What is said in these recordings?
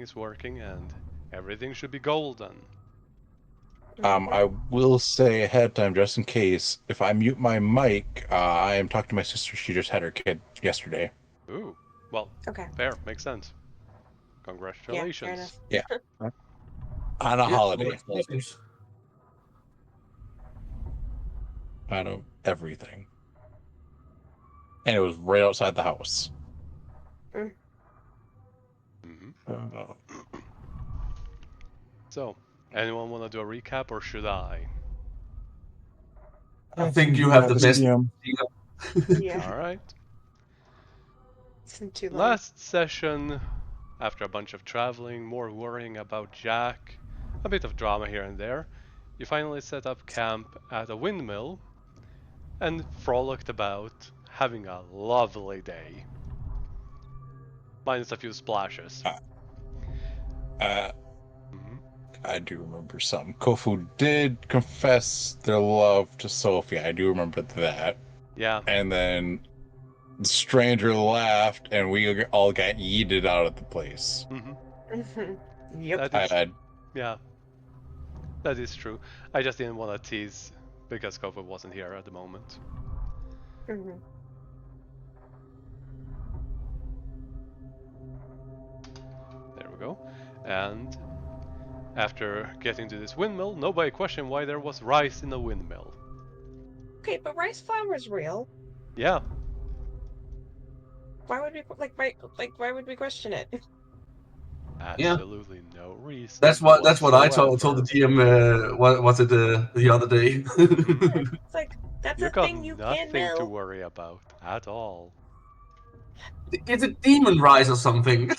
is working and everything should be golden. I will say ahead of time, just in case, if I mute my mic, I am talking to my sister. She just had her kid yesterday. Ooh, well, Okay. fair, makes sense. Yeah, fair Congratulations. enough. Yeah. On a holiday. Congratulations. Out of everything. And it was right outside the house. Mm. Mm-hmm. So, anyone want to do a recap or should I? I think you have the best. Yeah. All right. It's been too long. Last session, after a bunch of traveling, more worrying about Jack, a bit of drama here and there, you finally set up camp at a windmill and frolicked about, having a lovely day. Minus a few splashes. Mhm. I do remember some. Kofu did confess their love to Sophie. I do remember that. Yeah. And then the stranger laughed, and we all got yeeted out of the place. Yep. That is, yeah, that is true. I just didn't want to tease because Kofu wasn't here at the moment. Mhm. There we go. And after getting to this windmill, nobody questioned why there was rice in the windmill. Okay, but rice flour is real. Yeah, Why would we why would we question it? absolutely no reason. That's what I told the whatsoever. GM. What was it the other day? It's like that's You a got thing you can nothing to mill. worry about at all. It's a demon rise or something.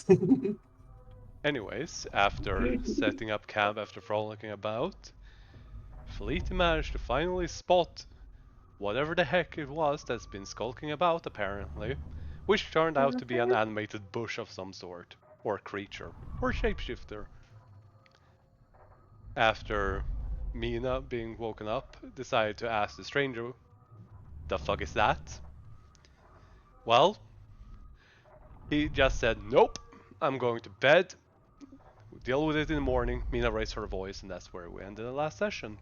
Anyways, after setting up camp after frolicking about, Fleet managed to finally spot whatever the heck it was that's been skulking about apparently, which turned out to be an animated bush of some sort, or creature, or shapeshifter. After Mina, being woken up, decided to ask the stranger, "The fuck is that?" Well, he just said, "Nope, I'm going to bed. We'll deal with it in the morning." Mina raised her voice, and that's where we ended the last session.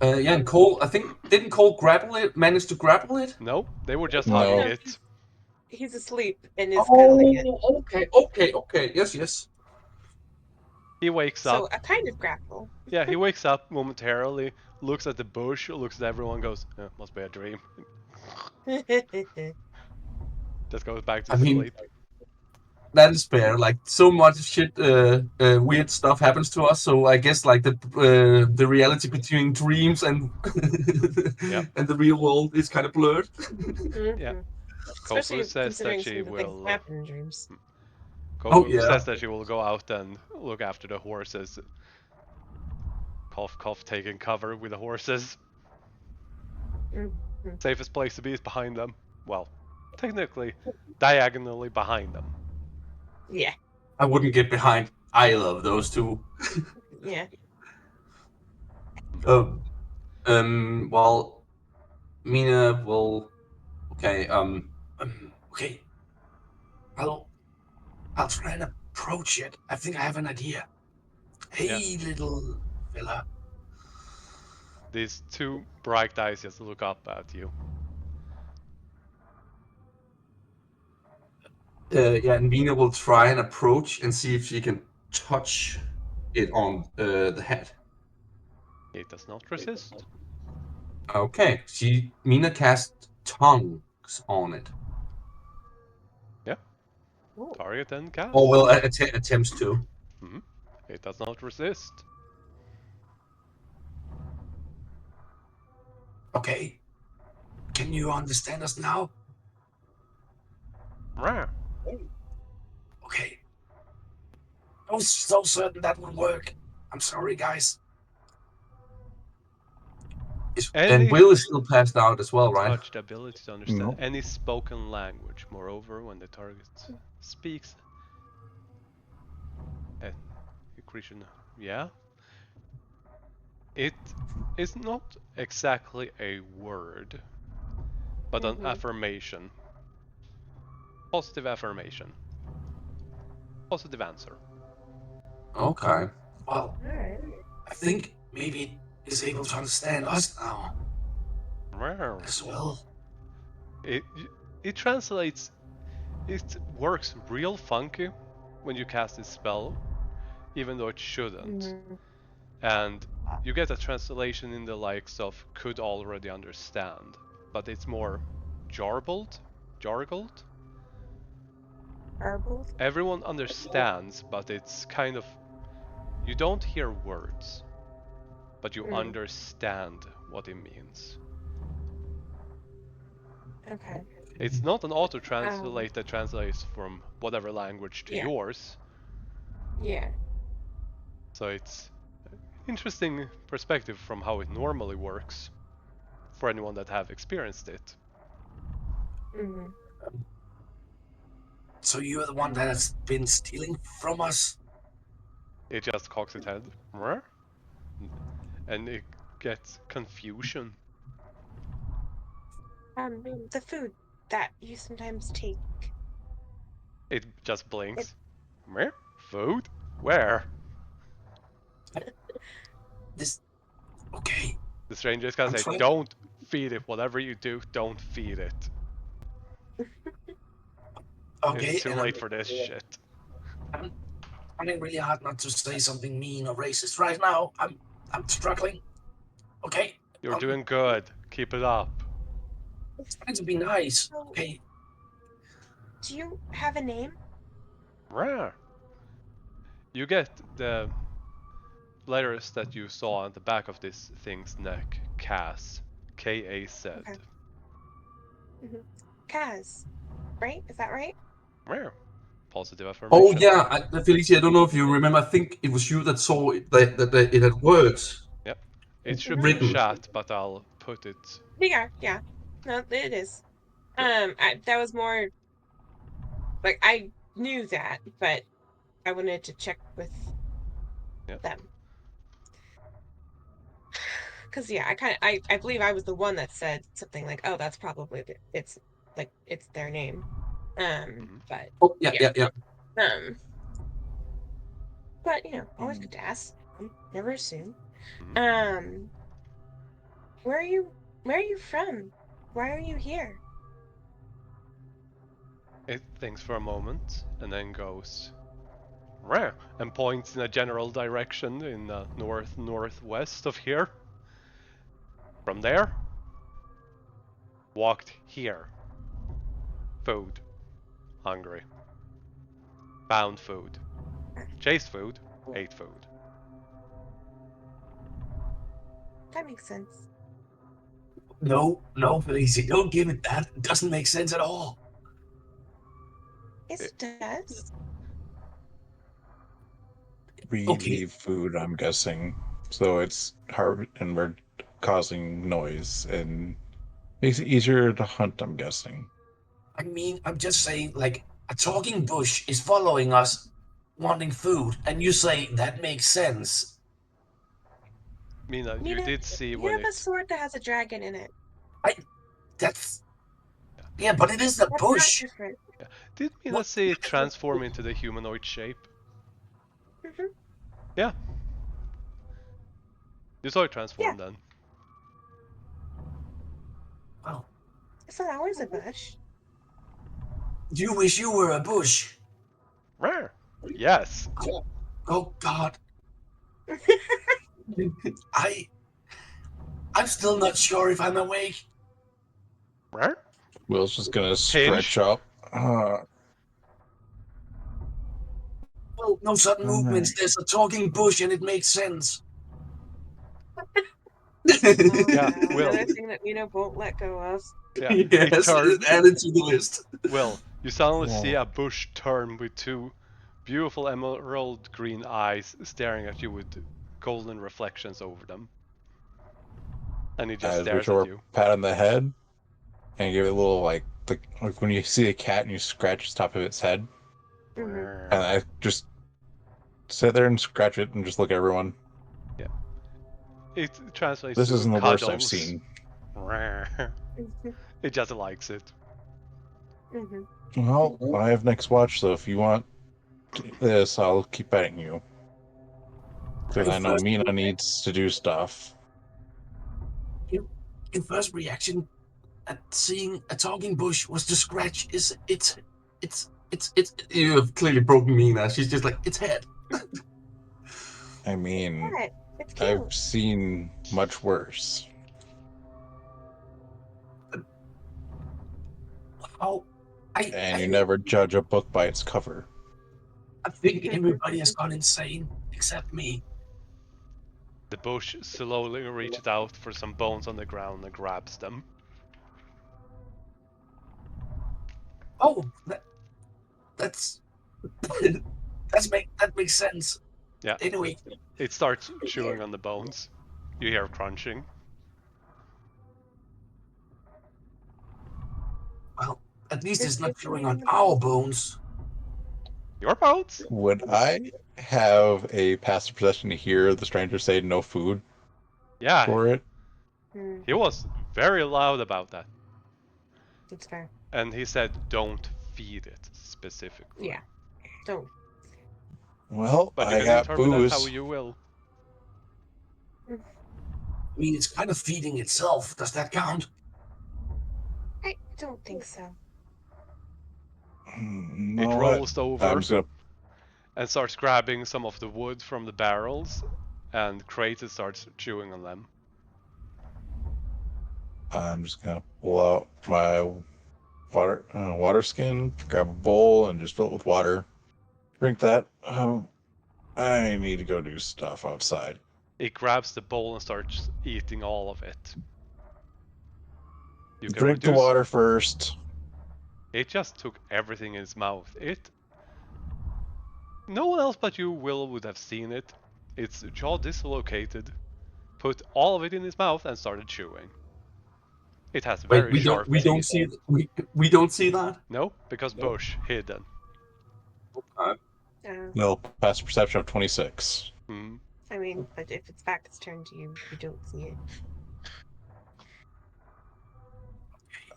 Yeah, and Cole, I think, didn't Cole manage to grapple it? No, they were just No. hugging No, it. he's asleep and is cuddling it. Okay, yes. He wakes So up. a kind of grapple. Yeah, he wakes up momentarily, looks at the bush, looks at everyone, goes, "Must be a dream." Just goes back to I mean, sleep. that is fair. Like, so much shit, weird stuff happens to us. So I guess like the reality between dreams and Yep. and the real world is kind of blurred. Yeah. Mhm. Kofu Especially says that considering some she of the things that will. happen in dreams. Oh Kofu yeah. says that she will go out and look after the horses. Cough, cough, taking cover with the horses. Mhm. Safest place to be is behind them. Well, technically, diagonally behind them. Yeah. I wouldn't get behind either of those two. Yeah. Um, well, Mina will. Okay. Okay. I'll I'll try and approach it. I think I have an idea. Hey, little fella. These two bright eyes just look up at you. Yeah, and Mina will try and approach and see if she can touch it on the head. It does not resist. Okay. Mina casts tongues on it. Yeah. Ooh. Target and cast. Or well, attempts to. It does not resist. Okay. Can you understand us now? Rah. Okay. I was so certain that would work. I'm sorry, guys. And Any Will is still passed out as well, right? touched ability to understand No. any spoken language. Moreover, when the target speaks, a creature. Yeah, it is not exactly a word, but an Mhm. affirmation. Positive affirmation. positive answer. Okay. Well, Alright. I think maybe it is able to understand us now as well. It it translates. It works real funky when you cast this spell, even though it shouldn't. Mhm. And you get a translation in the likes of could already understand, but it's more jarbled. Garbled? Everyone understands, but it's kind of you don't hear words, but you understand what it means. Okay. It's not an auto-translate that translates from whatever language to Yeah. yours, Yeah. so it's interesting perspective from how it normally works for anyone that have experienced it. hmm So you're the one that has been stealing from us? It just cocks its head, "Meh?" And it gets confusion. The food that you sometimes take. It just blinks. "Meh? Food? Where?" This. Okay. The stranger is gonna I'm say, trying. "Don't feed it. Whatever you do, don't feed it. It's Okay, too and late for this shit." I'm trying really hard not to say something mean or racist right now. I'm struggling. Okay. You're doing good. Keep it up. It's trying to be nice. So, Okay. do you have a name? Rare. You get the letters that you saw on the back of this thing's neck. Kaz. K-A-Z. Okay. Kaz, right? Is that right? Rare. Positive Oh affirmation. yeah, Felicia. I don't know if you remember. I think it was you that saw it, that it had words Yep. It should be in written. chat, but I'll put it. Yeah. No, it is. Good. That was more like I knew that, but I wanted to check with Yep. them. Cause yeah, I believe I was the one that said something like, "Oh, that's probably it's like it's their name." Mhm. But Oh yeah. um, but always Hmm. good to ask. Never assume. Mhm. Um, where are you? Where are you from? Why are you here? It thinks for a moment and then goes rare and points in a general direction in the northwest of here. From there, walked here. Food. Hungry. Found food. Chased food. Ate food. That makes sense. No, Felicia. Don't give it that. It doesn't make sense at all. Yes, It, it does. We Okay. leave food, I'm guessing. So it's hard and we're causing noise and makes it easier to hunt, I'm guessing. I mean, I'm just saying, like, a talking bush is following us, wanting food, and you say that makes sense. Mina, you Mina, did see you when have a it. sword that has a dragon in it. I. That's. Yeah, but it is a That's not bush. different. Yeah. Did Mina What? see it transform into the humanoid shape? hmm Yeah. You saw it Yeah, transform then. Well, it's not always a bush. you wish you were a bush. Rare. Yes. Oh God. I. I'm still not sure if I'm awake. Rare. Will's just gonna Hinge. stretch up. Well, no sudden movements. Alright. There's a talking bush, and it makes sense. Oh Yeah. no, Will. another thing that Mina won't let go of. Yeah. It Yes, turned. added to the list. Will. You suddenly see Oh, a bush turn with two beautiful emerald green eyes staring at you with golden reflections over them. And he just as we stares throw at a you. pat on the head and give it a little like when you see a cat and you scratch the top of its head. hmm And I just sit there and scratch it and just look at everyone. Yeah. It translates This to isn't the worst I've cuddles. seen. hmm It just likes it. hmm Well, I have next watch, so if you want this, I'll keep betting you. Because I know First- Mina needs to do stuff. Your first reaction at seeing a talking bush was to scratch it's you have clearly broken Mina. She's just like, it's head. I mean, What? It's cute. I've seen much worse. Oh, And you never judge a book by its cover. I think everybody has gone insane except me. The bush slowly reaches out for some bones on the ground and grabs them. Oh, that's that makes sense. Yeah. Anyway, It starts chewing on the bones. You hear crunching. well, at least it's It's not just chewing on on the our bones. Your bones? Would I have a passive perception to hear the stranger say no food Yeah, for it? he was very loud about that. It's fair. And he said don't feed it specifically. Yeah. Don't. Well, But you I can got interpret that how booze. you will. I mean, it's kind of feeding itself. Does that count? I don't think so. You It know rolls what? over I'm just gonna. and starts grabbing some of the wood from the barrels, and Kratos starts chewing on them. I'm just gonna pull out my water skin, grab a bowl, and just fill it with water. Drink that. I need to go do stuff outside. It grabs the bowl and starts eating all of it. You can Drink the reduce. water first. It just took everything in its mouth. No one else but you, Will, would have seen it. Its jaw dislocated, put all of it in its mouth, and started chewing. It has Wait, very sharp we don't teeth. see we don't see that. No, because bush hidden. No, passive perception of 26. Hmm. I mean, but if it's back its turn to you, you don't see it.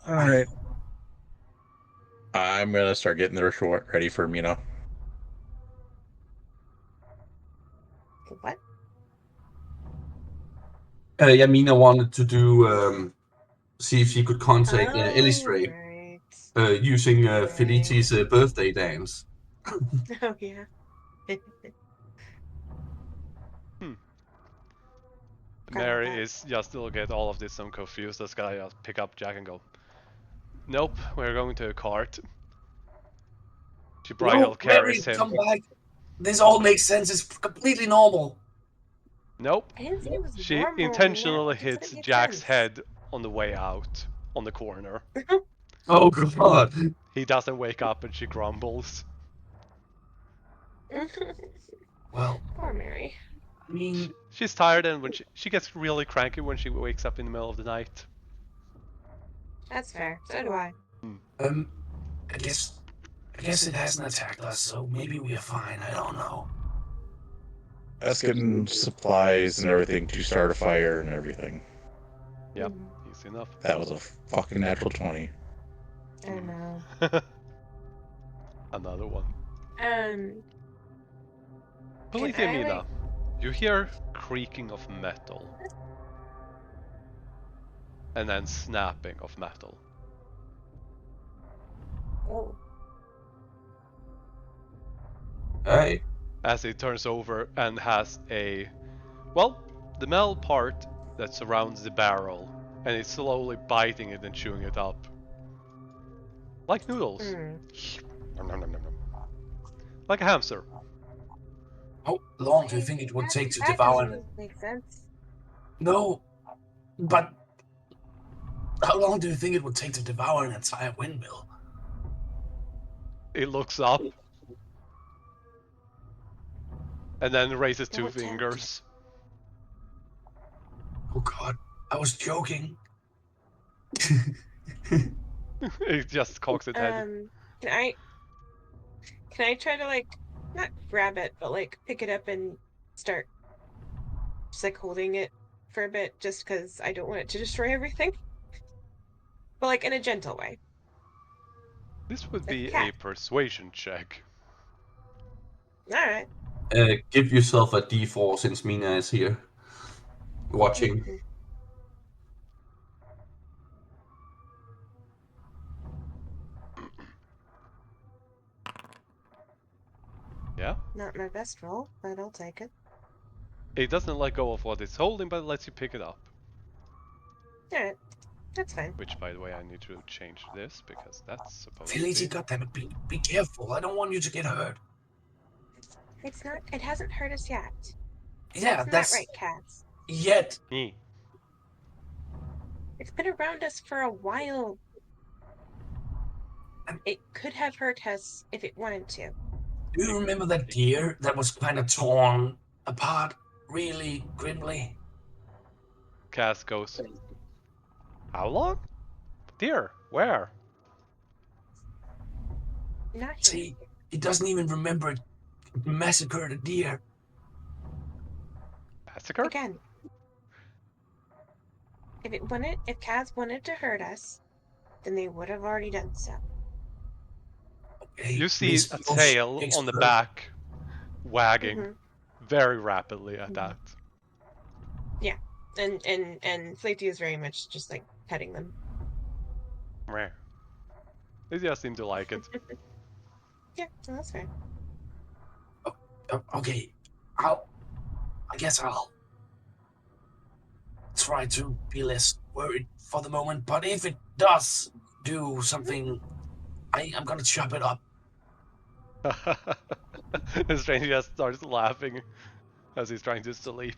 All right. I'm gonna start getting the ritual ready for Mina. What? Yeah, Mina wanted to do see if she could contact Illustrate Right. using Right. Felicity's birthday dance. Oh yeah. Mary that. is just looking at all of this and confused. This guy just pick up Jack and go, "Nope, we're going to a cart." She bridal No, carries Mary, him. come back. This all makes sense. It's completely normal. Nope. I didn't say it was She normal. intentionally I just said hits it made Jack's sense. head on the way out, on the corner. Oh god. He doesn't wake up and she grumbles. Well, Poor Mary. I mean, She's tired, and when she gets really cranky when she wakes up in the middle of the night. That's fair. So do I. I guess it hasn't attacked us, so maybe we are fine. I don't know. That's getting supplies and everything to start a fire and everything. Yep, easy enough. That was a fucking natural 20. I know. Another one. Can Polithia I, Mina, like- you hear creaking of metal. And then snapping of metal. Oh. Hey. As it turns over and has well, the metal part that surrounds the barrel, and it's slowly biting it and chewing it up. Like noodles. Nom, nom, nom, nom, nom. Like a hamster. How long do you think it would take to That devour? doesn't make sense. No, but how long do you think it would take to devour an entire windmill? It looks up. And then raises two Don't tempt. fingers. Oh god, I was joking. It just cocks its head. Can I try to like not grab it, but like pick it up and start just like holding it for a bit, just because I don't want it to destroy everything. But like in a gentle way. This would like a be a cat. persuasion check. Alright. Give yourself a D4 since Mina is here watching. Mhm. Yeah? Not my best roll, but I'll take it. It doesn't let go of what it's holding, but it lets you pick it up. Alright. That's fine. Which, by the way, I need to change this because that's supposed to Felicity, be. goddammit, be careful. I don't want you to get hurt. It's not. It hasn't hurt us yet. Yeah, Isn't that's that right, Kaz? yet. Me. It's been around us for a while. It could have hurt us if it wanted to. Do you remember that deer that was kind of torn apart really grimly? Cass goes, how long? Dear, where? Not here. See, he doesn't even remember it massacred a deer. Massacre? Again. If Kaz wanted to hurt us, then they would have already done so. Okay, You see Miss a Yosh tail takes on the her- back wagging Mhm. very rapidly at that. And Flaty is very much just like petting them. Meh. They just seem to like it. Yeah, no, that's fair. Okay, I guess I'll try to be less worried for the moment, but if it does do something, I'm gonna chop it up. The stranger just starts laughing as he's trying to sleep.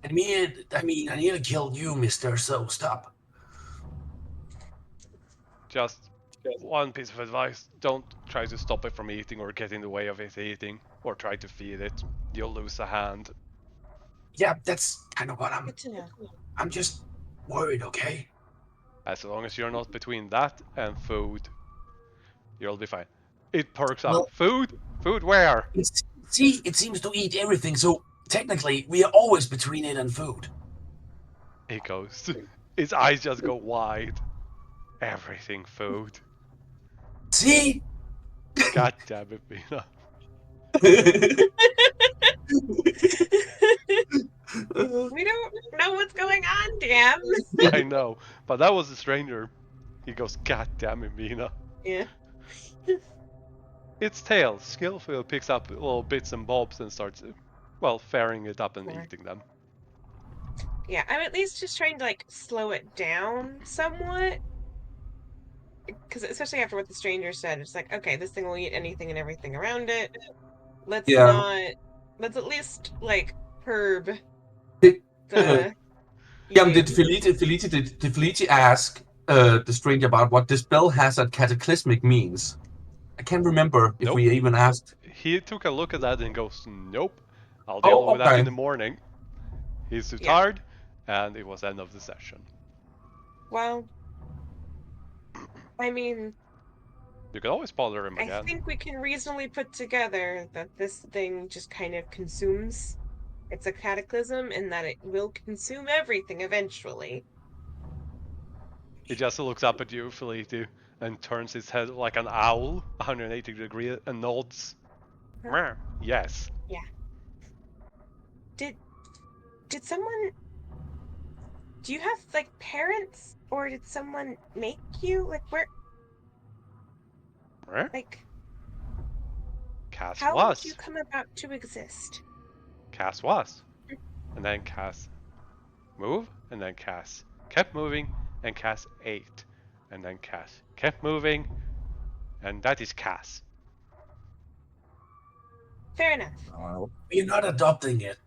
I nearly killed you, mister, so stop. Just one piece of advice, don't try to stop it from eating or get in the way of it eating, or try to feed it. You'll lose a hand. Yeah, that's kind of what Good to know. I'm just worried, okay? As long as you're not between that and food, you'll be fine. It perks up. Well- Food? Food where? See, it seems to eat everything, so technically we are always between it and food. He goes. His eyes just go wide. Everything food. See? God damn it, Mina. We don't know what's going on, damn. I know, but that was a stranger. He goes, God damn it, Mina. Yeah. Its tail skillfully picks up little bits and bobs and starts, well, fairing it up and Sure. eating them. Yeah, I'm at least just trying to like slow it down somewhat. Because especially after what the stranger said, it's like, okay, this thing will eat anything and everything around it. Let's at least like curb the Yeah, eating. did Felice ask the stranger about what the spell hazard cataclysmic means? I can't remember if Nope. we even asked. He took a look at that and goes, nope, I'll Oh, deal with that okay. in the morning. He's too Yeah. tired, and it was end of the session. Well, I mean, You can always bother him I again. think we can reasonably put together that this thing just kind of consumes. It's a cataclysm and that it will consume everything eventually. He just looks up at you, Felitu, and turns his head like an owl, 180 degrees, and nods. Huh? Yes. Did someone... Do you have, like, parents? Or did someone make you? Like, where... Like, Cass how was. did you come about to exist? Cass was. And then Cass moved, and then Cass kept moving, and Cass ate. And then Cass kept moving, and that is Cass. Fair enough. We're not adopting it.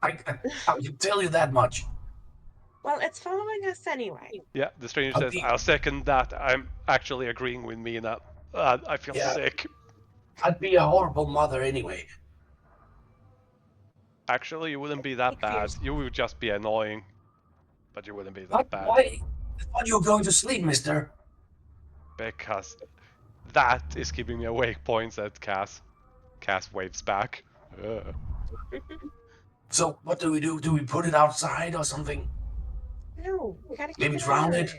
I can tell you that much. Well, it's following us anyway. Yeah, the stranger I'll says, be- I'll second that. I'm actually agreeing with Mina. I feel Yeah. sick. I'd be a horrible mother anyway. Actually, you wouldn't be that Like bad. fears. You would just be annoying. But you wouldn't be that What? bad. Why? I thought you were going to sleep, mister. Because that is keeping me awake, points at Cass. Cass waves back. So what do we do? Do we put it outside or something? No, we gotta keep Maybe an eye drown on it?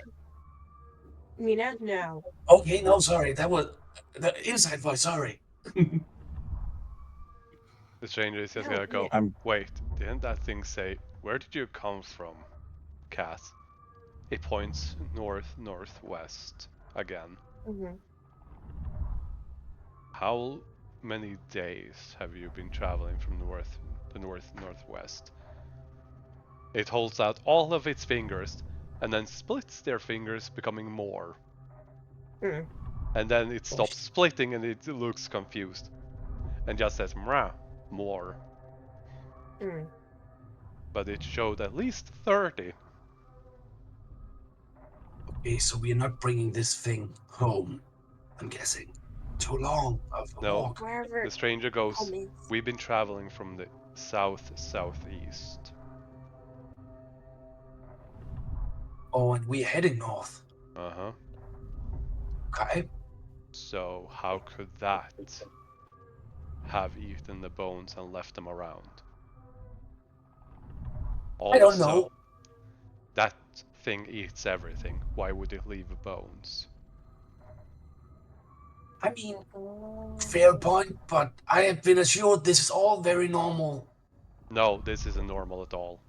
Mina, no. Okay, no, sorry. That was the inside voice. Sorry. The stranger is just No, gonna go, I'm wait, didn't that thing say, where did you come from, Cass? It points northwest again. Mhm. How many days have you been traveling from northwest? It holds out all of its fingers and then splits their fingers, becoming more. Mm. And then it stops splitting and it looks confused. And just says, Mrah, more. Mm. But it showed at least 30. Okay, so we're not bringing this thing home, I'm guessing. Too long of a No, walk. Wherever the stranger goes, home is. we've been traveling from the southeast. Oh, and we're heading north. Uh-huh. Okay. So how could that have eaten the bones and left them around? I don't Also, know. that thing eats everything. Why would it leave bones? I mean, Oh. fair point, but I have been assured this is all very normal. No, this isn't normal at all.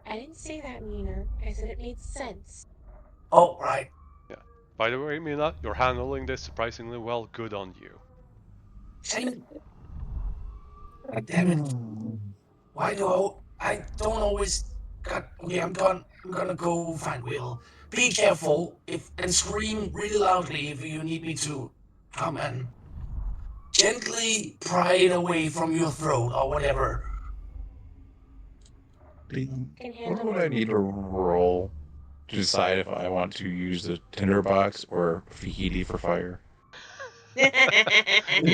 I didn't say that, Mina. I said it made sense. Oh, right. Yeah. By the way, Mina, you're handling this surprisingly well. Good on you. Shame. God damn it. Why do I don't always God, okay, I'm done. I'm gonna go find Will. Be careful if and scream really loudly if you need me to come and gently pry it away from your throat or whatever. Can what handle would I it. need to roll to decide if I want to use the tinderbox or fajiti for fire? You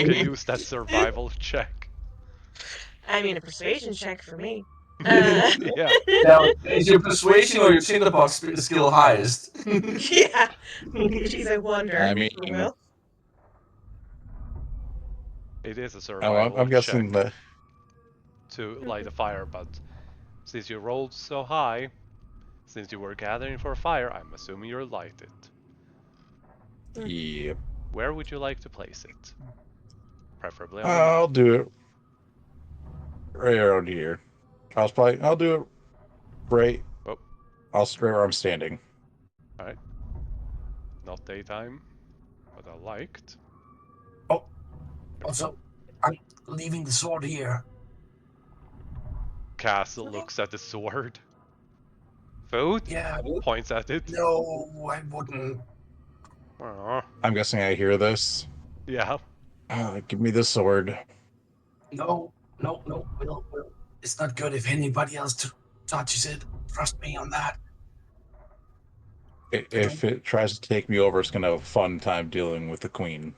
can use that survival check. I mean, a persuasion check for me. Yeah. Now, is your persuasion or your tinderbox skill highest? Yeah. Geez, I wonder. I mean, Will. It is a I'm survival check guessing that. to light a fire, but since you rolled so high, since you were gathering for a fire, I'm assuming you'll light it. Yep. Where would you like to place it? Preferably on the I'll map. do it right around here. I'll do it right. Oh, I'll straight where I'm standing. alright. Not daytime, but I liked. Oh, also, I'm leaving the sword here. Castle Okay. looks at the sword. Food? Yeah, Points at it. no, I wouldn't. Aw. I'm guessing I hear this. Yeah. Give me the sword. No, Will. It's not good if anybody else touches it. Trust me on that. If it tries to take me over, it's gonna have a fun time dealing with the queen.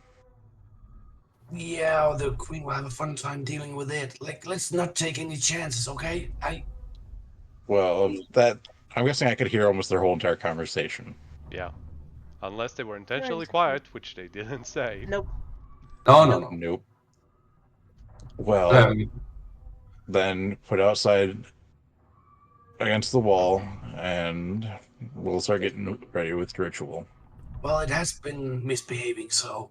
Yeah, the queen will have a fun time dealing with it. Like, let's not take any chances, okay? Well, that I'm guessing I could hear almost their whole entire conversation. Yeah. Unless they were You're intentionally in- quiet, which they didn't say. Nope. No. Nope. Well, Um, then put outside against the wall, and we'll start getting ready with ritual. well, it has been misbehaving, so.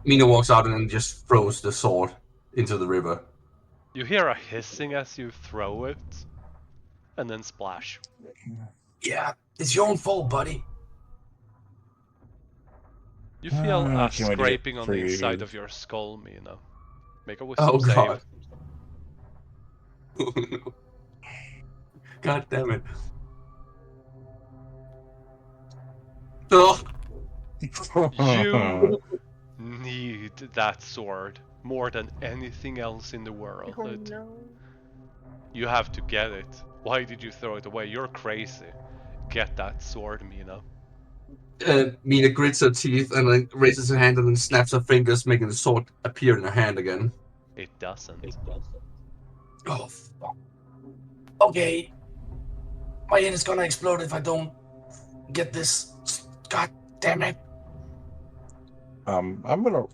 Mina walks out and then just throws the sword into the river. You hear a hissing as you throw it, and then splash. Yeah, it's your own fault, buddy. You feel a Can't wait to get scraping on the inside free. of your skull, Mina. Make a Oh wisdom god. save. God damn it. Oh, You need that sword more than anything else in the world. Oh no. You have to get it. Why did you throw it away? You're crazy. Get that sword, Mina. Mina grits her teeth and then raises her hand and then snaps her fingers, making the sword appear in her hand again. It doesn't. Oh, fuck. Okay. My head is gonna explode if I don't get this. God damn it. I'm gonna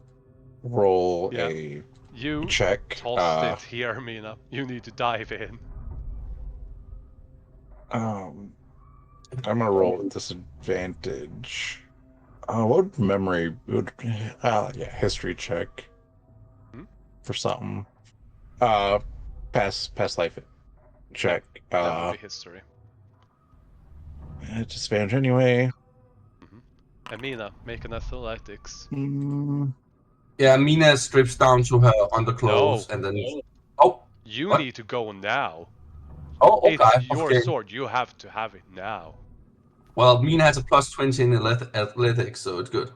roll Yeah. a You check. tossed it here, Mina. You need to dive in. I'm gonna roll with disadvantage. What memory would? Yeah, history check. Hmm? for something. Past life check. That would be history. Disadvantage anyway. Amina, make an athletics. Yeah, Mina strips down to her underclothes No. and then. Oh, You what? need to go now. Oh, okay. It's your Okay. sword. You have to have it now. Well, Mina has a plus 20 in athletics, so it's good.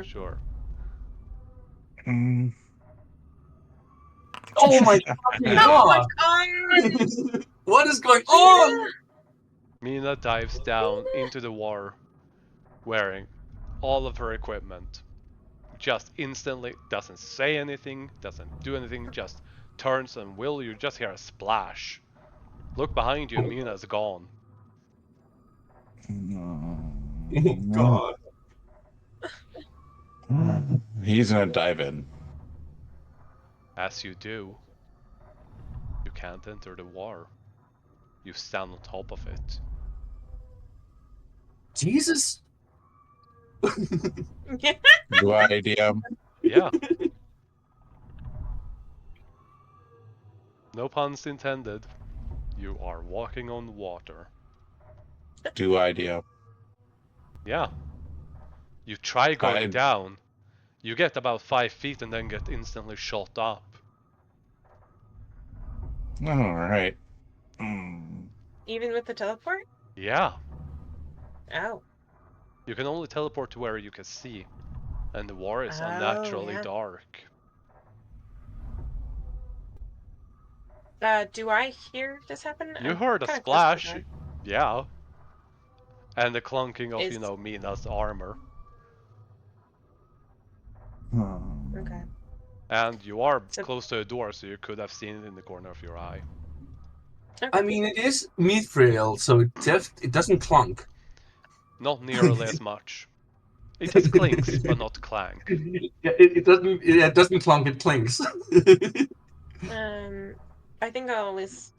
Sure. Mm. Oh my fucking Oh my god! god! What is going on? Mina dives down into the water, wearing all of her equipment. Just instantly, doesn't say anything, doesn't do anything, just turns and you just hear a splash. Look behind you and Mina's gone. Oh god. He's gonna dive in. As you do, you can't enter the water. You stand on top of it. Jesus? Do I DM? Yeah. No puns intended. You are walking on water. Do I DM? Yeah. You try going down. You get about 5 feet and then get instantly shot up. Alright. Even with the teleport? Yeah. Oh. You can only teleport to where you can see. And the water is Oh, unnaturally yeah. dark. Do I hear this happen? You I'm heard a kinda close to the splash. door. Yeah. And the clunking of, Is- Mina's armor. Okay. And you are So- close to the door, so you could have seen it in the corner of your eye. Okay. I mean, it is mithril, so it doesn't clunk. Not nearly as much. It has clinks, but not clank. Yeah, it doesn't clunk, it clinks. I think I'll at least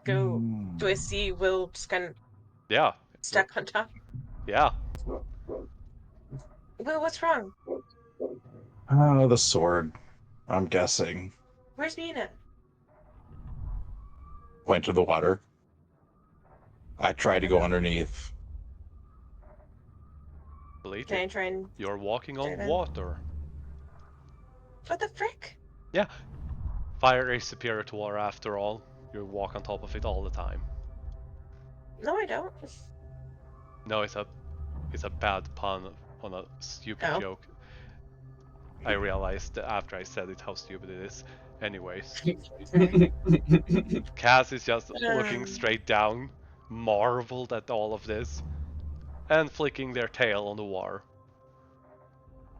go. Do I see Will just kind of Yeah. stuck on top? Yeah. Will, what's wrong? Oh, the sword. I'm guessing. Where's Mina? Went to the water. I tried to go underneath. Believe Can me, I try and... you're walking on dive in? water. What the frick? Yeah. Fire is superior to water after all. You walk on top of it all the time. No, I don't. No, it's a bad pun on a stupid Oh. joke. I realized after I said it how stupid it is. Anyways, Cass is just looking straight down, marveled at all of this, and flicking their tail on the water.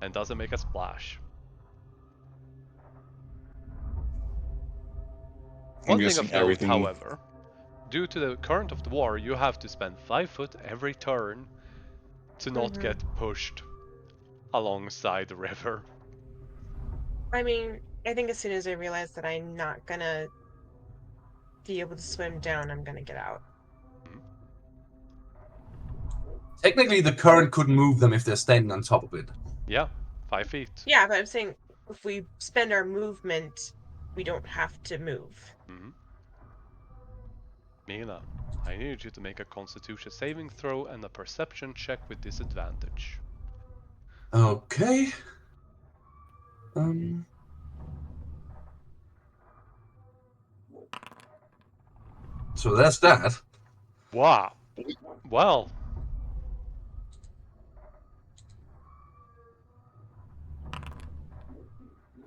And doesn't make a splash. One thing of note, however, due to the current of the water, you have to spend 5 foot every turn to not get pushed alongside the river. I mean, I think as soon as I realize that I'm not gonna be able to swim down, I'm gonna get out. Technically, the current could move them if they're standing on top of it. Yeah, 5 feet. Yeah, but I'm saying if we spend our movement, we don't have to move. Mina, I need you to make a Constitution saving throw and a Perception check with disadvantage. Okay. So that's that. Wow. Well.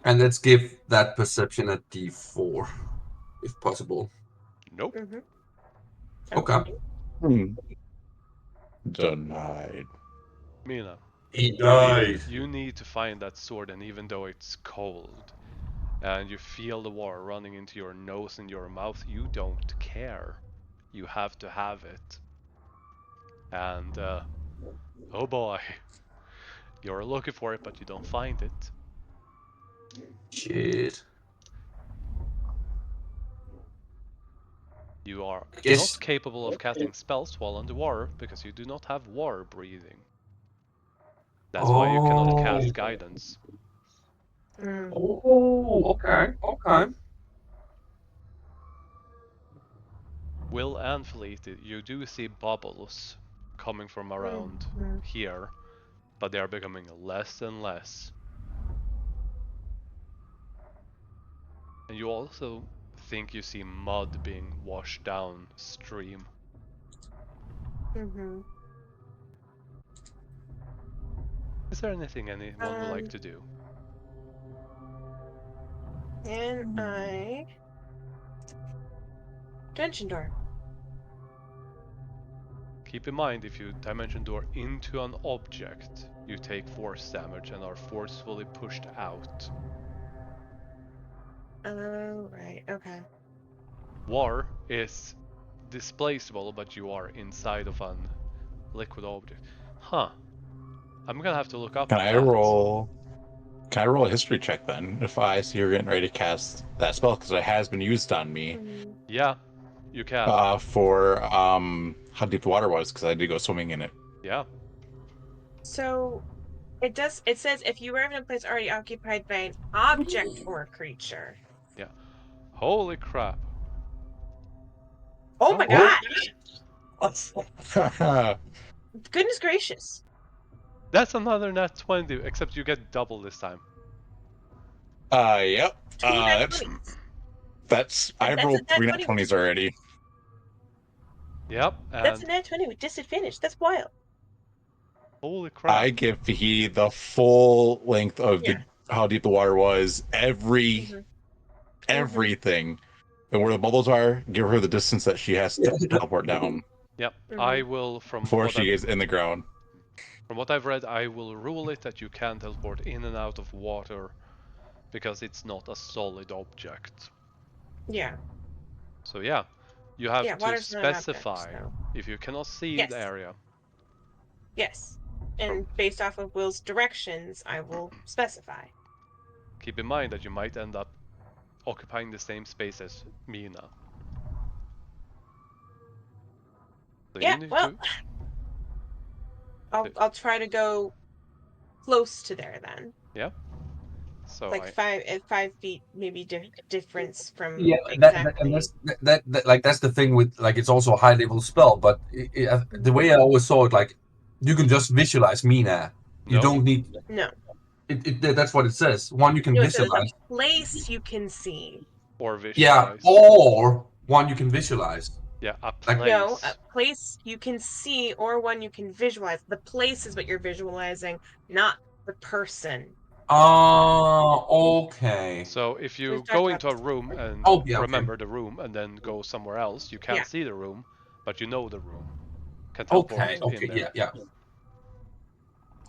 And let's give that perception a D4, if possible. Nope. Okay. Denied. Mina. He died. You need to find that sword, and even though it's cold, and you feel the water running into your nose and your mouth, you don't care. You have to have it. And, oh boy. You're looking for it, but you don't find it. Shit. You are Yes. not capable of casting spells while underwater because you do not have water breathing. That's why you cannot cast guidance. Mm. Oh, okay, okay. Will and Fleet, you do see bubbles coming from around Mm. here, but they are becoming less and less. And you also think you see mud being washed downstream. Mm-hmm. Is there anything anyone would like to do? And I dimension door. Keep in mind, if you dimension door into an object, you take force damage and are forcefully pushed out. Oh, right. Okay. War is displaceable, but you are inside of an liquid object. Huh. I'm gonna have to look up Can I that. roll? Can I roll a history check then if I see you're getting ready to cast that spell because it has been used on me Mm-hmm. Yeah, you can. for how deep the water was because I did go swimming in it. Yeah. So it does. It says if you arrive in a place already occupied by an object or a creature. Yeah. Holy crap. Oh my wow. god! Goodness gracious! That's another nat 20, except you get double this time. Yep. Two nat That's 20s. I That's a rolled nat 3 nat 20 with 20s already. Yep, That's a and nat 20 with disadvantage. That's wild. holy crap. I give Fahid the full length of Yeah. the how deep the water was, Mm-hmm. everything, and where the bubbles are. Give her the distance that she has to teleport down Yep, Mm-hmm. I will, before she is in the ground. from what I've read, I will rule it that you can teleport in and out of water because it's not a solid object. Yeah. So yeah, you have Yeah. to Water's not an object. specify So if you cannot see the yes. area. Yes. And based off of Will's directions, I will specify. Keep in mind that you might end up occupying the same space as Mina. So you Yeah. need Well, to. I'll try to go close to there then. Yeah. So Like 5 feet maybe difference from Yeah, and exactly. that's the thing with like it's also a high level spell, but the way I always saw it, like you can just visualize Mina. You no. don't need No. that's what it says. One you can No, it says visualize. a place you can see. Or Yeah, visualize. or one you can visualize. Yeah, a Like No, a place. place you can see or one you can visualize. The place is what you're visualizing, not the person. okay. So if We've you talked go about into a this room before. and Oh yeah, okay. remember the room and then go somewhere else, you can't Yeah. see the room, but you know the room. Can Okay, teleport in yeah, there. yeah.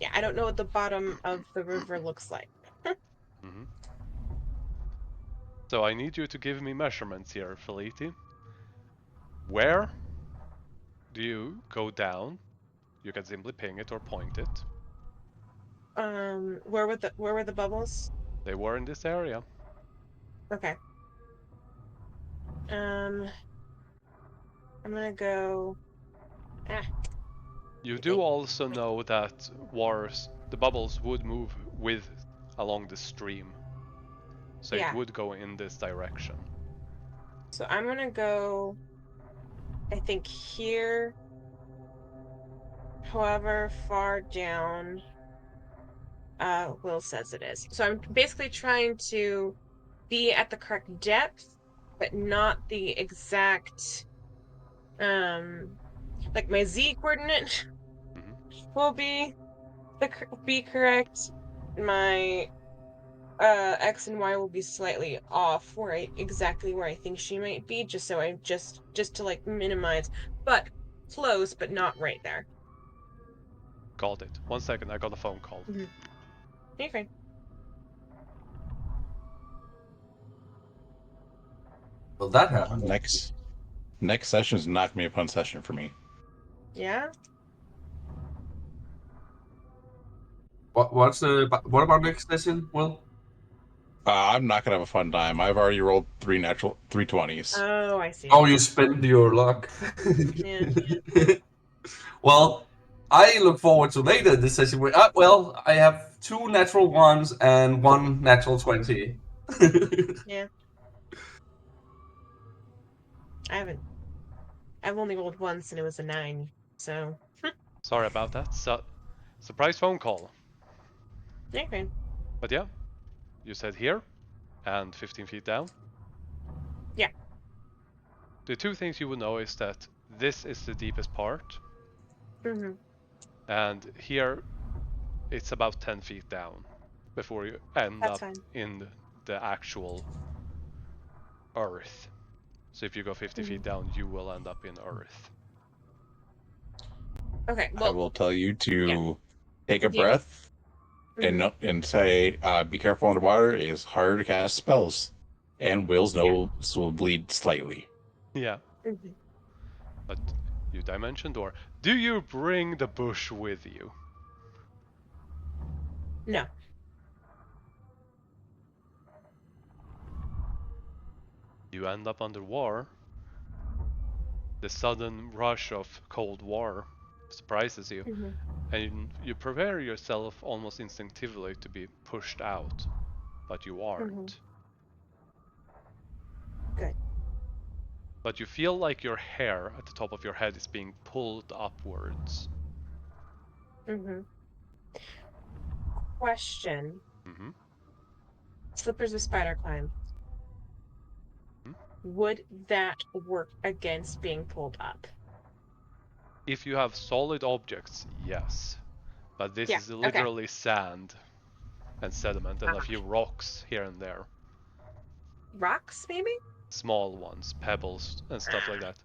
Yeah, I don't know what the bottom of the river looks like. Mm-hmm. So I need you to give me measurements here, Feliti. Where do you go down? You can simply ping it or point it. Where were the bubbles? They were in this area. Okay. I'm gonna go. Ah, You I do think. also know that the bubbles would move along the stream. So it Yeah. would go in this direction. So I'm gonna go. I think here. However far down Will says it is. So I'm basically trying to be at the correct depth, but not the exact like my Z coordinate Mm-hmm. will be correct. My X and Y will be slightly off exactly where I think she might be, just so I just to like minimize, but close, but not right there. Got it. 1 second, I got a phone call. Mm-hmm. You're fine. Well, that happened. Next session is knock me upon session for me. Yeah. What about next session? Well, I'm not gonna have a fun time. I've already rolled 3 20s. Oh, I see. how you spend your luck. Yeah. Well, I look forward to later this session where well, I have 2 natural ones and 1 natural 20. Yeah. I've only rolled once and it was a 9, so. Sorry about that. Surprise phone call. Okay. But yeah, you said here and 15 feet down. Yeah. The two things you will know is that this is the deepest part, Mm-hmm. and here it's about 10 feet down before you end That's up fine. in the actual earth. So if you go 50 feet Mm-hmm. down, you will end up in earth. Okay. I Well. will tell you to Yeah. take a Yeah. breath Mm-hmm. and say, be careful underwater. It is harder to cast spells, and Will's Yeah. nose will bleed slightly. Yeah, Mm-hmm. but you dimension door. Do you bring the bush with you? No. You end up underwater. The sudden rush of cold water surprises you, Mm-hmm. and you prepare yourself almost instinctively to be pushed out, but you Mm-hmm. aren't. Good. But you feel like your hair at the top of your head is being pulled upwards. Mm-hmm. Question. Mm-hmm. Slippers with spider climb. Hmm? Would that work against being pulled up? If you have solid objects, yes. But this Yeah. is Okay. literally sand and sediment and a few rocks here and there. Rocks, maybe? Small ones, pebbles and stuff like that.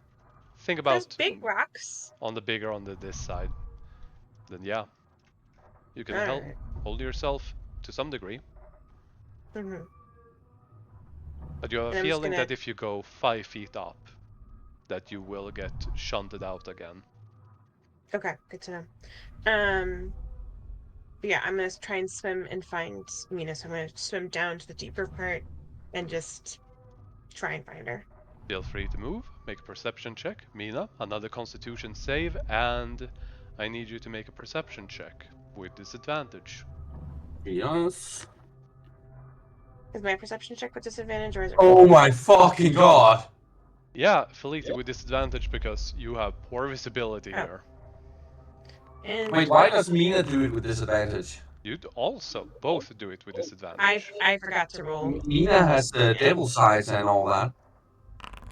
Think There's about big rocks. on the bigger on this side. Then yeah, you can Alright. hold yourself to some degree. Mm-hmm. But you have a And I'm just feeling gonna. that if you go 5 feet up, that you will get shunted out again. Okay, good to know. Um. Yeah, I'm gonna try and swim and find Mina. So I'm gonna swim down to the deeper part and just try and find her. Feel free to move, make a perception check. Mina, another constitution save, and I need you to make a perception check with disadvantage. Yes. Is my perception check with disadvantage or is it? Oh my fucking god! Yeah, Felicia, with disadvantage because you have poor visibility Oh. here. And Wait, why does Mina do it with disadvantage? You'd also both do it with disadvantage. I forgot to roll. Mina has the devil's eyes and all that.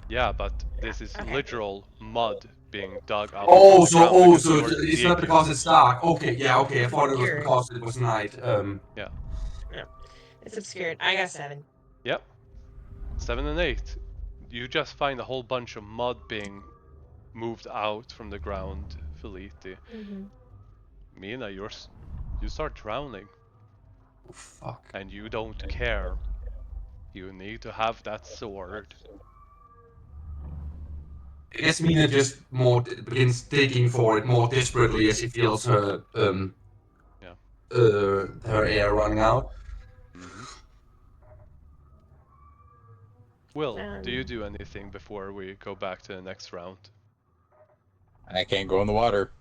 Yeah, but this is Okay. literal mud being dug up from Oh, the so ground because you're it's not digging. because it's dark. Okay, yeah, okay. I thought it was Obscured. because it was night. Yeah. No, it's obscured. I got 7. Yep. 7 and 8. You just find a whole bunch of mud being moved out from the ground, Feliti. Mm-hmm. Mina, you start drowning, Oh, fuck. and you don't care. You need to have that sword. I guess Mina just begins digging for it more desperately as she feels her Yeah. her air running out. Mm-hmm. Will, do you do anything before we go back to the next round? I can't go in the water.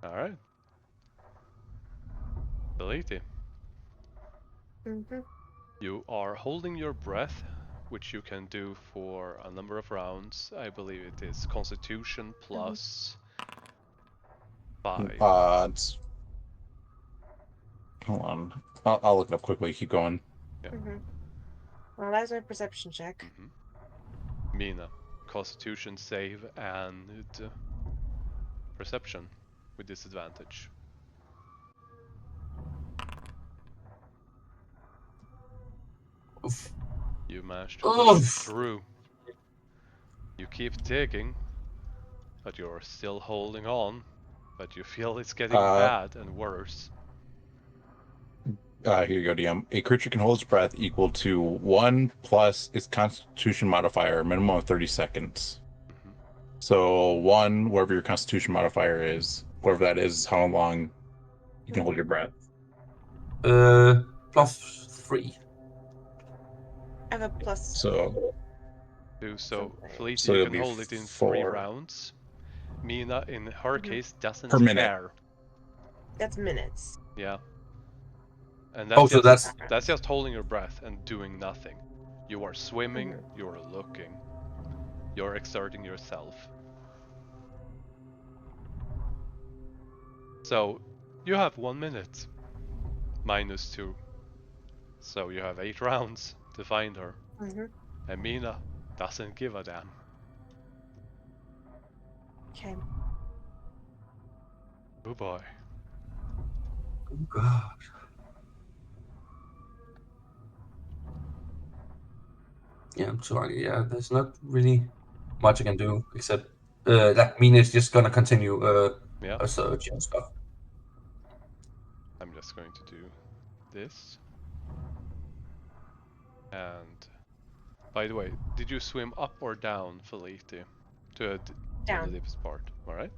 Alright. Feliti, Mm-hmm. you are holding your breath, which you can do for a number of rounds. I believe it is Constitution plus 5. It's, hold on. I'll look it up quickly. Keep going. Yeah. Mm-hmm. Well, that's my perception check. Mm-hmm. Mina, Constitution save and Perception with disadvantage. Oof. You managed to push Oof. through. You keep digging, but you're still holding on. But you feel it's getting bad and worse. Here you go, DM. A creature can hold its breath equal to 1 plus its Constitution modifier, minimum of 30 seconds. Mm-hmm. So 1, whatever your Constitution modifier is, whatever that is how long you can hold your breath. +3. I have a plus. So Felicia, So you it'll can be hold it in 3 4 rounds. Mina, in her case, doesn't per minute. care. That's minutes. Yeah. And that's so that's just holding your breath and doing nothing. You are swimming, Mhm. you're looking, you're exerting yourself. So you have 1 minute, -2. So you have 8 rounds to find her. Mhm. And Mina doesn't give a damn. Okay. Oh boy. Oh god. Yeah, I'm sorry. Yeah, there's not really much I can do except that Mina is just gonna continue Yeah, a search and stuff. I'm just going to do this. And by the way, did you swim up or down, Felipe? To the Down. deepest part, alright?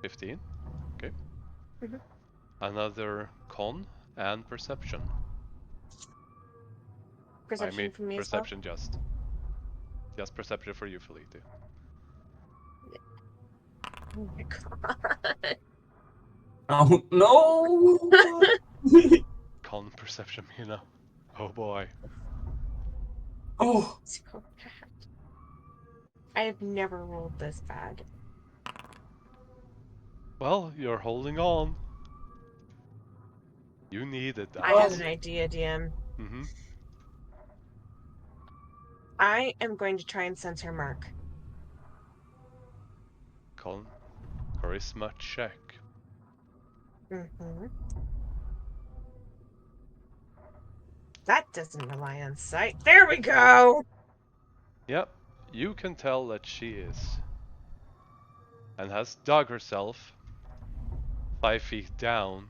15? Okay. Mhm. Another con and perception. I Perception mean, from me as well. perception just perception for you, Felipe. Oh my god. Oh no! Con perception, Mina. Oh boy. Oh, So bad. I have never rolled this bad. Well, you're holding on. You needed I that. have an idea, DM. Mm-hmm. I am going to try and sense her mark. Con charisma check. Mm-hmm. That doesn't rely on sight. There we go! Yep, you can tell that she is. And has dug herself 5 feet down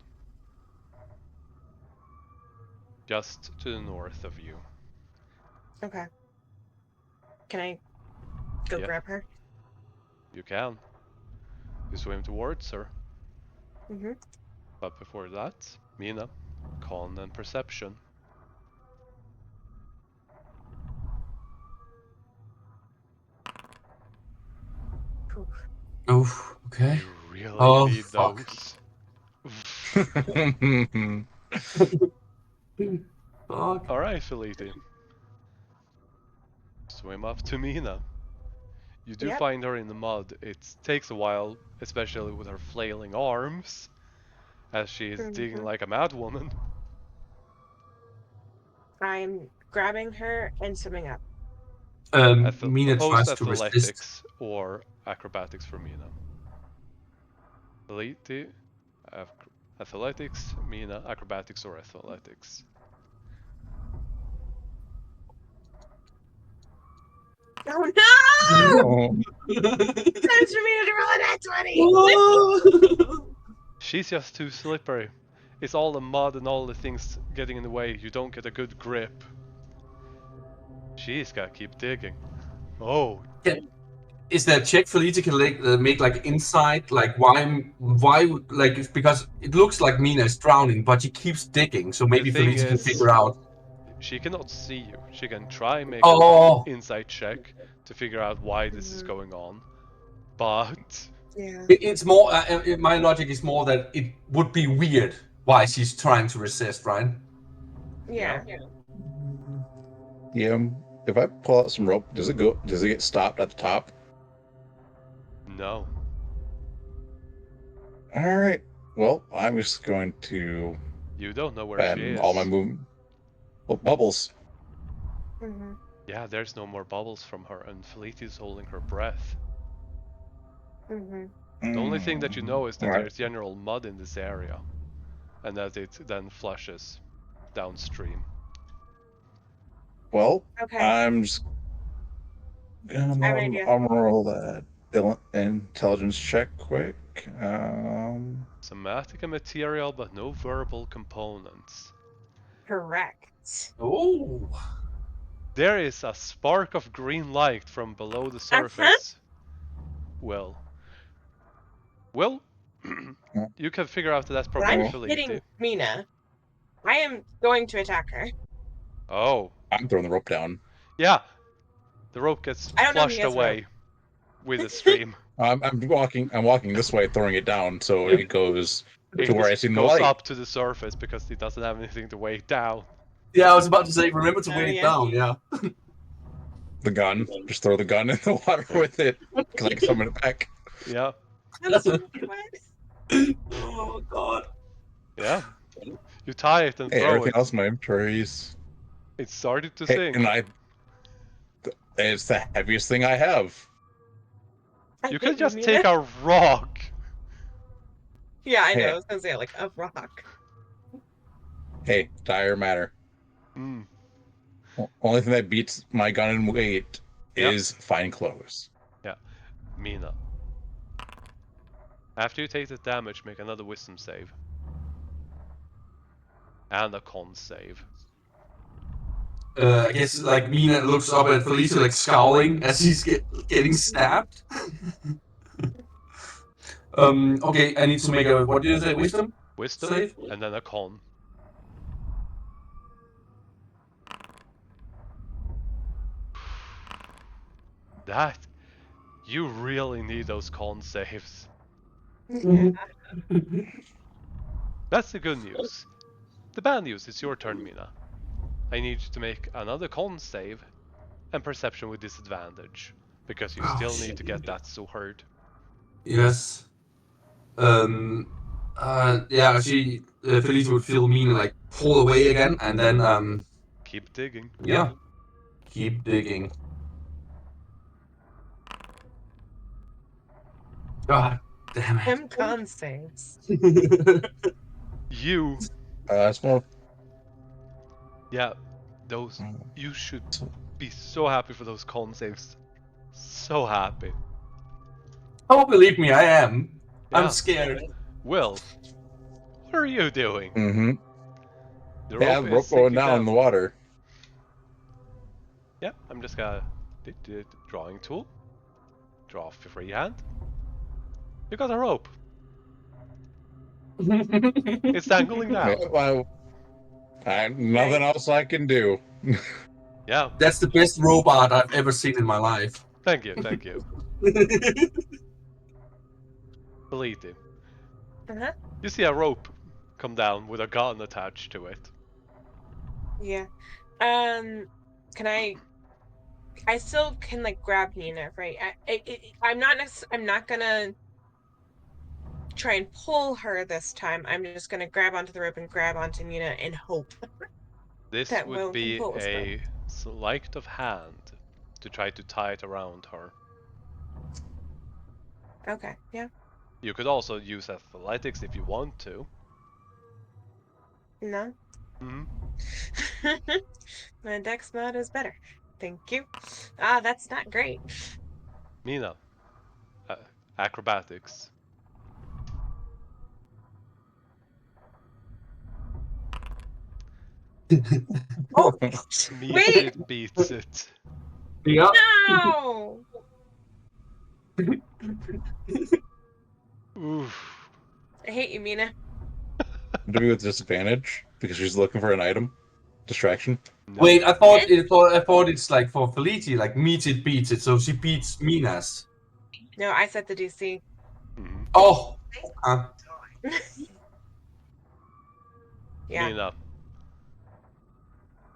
just to the north of you. Okay. Can I go Yeah, grab her? you can. You swim towards her. Mm-hmm. But before that, Mina, con and perception. oh, okay. You really Oh need fuck. those. Fuck. Alright, Felipe. Swim up to Mina. You do Yep. find her in the mud. It takes a while, especially with her flailing arms, as she is digging Mm-hmm. like a mad woman. I'm grabbing her and swimming up. Mina Opposed tries to resist. athletics or acrobatics for Mina. Felipe, athletics, Mina, acrobatics or athletics. Oh no! Oh, Time for me to roll a nat 20! She's just too slippery. It's all the mud and all the things getting in the way. You don't get a good grip. She's gotta keep digging. Oh, Is there a check for Lita can make like insight, like why like because it looks like Mina is drowning, but she keeps digging, so the maybe thing Felita can is, figure out. she cannot see you. She can try and make an Oh, insight check to figure out why this is Mhm. going on, but Yeah. it's more. My logic is more that it would be weird why she's trying to resist, right? yeah, Yeah. yeah. If I pull out some rope, does it go? Does it get stopped at the top? no. All right. Well, I'm just going to You don't know where she spend all my is. movement. Well, bubbles. Mm-hmm. Yeah, there's no more bubbles from her, and Felicity's holding her breath. Mm-hmm. The only thing that you know is All that right. there's general mud in this area, and that it then flushes downstream. Well, Okay. I'm just I have an idea. I'm gonna roll that intelligence check quick. Somatic and material, but no verbal components. Correct. Oh, There is a spark of green light from below the Uh-huh. surface. Well, you can figure out that that's When probably I'm well, hitting Felity. Mina, I am going to attack her. Oh, I'm throwing the rope down. yeah, the rope gets I don't know if he flushed has a rope. away with the stream. I'm walking. I'm walking this way, throwing it down, so Yep. it goes It To where I see no goes light. up to the surface because it doesn't have anything to weigh it down. Yeah, I was about to say, remember to Oh, weight it yeah. down. Yeah. The gun. Just throw the gun in the water with it. Because I can summon it back. Yeah, That's what? Oh God. yeah. You tie it and Hey, throw everything it. else in my inventory is. It started to Hey, sink. and it's the heaviest thing I have. I You hate can just Mina. take a rock. Yeah, I know. Hey. I was gonna say like a rock. Hey, dire matter. Mm, Only thing that beats my gun in weight Yep. is fine clothes. Mina. After you take the damage, make another wisdom save. And a con save. I guess like Mina looks up at Felicia like scowling as he's getting stabbed. Okay, I need to make a what did you say? Wisdom Wisdom, save. and then a con. That... You really need those con saves. Yeah. That's the good news. The bad news is your turn, Mina. I need you to make another con save and perception with disadvantage. Because you Oh, still need to shit. get that sword. Yes. Yeah. She Felicia would feel Mina like pull away again, and then Keep digging. yeah, keep digging. God damn Him con saves. it. You... It's more. Yeah, those... You should be so happy for those con saves. So happy. Oh, believe me, I am. Yeah. I'm scared. Will, what are you doing? Mm-hmm. The Yeah, rope the is rope going sinking down in the down. water. Yeah, I'm just gonna... Drawing tool. Draw off your free hand. You got a rope. It's dangling down. Well, nothing else I can do. Yeah, That's the best robot I've ever seen in my life. thank you, thank you. Believe it. Uh-huh. You see a rope come down with a gun attached to it. Yeah. Can I still can like grab Nina, right? I'm not gonna try and pull her this time. I'm just gonna grab onto the rope and grab onto Nina and hope This that would Will can be pull us both. a sleight of hand to try to tie it around her. Okay, yeah. You could also use athletics if you want to. No. Hmm. My dex mod is better. Thank you. Ah, that's not great. Mina, acrobatics. Oh, Meet wait! it beats it. Yeah. No! Oof. I hate you, Mina. Do me with disadvantage because she's looking for an item. Distraction. No. Wait, I thought it's like for Felicia, like meets it beats it, so she beats Mina's. No, I set the DC. Mhm. Oh, Yeah. Mina,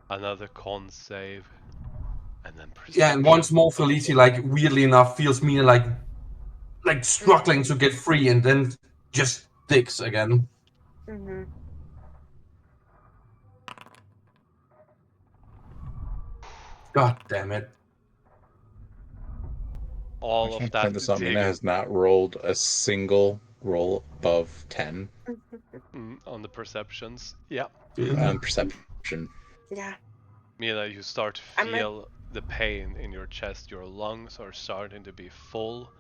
another con save, and then yeah, and perception. once more Felicia, like weirdly enough, feels Mina like struggling to get free, and then just sticks again. Mm-hmm. God damn it! All I'm trying of to point that this out. Mina digging has not rolled a single roll above 10 on the perceptions. Yeah. on perception. Yeah. Mina, you start to I'm a feel the pain in your chest. Your lungs are starting to be full.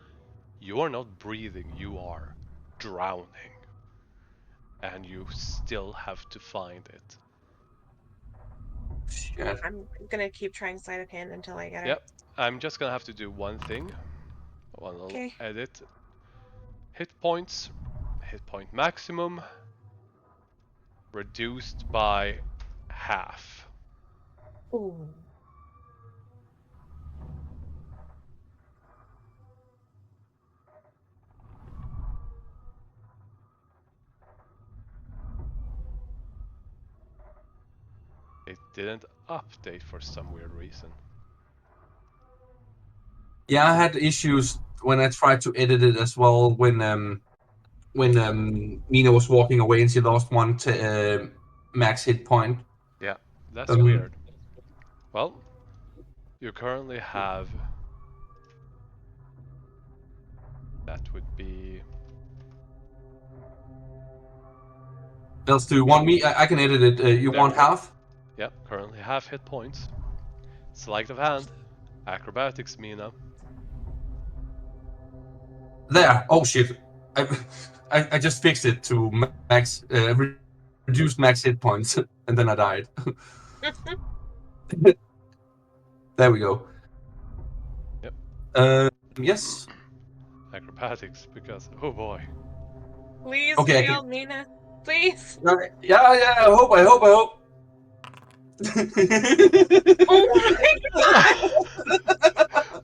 You are not breathing, you are drowning. And you still have to find it. Shit. I'm gonna keep trying sleight of hand until I get her. Yep. I'm just gonna have to do one thing. One little Okay. edit. Hit points. Hit point maximum. Reduced by half. Ooh. It didn't update for some weird reason. Yeah, I had issues when I tried to edit it as well. When Mina was walking away and she lost one max hit point. Yeah, that's weird. Well, you currently have... That would be... Else, do you want me? I can edit it. You There want we go. half? Yep, currently half hit points. Sleight of hand. Acrobatics, Mina. There. Oh shit. I just fixed it to max reduced max hit points, and then I died. There we go. Yep. Yes. Acrobatics, because... Oh boy. Please Okay, fail, Mina. Please. Yeah. I hope. Oh my god!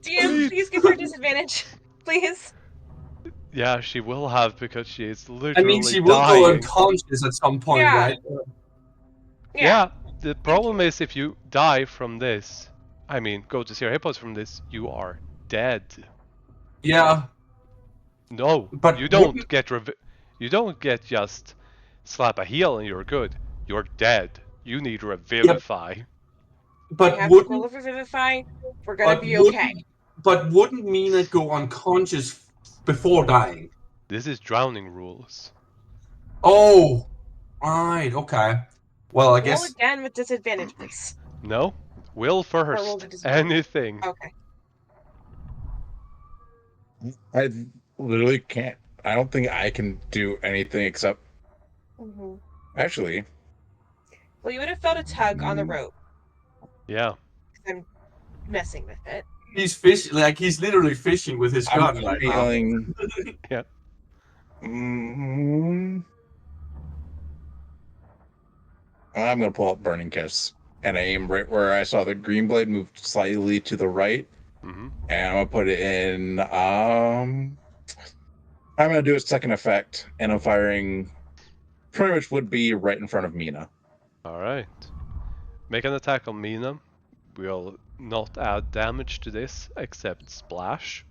DM, please give her disadvantage. Please. Yeah, she will have because she is I literally mean, she will go dying. unconscious at some point, Yeah. right? Yeah, the problem is if you die from this, I mean, go to 0 hit points from this, you are dead. Yeah. No, But you don't get you don't get just slap a heal and you're good. You're dead. You need revivify. But we have to roll a Revivify. We're gonna be okay. But wouldn't Mina go unconscious before dying? This is drowning rules. Oh, right. Okay. Well, I Roll guess. again with disadvantage, please. No, will Or roll first. the disadvantage. Anything. Okay. I literally can't. I don't think I can do anything except. Actually, Well, you would have felt a tug on the rope. Yeah. I'm messing with it. He's fishing, like he's literally fishing with his gun right now. feeling. Yeah. I'm gonna pull out Burning Kiss and aim right where I saw the green blade move slightly to the right, Mm-hmm. and I'm gonna put it in. I'm gonna do a second effect, and I'm firing. Pretty much would be right in front of Mina. All right. Make an attack on Mina. We'll not add damage to this except splash.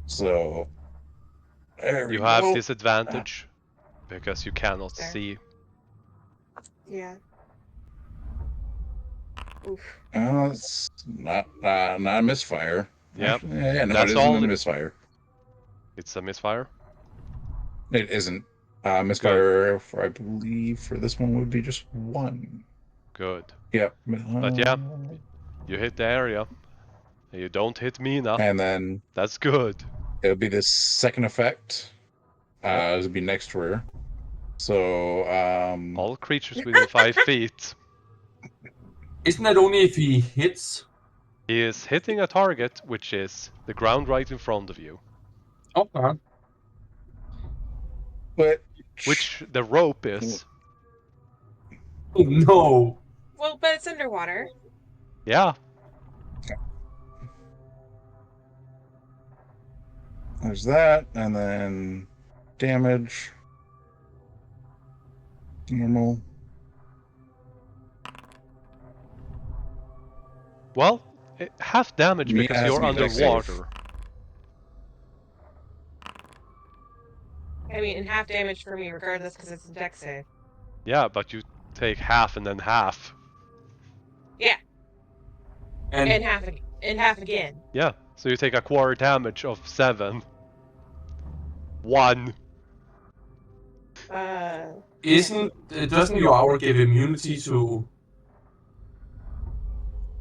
So there we You have go. disadvantage because you cannot There. see. Yeah. Oof. It's not a misfire. Yep. Actually, yeah, no, That's it isn't all a it- misfire. It's a misfire. It isn't. Misfire for I believe for this one would be just one. Good. Yep. But yeah, you hit the area. And you don't hit Mina. And then That's good. it would be the second effect. It would be next to her. So All creatures within 5 feet. Isn't that only if he hits? He is hitting a target, which is the ground right in front of you. Okay. but Which the rope is. Oh no. Well, but it's underwater. Yeah. there's that, and then damage. Normal. Well, half damage Mina because has you're to be dex save. underwater. I mean, and half damage for me, regardless, because it's a dex save. Yeah, but you take half and then half. Yeah. And And half again. Yeah, so you take a quarter damage of 7. 1. doesn't your aura give immunity to?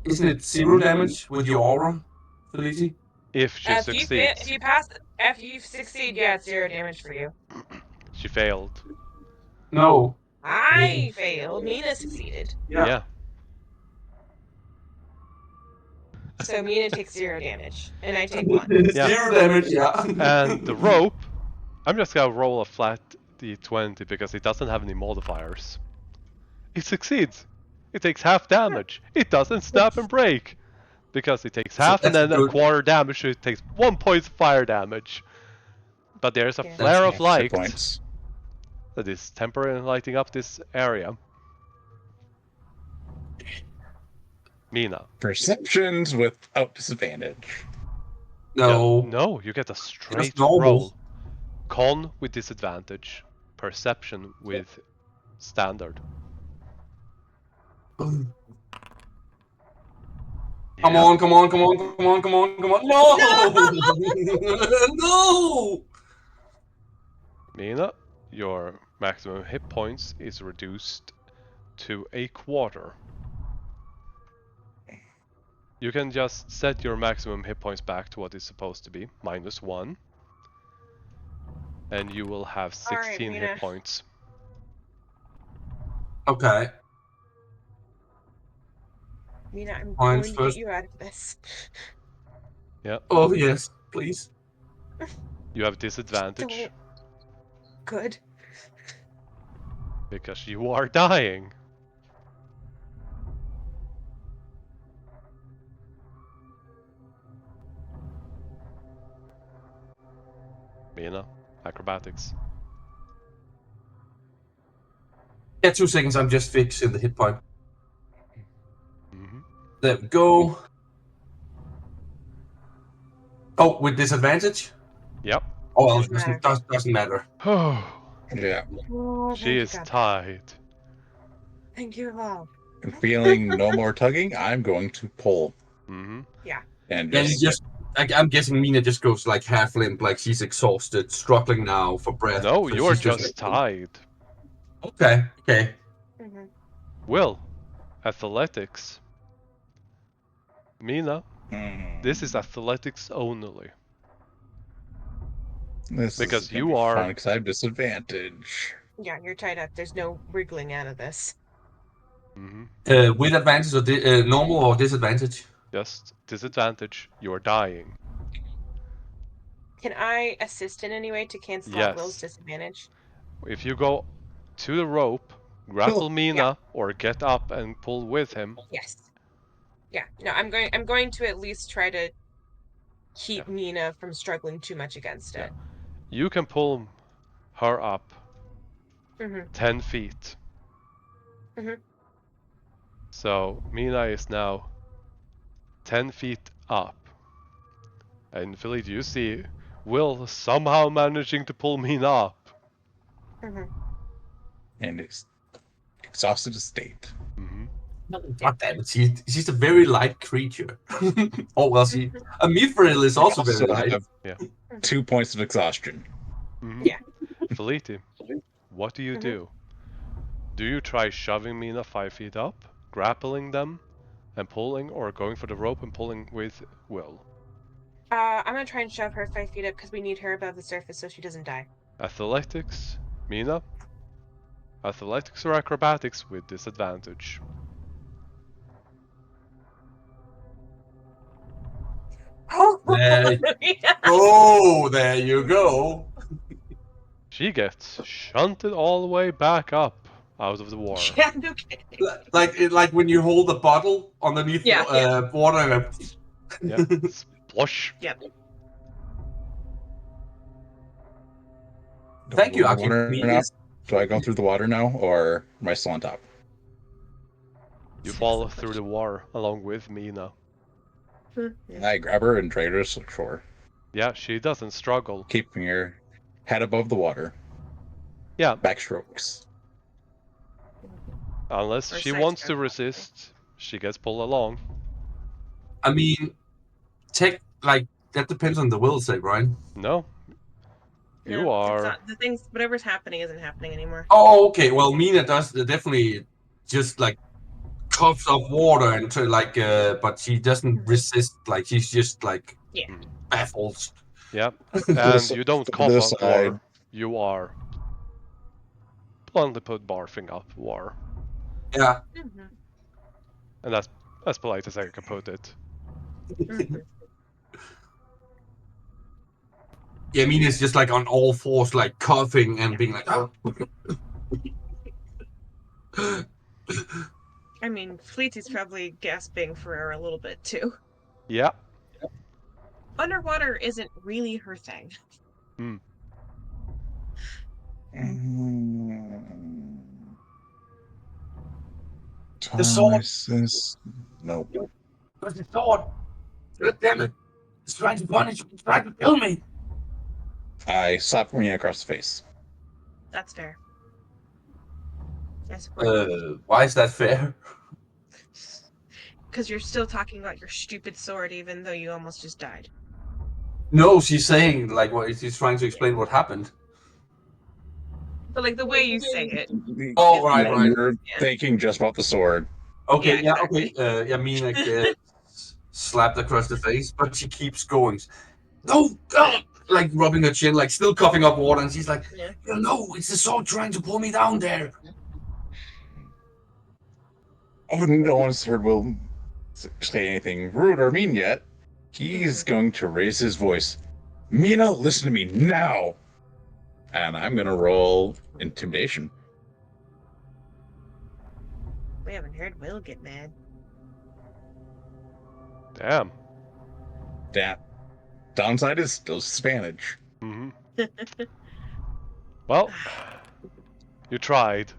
Isn't it 0 damage with your aura, Felici? If she succeeds. If you pass, after you succeed, yeah, it's 0 damage for you. She failed. No. I failed. Mina succeeded. Yeah. So Mina takes 0 damage, and I take 1. Yeah. 0 damage, yeah. And the rope, I'm just gonna roll a flat d20 because it doesn't have any modifiers. It succeeds. It takes half damage. It doesn't snap and break. Because it takes half and that's then a good. quarter damage, so it takes 1 point fire damage. But there's a Yeah. flare of Hit light points. that is temporarily lighting up this area. Mina. Perceptions without disadvantage. No. Yeah, no, you get a straight normal. roll. Con with disadvantage. Perception with standard. Come Yeah. on, come on, come on, come on, come on, come on. No! No! Mina, your maximum hit points is reduced to a quarter. You can just set your maximum hit points back to what it's supposed to be, -1. And you will have 16 Mina. hit points. Okay. Mina, I'm Fine, going to first- get you out of this. Yeah. Oh, yes, please. You have disadvantage Don't. Good. because you are dying. Mina, acrobatics. Yeah, 2 seconds. I'm just fixing the hit point. Mm-hmm. There we go. Oh, with disadvantage? Yep. Oh, well, Doesn't matter. doesn't matter. Yeah. Oh, She thank you, is God. tied. Thank you, love. And feeling no more tugging, I'm going to pull. Mm-hmm. Yeah. And Yeah, you just. I'm guessing Mina just goes like half limp, like she's exhausted, struggling now for breath. No, so you're she's just like, tied. Okay, okay. Mm-hmm. Will, athletics. Mina, this is athletics only. This Because is gonna you be are- fun because I have disadvantage. Yeah, you're tied up. There's no wriggling out of this. Mm-hmm. With advantage or normal or disadvantage? Just disadvantage. You're dying. Can I assist in any way to cancel out Will's Yes. disadvantage? If you go to the rope, grapple Cool. Mina, or get up and pull with him. Yes. Yeah. No, I'm going to at least try to keep Mina from struggling too much against it. You can pull her up Mm-hmm. 10 feet. Mhm. So Mina is now 10 feet up. And Philly, you see Will somehow managing to pull Mina up. Mm-hmm. And it's exhausted state. Mm-hmm. God damn it, she's a very light creature. Oh, well, a mithril is also very light. Have 2 points of exhaustion. Mm-hmm. Yeah. Feliti, what do you Mhm. do? Do you try shoving Mina 5 feet up, grappling them, and pulling, or going for the rope and pulling with Will? I'm gonna try and shove her 5 feet up because we need her above the surface so she doesn't die. Athletics, Mina? Athletics or acrobatics with disadvantage? Oh, There yeah. Oh, there you go. She gets shunted all the way back up out of the water. Yeah, no kidding. Like when you hold the bottle underneath Yeah, water and Yeah, splosh. Yep. Thank you, Water Archimedes. now? Do I go through the water now, or am I still on top? You fall through the water along with Mina. And I grab her and drag her to shore, Yeah, she doesn't struggle. keeping her head above the water. Yeah, Backstrokes. unless Or she side wants to stroke, resist, she gets pulled along. I mean, that depends on the will save, right? No, you No, are. It's not, the things, whatever's happening isn't happening anymore. Oh, okay. Well, Mina does definitely just like coughs of water and but she doesn't resist. Like she's just like Yeah. baffled. Yeah, and you don't To cough the up side. water. You are bluntly put barfing up water, Yeah. Mm-hmm. and that's as polite as I can put it. Mm-hmm. Yeah, Mina's just like on all fours, like coughing and being like, oh. I mean, Fleety's probably gasping for air a little bit too. Yeah. Underwater isn't really her thing. The sword. Assist. Nope. Where's the sword? God damn it! It's trying to punish me. It's trying to kill me. I slap Mina across the face. That's fair. I support Why is that fair? because you're still talking about your stupid sword, even though you almost just died. No, she's saying like what she's trying to explain what happened. But like the way you say it. Oh, is- right. You're Yeah. thinking just about the sword. Okay, Yeah, okay. exactly. I mean, like, slapped across the face, but she keeps going. No, God! Like rubbing her chin, like still coughing up water, and she's like, Yeah. no, it's the sword trying to pull me down there. Oh, no one's heard Will say anything rude or mean yet. He's going to raise his voice. Mina, listen to me now. And I'm going to roll intimidation. We haven't heard Will get mad. Damn. That downside is still Spanish. Mm-hmm. Well, you tried.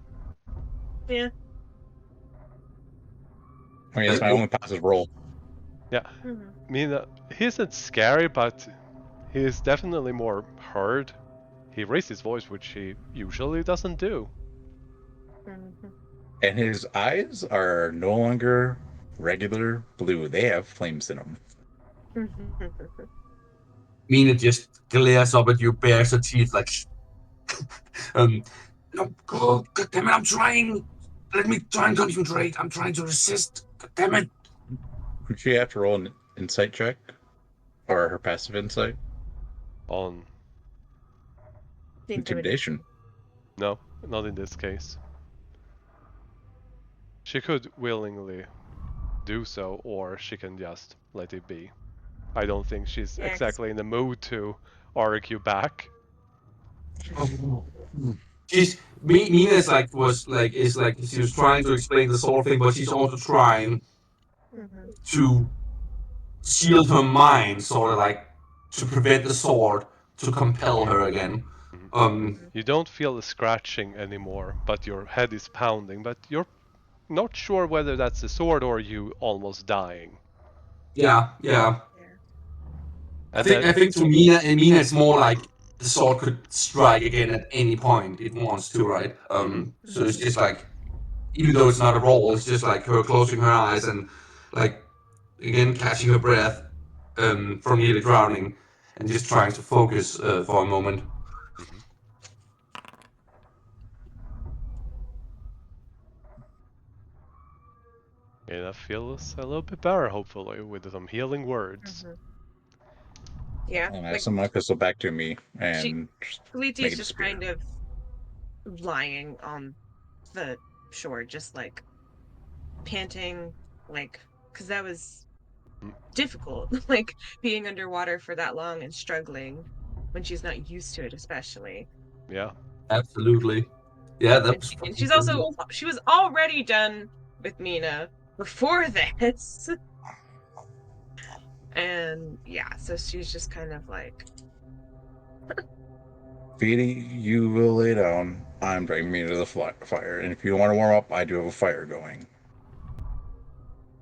Yeah. I mean, it's my only positive roll. Yeah. Mhm. I mean, he isn't scary, but he is definitely more heard. He raised his voice, which he usually doesn't do. Mhm. And his eyes are no longer regular blue. They have flames in them. Mina just glares up at you, bares her teeth, like, no, God damn it, I'm trying. Let me try and concentrate. I'm trying to resist. God damn it. Would she have to roll an insight check? Or her passive insight? On The Intimidation. no, not in this case. She could willingly do so, or she can just let it be. I don't think she's Yeah, 'cause- exactly in the mood to argue back. She's Mina's like is like she was trying to explain the sword thing, but she's also trying Mhm. to shield her mind, sort of like to prevent the sword to compel her again. Mhm. You don't feel the scratching anymore, but your head is pounding, but you're not sure whether that's the sword or you almost dying. Yeah. Yeah. And then I think to Mina it's more like the sword could strike again at any point it wants to, right? So it's just like, even though it's not a roll, it's just like her closing her eyes and like again catching her breath from nearly drowning and just trying to focus for a moment. Mhm. Yeah, that feels a little bit better, hopefully, with some healing words. Mhm. Yeah. And I Like summon my pistol back to me she, and just Kaliti make is it just disappear. kind of lying on the shore, just like panting, like because that was Mm. difficult, like being underwater for that long and struggling when she's not used to it, especially. Yeah. Absolutely. Yeah, that And, was and fucking she's also brutal. she was already done with Mina before this, and yeah, so she's just kind of like, Feedy, you will lay down. I'm dragging me to the fire. And if you want to warm up, I do have a fire going.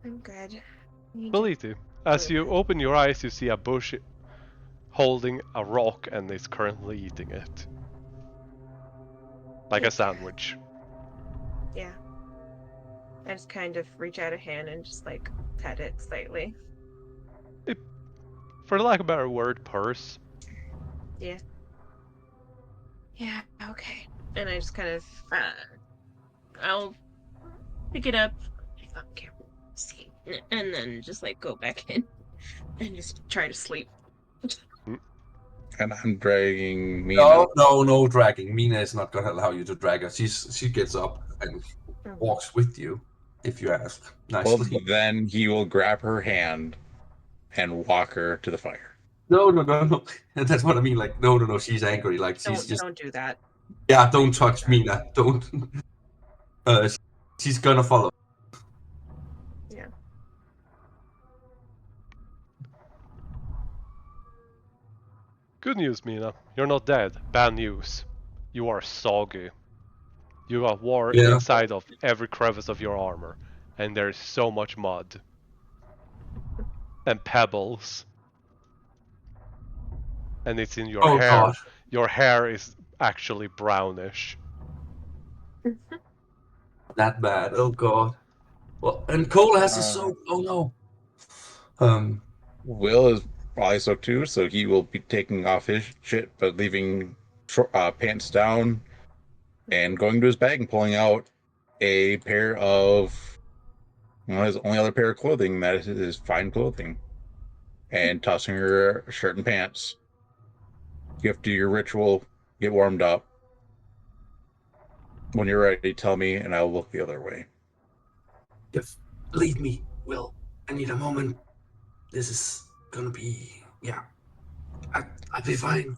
I'm good. I need to Beliti, go as to you bed. open your eyes, you see a bush holding a rock and is currently eating it. Like a Take care. sandwich. Yeah. I just kind of reach out a hand and just like pet it slightly. It, for lack of a better word, purse. Yeah. Yeah, okay. And I just kind of I'll pick it up. Okay. See. And then just like go back in and just try to sleep. Mm. And I'm dragging No, Mina. no dragging. Mina is not gonna allow you to drag her. She gets up and Mhm. walks with you, if you ask Well, nicely. then he will grab her hand and walk her to the fire. No. And that's what I mean. Like, no. She's angry. Like, she's just, Don't do that. yeah, don't Don't do touch that. Mina. Don't. Uh, she's gonna follow. Yeah. Good news, Mina. You're not dead. Bad news. You are soggy. You got war Yeah. inside of every crevice of your armor, and there's so much mud. and pebbles, and it's in your Oh hair. god. Your hair is actually brownish. That bad. Oh god. Well, and Cole has a soak. Oh no. Will is probably soaked too, so he will be taking off his shit, but leaving pants down and going to his bag and pulling out a pair of his only other pair of clothing that is his fine clothing, and tossing her shirt and pants. You have to do your ritual, get warmed up. When you're ready, tell me, and I'll look the other way. If leave me, Will. I need a moment. This is gonna be I'll be fine.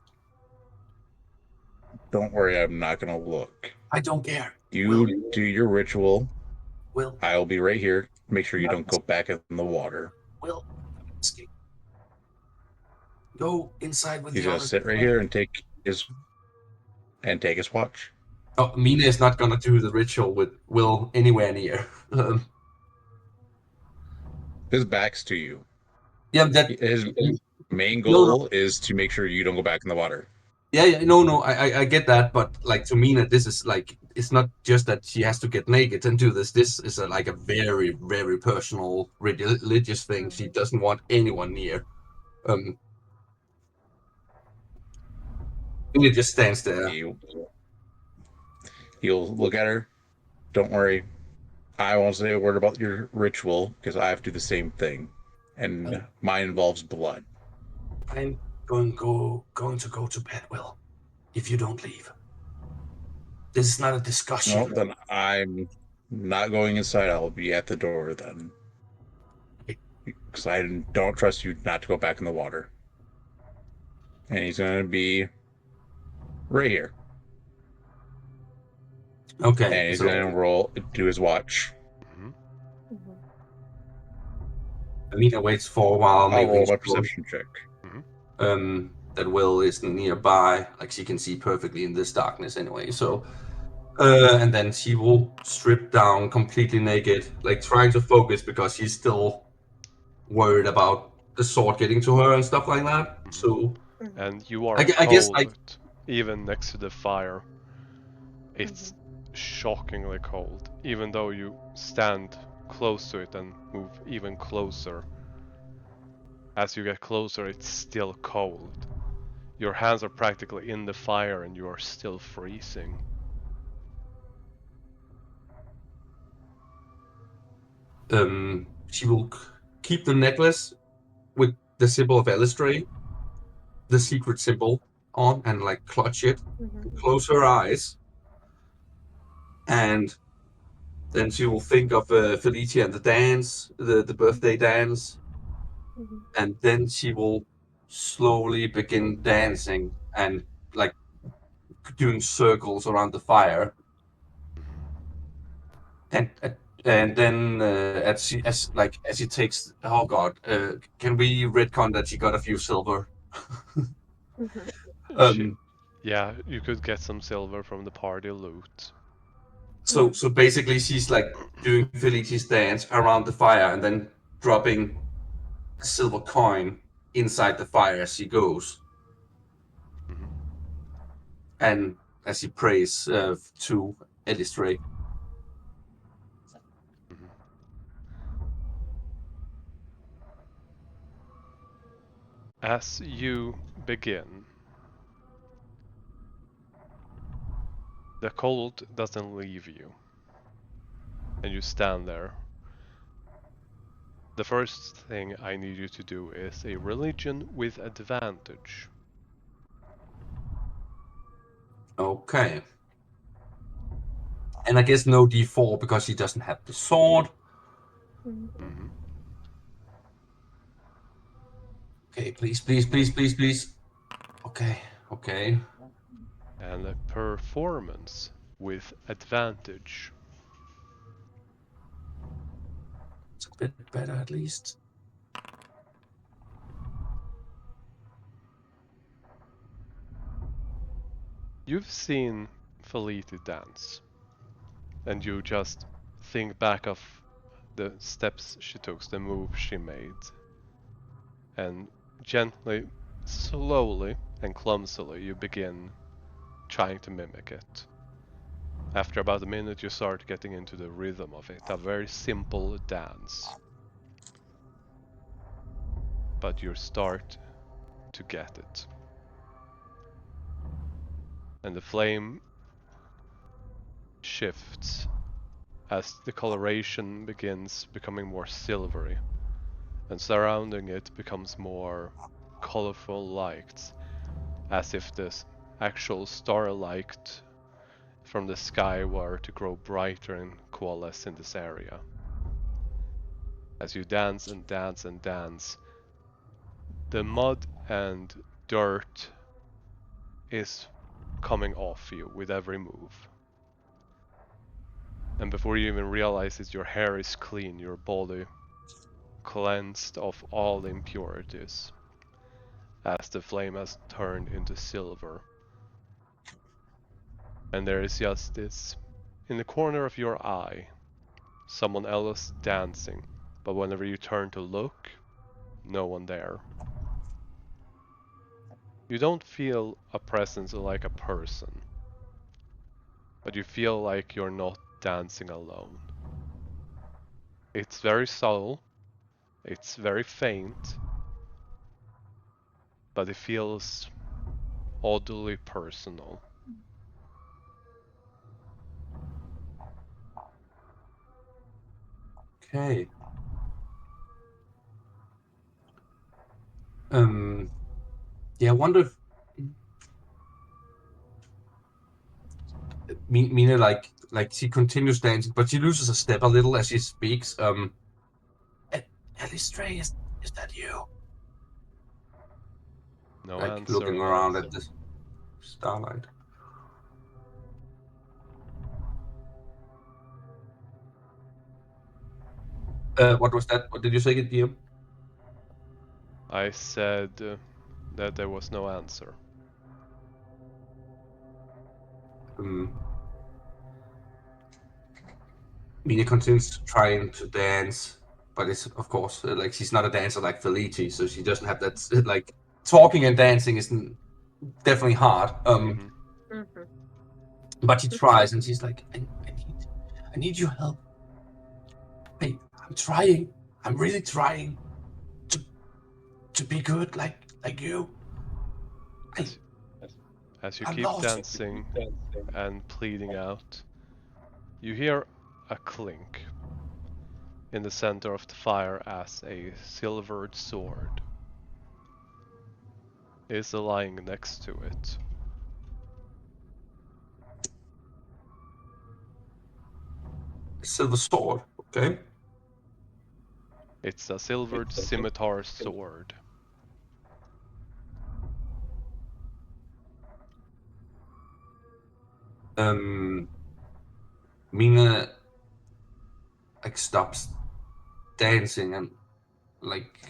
Don't worry, I'm not gonna look. I don't care. You do your ritual. Will. I'll be right here. Make sure you don't go back in the water. Will. Go inside with He's the gonna others. sit right here and take his watch. Oh, Mina is not gonna do the ritual with Will anywhere near. His back's to you. Yeah, that His main no, goal is to make sure you don't go back in the water. yeah, no, I get that, but like to Mina, this is like it's not just that she has to get naked and do this. This is like a very, very personal religious thing. She doesn't want anyone near. Mina just stands there. He'll look at her. Don't worry. I won't say a word about your ritual because I have to do the same thing, and mine involves blood. I'm going to go to bed, Will, if you don't leave. This is not a discussion. Well, then I'm not going inside. I'll be at the door then. Because I don't trust you not to go back in the water. And he's going to be right here. Okay. And he's going to do his watch. Amina waits for a while. I'll roll Maybe my perception check. that Will is nearby. Like she can see perfectly in this darkness anyway. So, and then she will strip down completely naked, like trying to focus because she's still worried about the sword getting to her and stuff like that. So, And you are I cold, guess like even next to the fire. It's shockingly cold, even though you stand close to it and move even closer. As you get closer, it's still cold. Your hands are practically in the fire and you are still freezing. she will keep the necklace with the symbol of Elistray, the secret symbol, on and like clutch it, close her eyes, and then she will think of Felicia and the dance, the birthday dance, and then she will slowly begin dancing and like doing circles around the fire, and and then as she takes, oh god, can we retcon that she got a few silver? Yeah, you could get some silver from the party loot. So basically she's like doing Felicity's dance around the fire and then dropping a silver coin inside the fire as she goes. And as she prays to Elistray. As you begin, the cold doesn't leave you, and you stand there. The first thing I need you to do is a religion with advantage. Okay. And I guess no D4 because she doesn't have the sword. Okay, please, please, please, please, please. Okay, okay. And a performance with advantage. It's a bit better at least. You've seen Feliti dance, and you just think back of the steps she took, the move she made. and gently, slowly, and clumsily you begin trying to mimic it. After about a minute, you start getting into the rhythm of it, a very simple dance. But you start to get it. And the flame shifts as the coloration begins becoming more silvery, and surrounding it becomes more colorful lights, as if this actual starlight from the sky were to grow brighter and coalesce in this area. As you dance and dance and dance, the mud and dirt is coming off you with every move. And before you even realize it, your hair is clean, your body cleansed of all impurities, as the flame has turned into silver. And there is just this, in the corner of your eye, someone else dancing, but whenever you turn to look, no one there. You don't feel a presence like a person, but you feel like you're not dancing alone. It's very subtle, it's very faint, but it feels oddly personal. Okay. Yeah, I wonder if Mina like she continues dancing, but she loses a step a little as she speaks. Alistrae, is that you? No Like answer. looking around at the starlight. What was that? What did you say, DM? I said that there was no answer. Mina continues trying to dance, but it's of course like she's not a dancer like Felici, so she doesn't have that like talking and dancing is definitely hard. But she tries, and she's like, I need your help. Hey, I'm trying. I'm really trying to be good like you. Hey, As you I'm keep lost. dancing and pleading out, you hear a clink in the center of the fire as a silvered sword is lying next to it. Silver sword. Okay. It's a silvered scimitar sword. Mina like stops dancing and like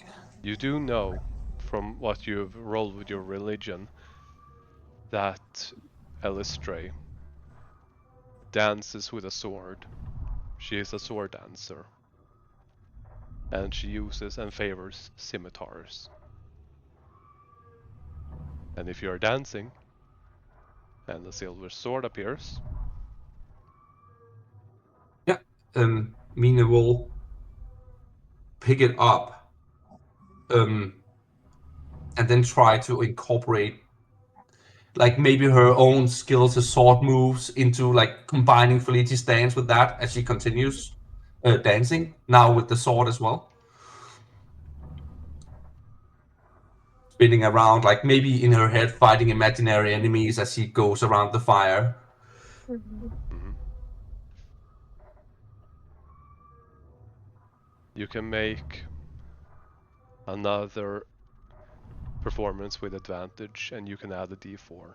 You do know from what you've rolled with your religion that Elistrae dances with a sword. She is a sword dancer, and she uses and favors scimitars. And if you're dancing and the silver sword appears, yeah. Mina will pick it up. And then try to incorporate like maybe her own skills as sword moves into like combining Felicity's dance with that as she continues dancing now with the sword as well, spinning around like maybe in her head fighting imaginary enemies as she goes around the fire. you can make another performance with advantage, and you can add a d4.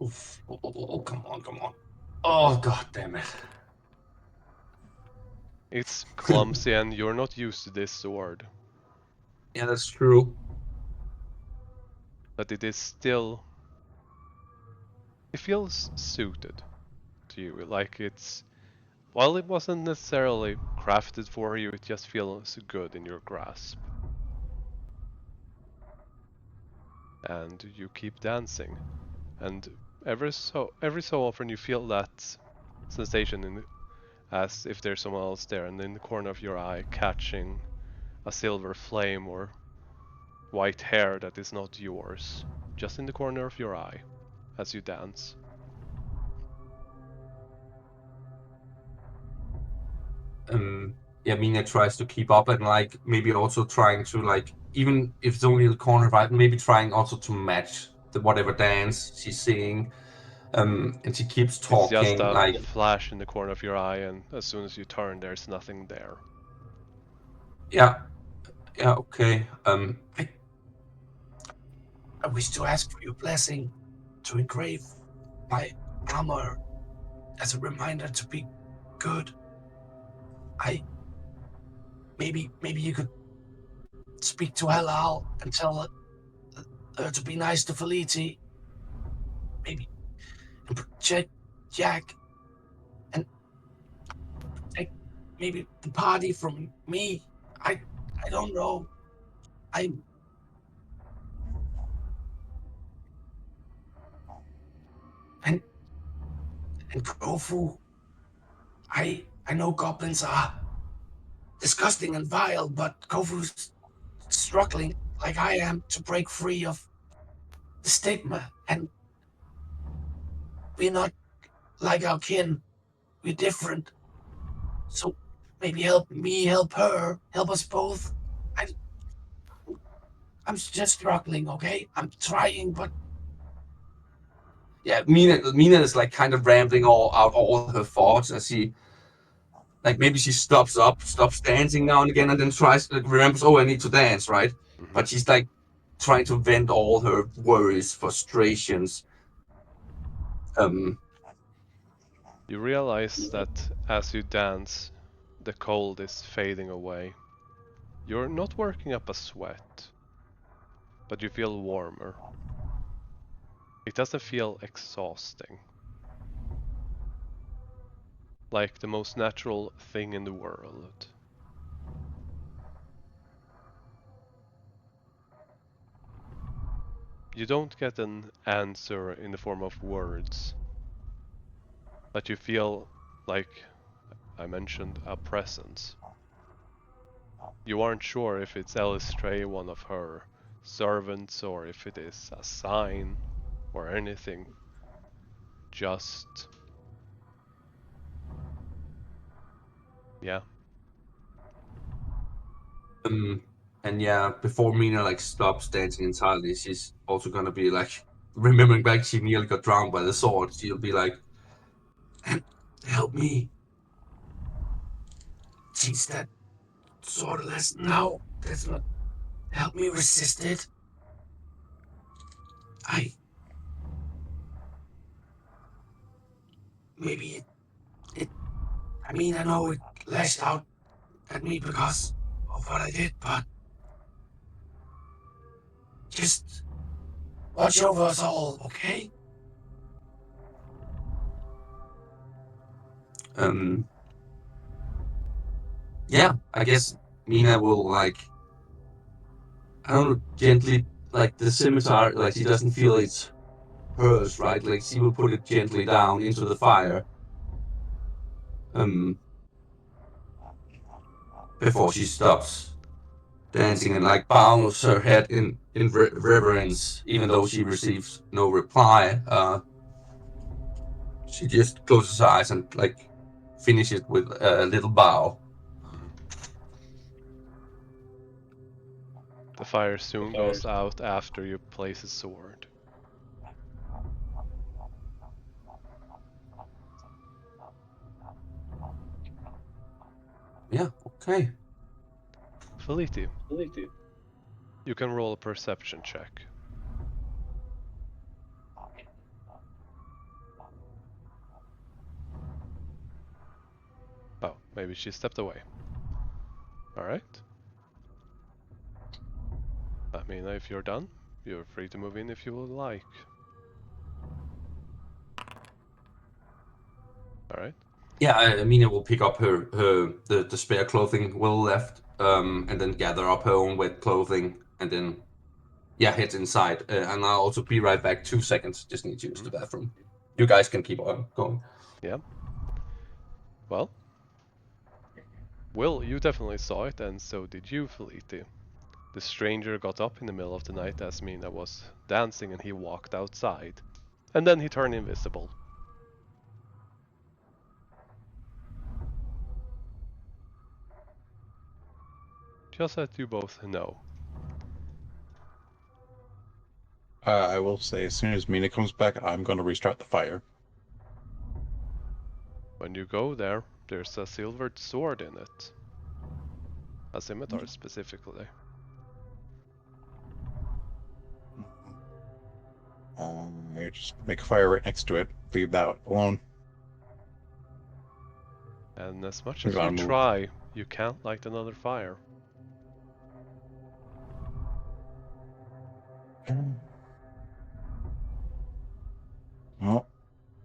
Oof. Oh, come on. Oh, god damn it. It's clumsy, and you're not used to this sword, Yeah, that's true. but it is still. It feels suited to you, like it's While it wasn't necessarily crafted for you, it just feels good in your grasp. And you keep dancing. And every so often you feel that sensation as if there's someone else there, and in the corner of your eye catching a silver flame or white hair that is not yours, just in the corner of your eye as you dance. Yeah, Mina tries to keep up and like maybe also trying to like, even if it's only the corner, right? Maybe trying also to match the whatever dance she's singing. And she keeps It's just talking a like, flash in the corner of your eye, and as soon as you turn, there's nothing there. yeah, yeah, okay. I wish to ask for your blessing to engrave my armor as a reminder to be good. I maybe you could speak to Halal and tell her to be nice to Feliti. Maybe and protect Jack and protect maybe the party from me. I don't know. I and and Kofu. I know goblins are disgusting and vile, but Kofu's struggling like I am to break free of the stigma, and we're not like our kin. We're different. So maybe help me, help her, help us both. I, I'm just struggling, okay? I'm trying, but yeah, Mina is like kind of rambling all her thoughts as she like maybe she stops dancing now and again, and then tries like, remembers, oh, I need to dance, right? Mm-hmm. But she's like trying to vent all her worries, frustrations. You realize that as you dance, the cold is fading away. You're not working up a sweat, but you feel warmer. It doesn't feel exhausting. Like the most natural thing in the world. You don't get an answer in the form of words, but you feel, like I mentioned, a presence. You aren't sure if it's Elistray, one of her servants, or if it is a sign or anything. Just, yeah. And yeah, before Mina like stops dancing entirely, she's also gonna be like remembering back she nearly got drowned by the sword. She'll be like, "Help me teach that sword lesson now. That's not help me resist it. I maybe it. I mean, I know it lashed out at me because of what I did, but just watch over us all, okay?" Um. Yeah, I guess Mina will like, I don't know, gently like the scimitar, like she doesn't feel it's hers, right? Like she will put it gently down into the fire. Um. Before she stops dancing and like bows her head in reverence, even though she receives no reply. She just closes her eyes and like finishes with a little bow. Mhm. The fire soon goes out after you place a sword. Yeah, okay. Feliti, you can roll a perception check. Oh, maybe she stepped away. Alright. I mean, if you're done, you're free to move in if you would like. Alright. Yeah, Mina will pick up the spare clothing Will left, and then gather up her own wet clothing, and then head inside. And I'll also be right back. 2 seconds. Just need to use the bathroom. You guys can keep on going. Yeah. Well, Will, you definitely saw it, and so did you, Felipe. The stranger got up in the middle of the night as Mina was dancing, and he walked outside. And then he turned invisible. Just that you both know. I will say, as soon as Mina comes back, I'm going to restart the fire. When you go there, there's a silvered sword in it. A scimitar specifically. You just make a fire right next to it. Leave that alone. And as much We as you gotta move. try, you can't light another fire. Well,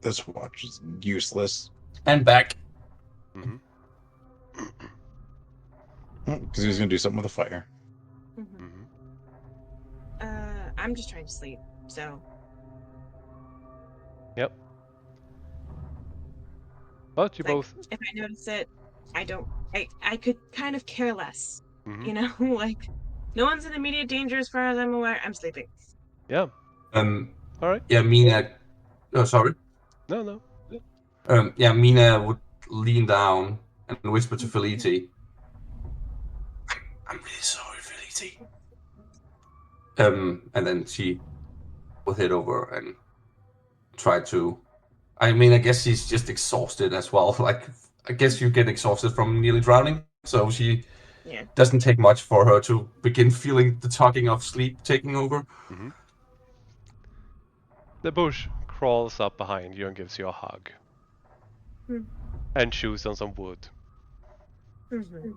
this watch is useless. And back. Mm-hmm. Because he's going to do something with the fire. Mhm. Mm-hmm. I'm just trying to sleep, so. Yep. But you It's like, both. if I notice it, I don't. I could kind of care less. Mm-hmm. You know, like, no one's in immediate danger as far as I'm aware. I'm sleeping. Yeah. Alright. Yeah, Mina. Oh, sorry. No. Yeah, Mina would lean down and whisper to Felice. I'm really sorry, Felice. And then she will head over and try to. I mean, I guess she's just exhausted as well. Like, I guess you get exhausted from nearly drowning, so she Yeah. doesn't take much for her to begin feeling the tugging of sleep taking over. Mm-hmm. The bush crawls up behind you and gives you a hug. Hmm. And chews on some wood. Mm-hmm.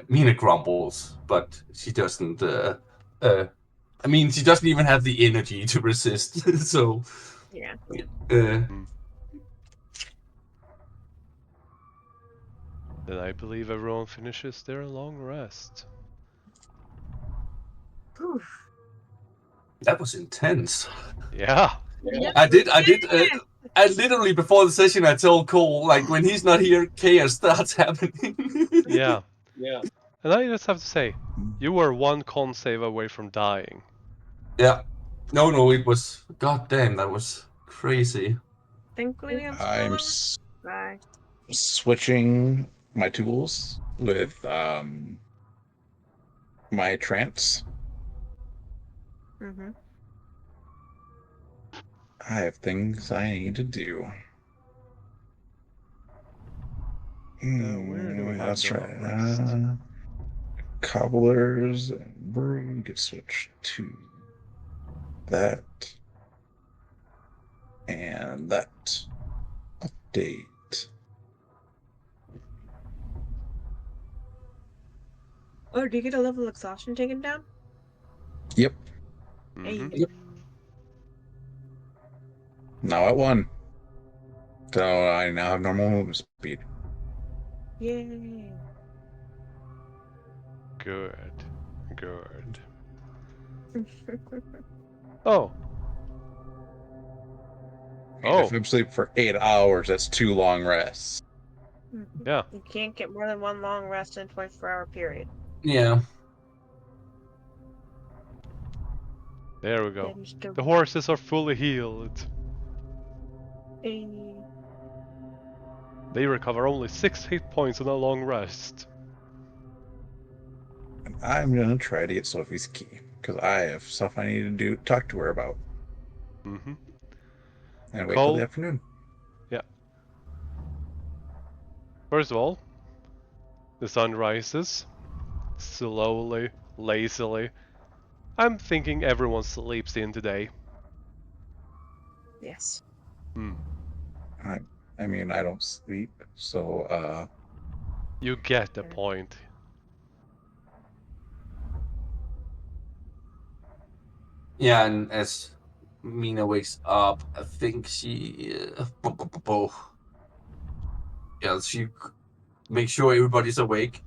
Mina grumbles, but she doesn't. I mean, she doesn't even have the energy to resist. So, Yeah. Mm. Then I believe everyone finishes their long rest. Whew. that was intense. Yeah. I did. I literally before the session, I told Cole like when he's not here, chaos starts happening. Yeah. And I just have to say, you were one con save away from dying. Yeah. No, it was. God damn, that was crazy. Thankfully, I'm I'm Bye. switching my tools with my trance. Mm-hmm. I have things I need to do. Where do we have Let's the try long rest? cobblers and broom get switched to that and that. Update. Oh, do you get a level of exhaustion taken down? Yep. Mm-hmm. Hey. Now at 1. So I now have normal movement speed. Yay. Good. Oh. If I'm asleep for 8 hours, that's 2 long rests. Yeah. You can't get more than one long rest in a 24-hour period. Yeah. There we go. The horses are fully healed. Hey. They recover only 6 hit points on a long rest. And I'm gonna try to get Sophie's key because I have stuff I need to talk to her about. Mm-hmm. And wait till the Cole? afternoon. Yeah. First of all, the sun rises. Slowly, lazily. I'm thinking everyone sleeps in today. Yes. I mean, I don't sleep, so You get the point. Yeah, and as Mina wakes up, I think she. yeah, she make sure everybody's awake,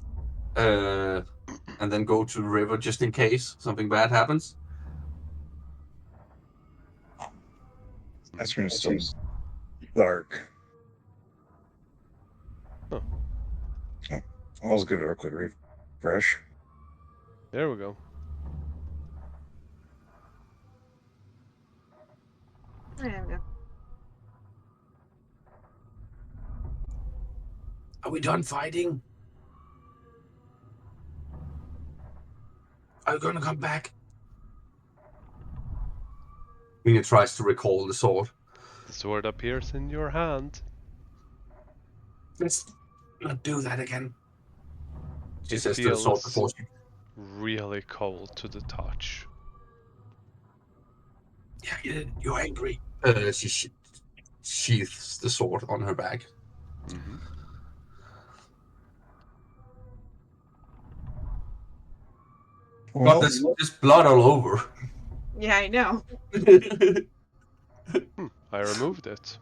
and then go to the river just in case something bad happens. That's gonna still dark. Huh. Oh, I'll just give it a quick refresh. There we go. There we go. Are we done fighting? Are you gonna come back? Mina tries to recall the sword. The sword appears in your hand. Let's not do that again. She It says to the sword feels before she... really cold to the touch. Yeah, you're angry. She sheaths the sword on her back. Mm-hmm. But there's blood all over. Yeah, I know. I removed it.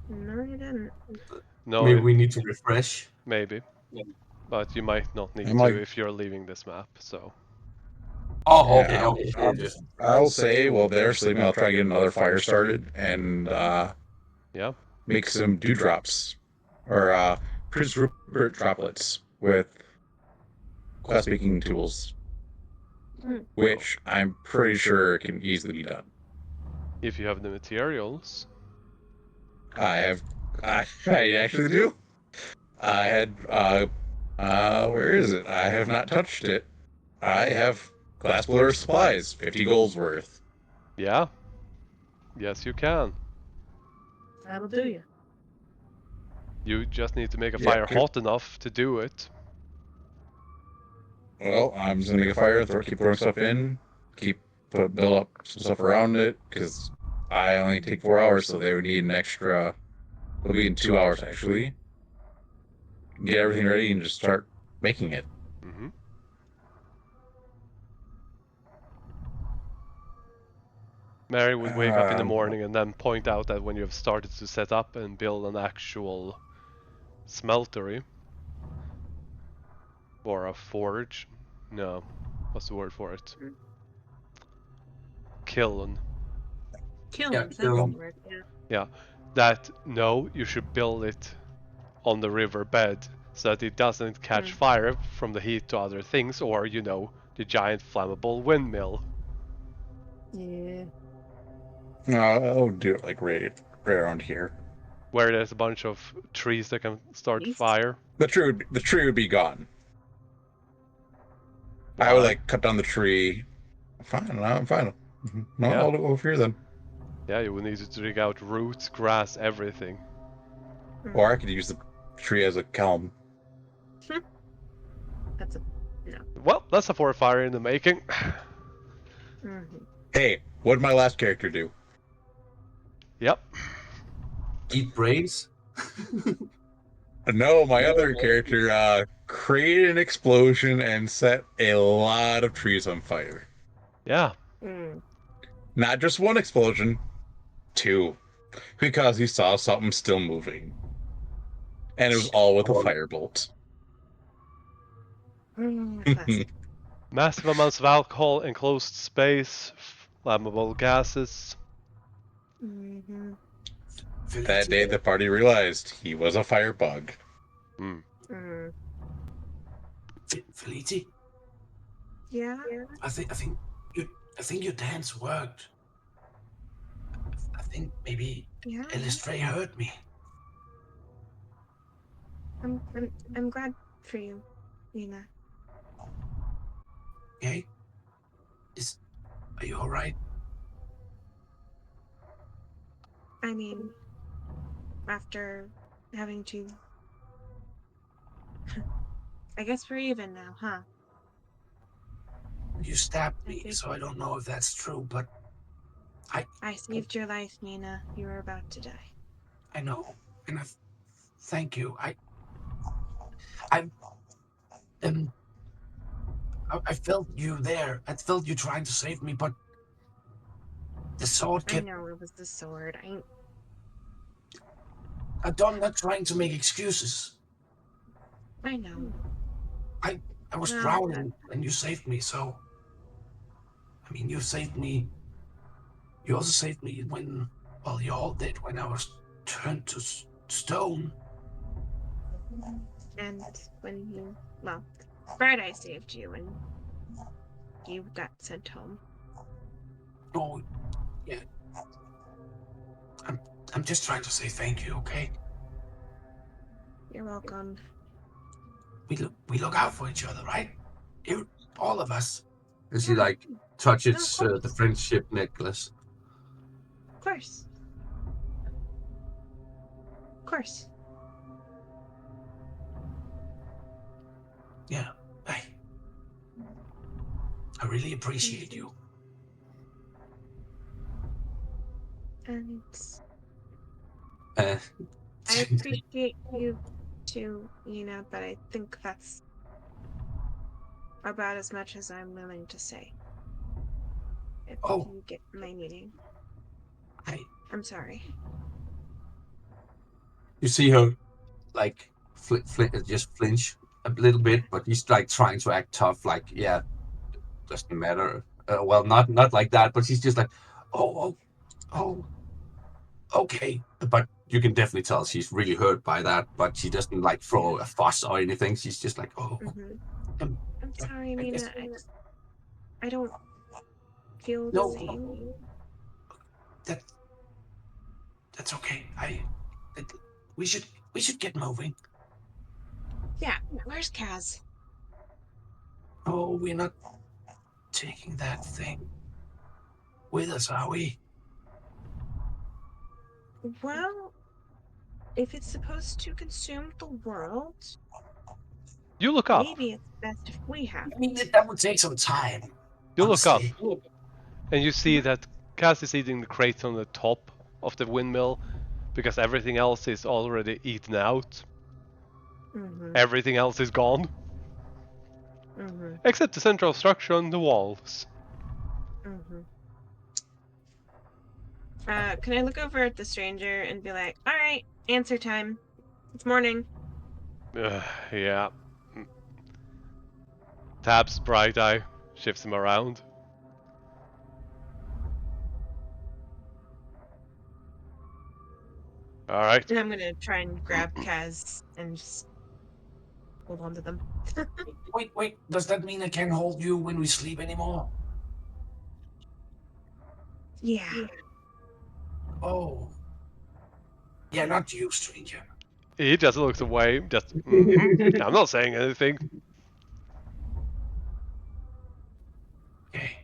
No, you didn't. No, Maybe we need to refresh. maybe. But you might not need I'm to like- if you're leaving this map, so. Oh, Yeah, okay. I'll say while they're sleeping, I'll try to get another fire started and Yeah. make some dewdrops or Prince Rupert droplets with glass making tools, which I'm pretty sure can easily be done. If you have the materials. I actually do. I had where is it? I have not touched it. I have glass blower supplies, 50 gold's worth. Yeah. Yes, you can. That'll do you. You just need to make a Yeah, fire hot enough to do it. Well, I'm just gonna make a fire, keep throwing stuff in, build up some stuff around it, because I only take 4 hours, so they would need an extra. It'll be in 2 hours actually. Get everything ready and just start making it. Mm-hmm. Mary would wake up in the morning and then point out that when you have started to set up and build an actual smeltery or a forge. No, what's the word for it? Kiln. Kiln. Yeah, That's kiln. the word. Yeah. Yeah, that no, you should build it on the river bed so that it doesn't catch fire from the heat to other things, or the giant flammable windmill. Yeah. No, I'll do it like right around here. Where there's a bunch of trees that can start Trees? fire. The tree would be gone. Why? I would like cut down the tree. Fine, no, I'm fine. No, Yeah. I'll go over here then. Yeah, you will need to dig out roots, grass, everything. Or I could use the tree as a kiln. That's a Well, that's a forest fire in the making. Hey, what did my last character do? Yep. Eat brains? No, my other character created an explosion and set a lot of trees on fire. Yeah. Not just one explosion, 2. Because he saw something still moving. And it was all with a firebolt. classic. Massive amounts of alcohol, enclosed space, flammable gases. That day the party realized he was a firebug. Felici, Yeah. I think your dance worked. I think maybe Yeah. Elistray hurt me. I'm glad for you, Nina. Okay? Are you alright? I mean, after having to, I guess we're even now, huh? You stabbed me, so I don't know if that's true, but I saved your life, Nina. You were about to die. I know, and thank you. I felt you there. I felt you trying to save me, but the sword I kept... know it was the sword. I'm not trying to make excuses. I know. I was Well, drowning and you saved me, so... I mean, you saved me. You also saved me when... Well, you all did when I was turned to stone. and when you, well, Bright Eye saved you and you got sent home. Oh, yeah. I'm just trying to say thank you, okay? You're welcome. We look out for each other, right? All of us. And she like touches the friendship necklace. Of course. Of course. Yeah. Hey. I really appreciate you. And Uh, I appreciate you too, Nina, but I think that's about as much as I'm willing to say. If you get my meaning. Hey. I'm sorry. You see her like just flinch a little bit, but he's like trying to act tough, like, yeah, doesn't matter. Well, not like that, but she's just like, oh, okay. But you can definitely tell she's really hurt by that, but she doesn't like throw a fuss or anything. She's just like, I'm sorry, Nina. I don't feel the same. That's okay. We should get moving. Yeah, where's Kaz? Oh, we're not taking that thing with us, are we? Well, if it's supposed to consume the world, You look up. maybe it's best if we have it. I mean, that would take some time. You look up, honestly. and you see that Cass is eating the crates on the top of the windmill because everything else is already eaten out. Everything else is gone. Except the central structure on the walls. Can I look over at the stranger and be like, alright, answer time. It's morning. Yeah. Taps Bright Eye, shifts him around. Alright. And I'm gonna try and grab Kaz and just hold on to them. Wait. Does that mean I can't hold you when we sleep anymore? Yeah. Oh. Yeah, not you, stranger. He just looks away, just, I'm not saying anything. Okay.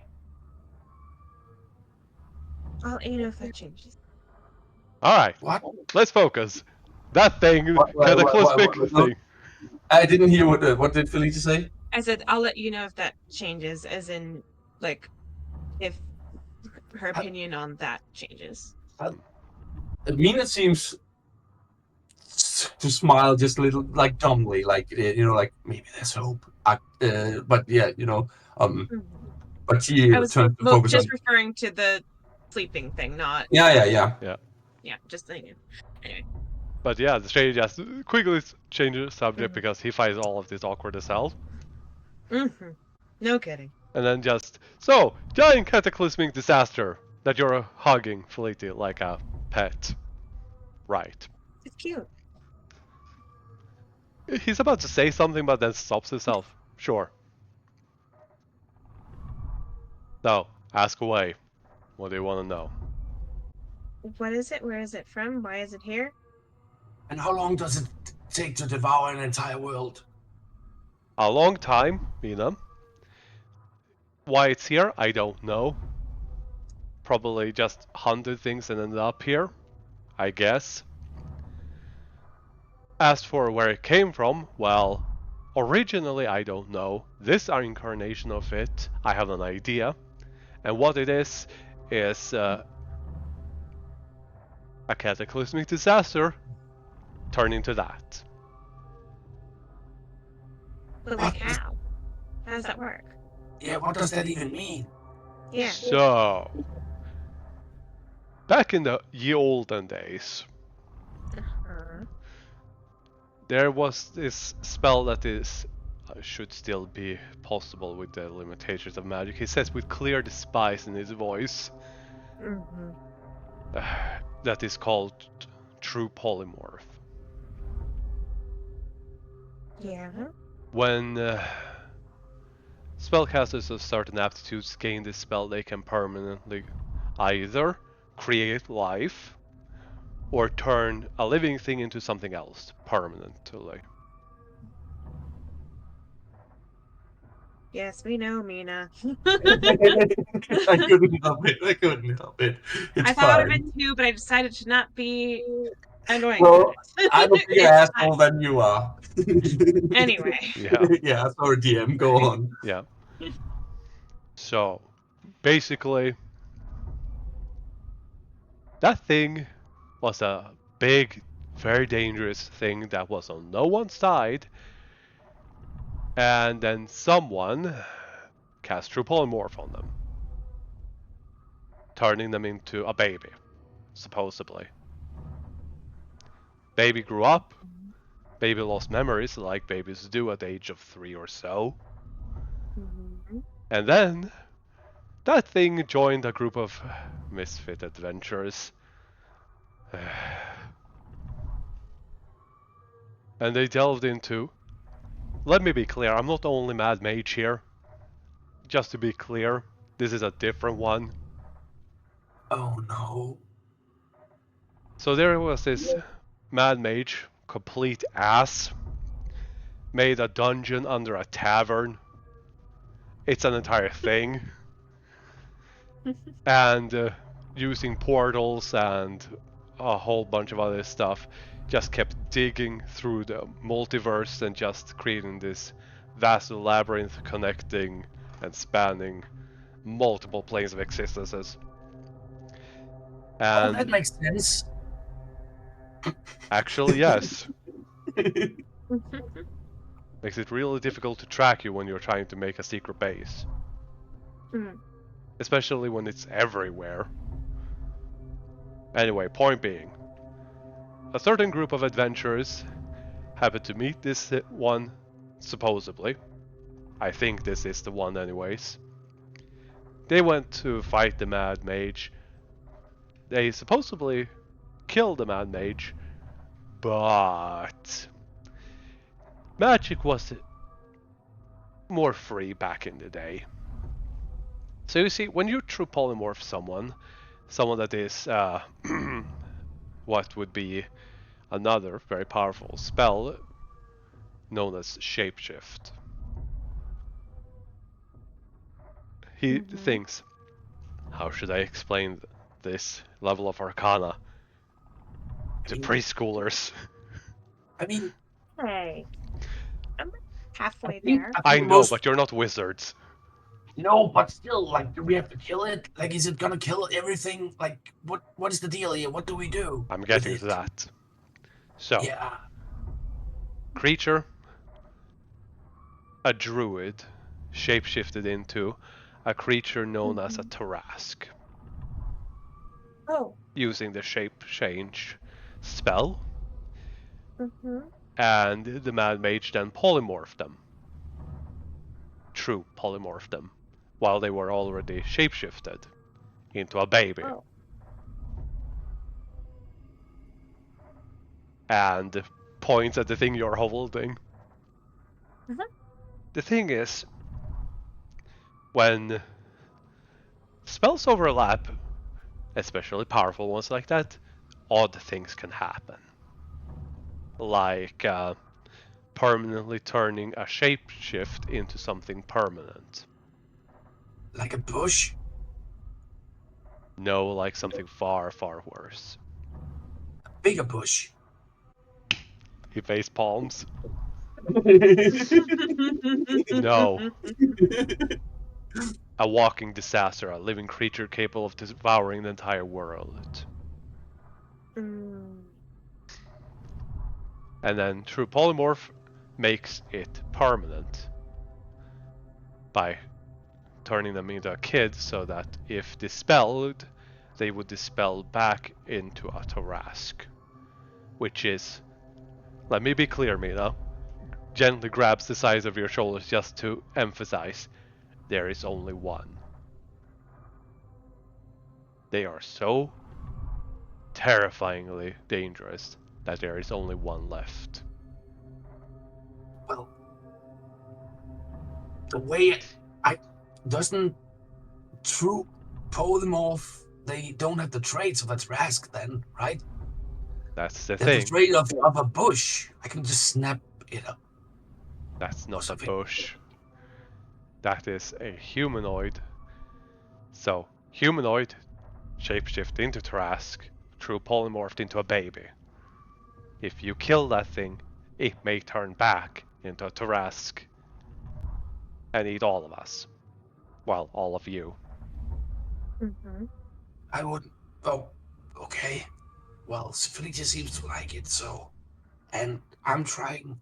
I'll let you know if that changes. Alright, What? let's focus. That thing, cataclysmic thing. I didn't hear what did Felicia say? I said, I'll let you know if that changes, as in, like, if her opinion on that changes. Mina seems to smile just a little, like, dumbly, like, like, maybe there's hope. But yeah, but she I was turns to focus just on... referring to the sleeping thing, not... Yeah. Yeah, just letting you know. Anyway. But yeah, the stranger just quickly changes subject because he finds all of this awkward as hell. No kidding. And then just, so, giant cataclysmic disaster that you're hugging Felicia like a pet. Right. It's cute. He's about to say something but then stops himself. Sure. No, ask away. What do you want to know? What is it? Where is it from? Why is it here? And how long does it take to devour an entire world? A long time, Mina. Why it's here, I don't know. Probably just hunted things and ended up here, I guess. As for where it came from, well, originally I don't know. This incarnation of it, I have an idea. And what it is a cataclysmic disaster turning to that. But like how? How does that work? Yeah, what does that even mean? Yeah. So, back in the ye olden days, There was this spell that is should still be possible with the limitations of magic. He says with clear despise in his voice. Mm-hmm. That is called True Polymorph. Yeah. When spellcasters of certain aptitudes gain this spell, they can permanently either create life or turn a living thing into something else permanently. Yes, we know, Mina. I couldn't help it. I couldn't help it. It's I thought of fine. it too, but I decided to not be annoying Well, about it. I'm a bigger It's asshole than you are. Anyway. Yeah, Yeah, sorry, DM. Go on. yeah. So, basically, that thing was a big, very dangerous thing that was on no one's side, and then someone cast True Polymorph on them, turning them into a baby, supposedly. Baby grew up, baby lost memories like babies do at the age of 3 or so, Mm-hmm. and then that thing joined a group of misfit adventurers. And they delved into... Let me be clear, I'm not the only mad mage here. Just to be clear, this is a different one. Oh no. So there was this mad mage, complete ass, made a dungeon under a tavern. It's an entire thing. And using portals and a whole bunch of other stuff, just kept digging through the multiverse and just creating this vast labyrinth connecting and spanning multiple planes of existences. Oh, that And makes sense. actually, yes, makes it really difficult to track you when you're trying to make a secret base. Mm. Especially when it's everywhere. Anyway, point being, a certain group of adventurers happened to meet this one, supposedly. I think this is the one anyways. They went to fight the Mad Mage. They supposedly killed the Mad Mage, but magic was more free back in the day. So you see, when you true polymorph someone that is what would be another very powerful spell known as shapeshift. He thinks, how should I explain this level of arcana to preschoolers? I mean, Hey, I'm halfway think- there. I think know, most- but you're not wizards. No, but still, like, do we have to kill it? Like, is it gonna kill everything? Like, what is the deal here? What do we do? I'm with getting it? to that. So, Yeah. creature, a druid, shapeshifted into a creature known as a Tarask, Oh. using the shape change spell, Mm-hmm. and the Mad Mage then polymorphed them. True polymorphed them, while they were already shapeshifted into a baby. Oh. And points at the thing you're holding. Mhm. The thing is, when spells overlap, especially powerful ones like that, odd things can happen. Like permanently turning a shapeshift into something permanent. Like a bush? No, like something far, far worse. A bigger bush. He face palms. No. A walking disaster, a living creature capable of devouring the entire world. Mm. And then True Polymorph makes it permanent by turning them into a kid so that if dispelled, they would dispel back into a Tarask, which is Let me be clear, Mina. Gently grabs the sides of your shoulders just to emphasize. There is only one. They are so terrifyingly dangerous that there is only one left. Well, the way doesn't true polymorph, they don't have the traits of a Trask then, right? That's the They have the thing. trait of a bush. I can just snap it up. That's not a something. bush. That is a humanoid. So, humanoid shapeshift into Trask, true polymorphed into a baby. If you kill that thing, it may turn back into a Trask and eat all of us. Well, all of you. Mm-hmm. I wouldn't. Oh, okay. Well, Felicia seems to like it, so. And I'm trying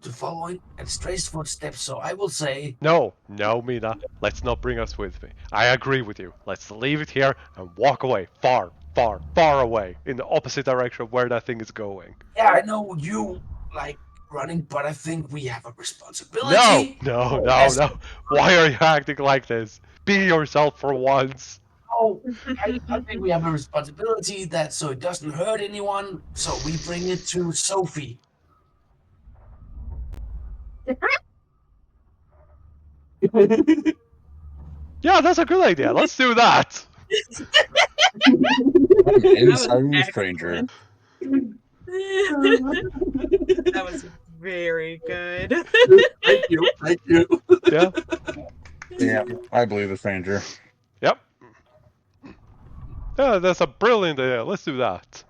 to follow in Stray's footsteps, so I will say. No, Mina. Let's not bring us with me. I agree with you. Let's leave it here and walk away. Far, far, far away. In the opposite direction of where that thing is going. Yeah, I know you like running, but I think we have a No, responsibility. no, no, Yes. no. Why are you acting like this? Be yourself for once. Oh, I think we have a responsibility that so it doesn't hurt anyone, so we bring it to Sophie. Yeah, that's a good idea. Let's do that. Inside the stranger. That was very good. Thank you, thank you. Yeah. Yeah, I believe the stranger. Yep. Yeah, that's a brilliant idea. Let's do that.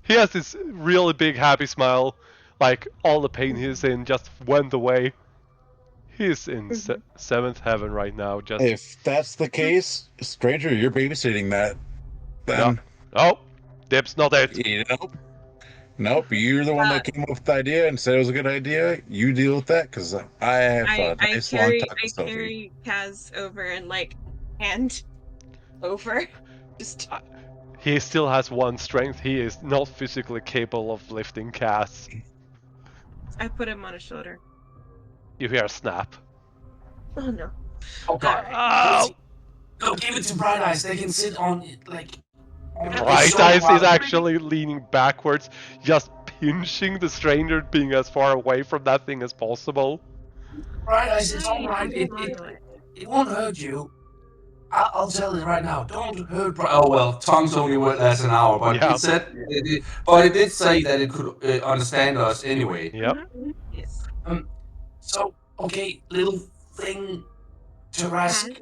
He has this really big happy smile, like all the pain he's in just went away. He's in seventh heaven right now. Just If that's the case, stranger, you're babysitting that. Then oh, Dip's not it. nope. You're the one that came up with the idea and said it was a good idea. You deal with that because I have a I nice long talk I with Sophie. carry Kaz over and like hand over. Just He still has one strength. He is not physically capable of lifting Cass. I put him on his shoulder. You hear a snap. Oh no. Oh god. Oh! No, give it to Bright Eyes. They can sit on it like. Bright Eyes is actually leaning backwards, just pinching the stranger, being as far away from that thing as possible. Bright Eyes, it's alright. It won't hurt you. I'll tell it right now. Don't hurt. Oh well, tongues only last an hour, but Yeah. it did say that it could understand us anyway. Yep. Yes. So okay, little thing, Tarask,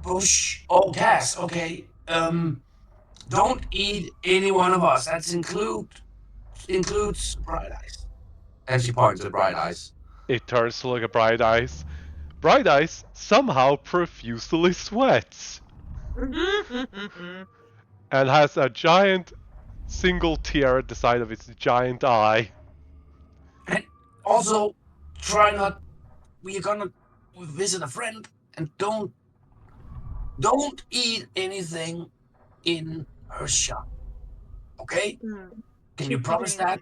bush, oh gas. Okay. Don't eat any one of us. That includes Bright Eyes. And she points at Bright Eyes. It turns to look at Bright Eyes. Bright Eyes somehow profusely sweats and has a giant single tear at the side of its giant eye. And also, try not. We're gonna visit a friend, and don't eat anything in her shop. Okay? Can you promise that?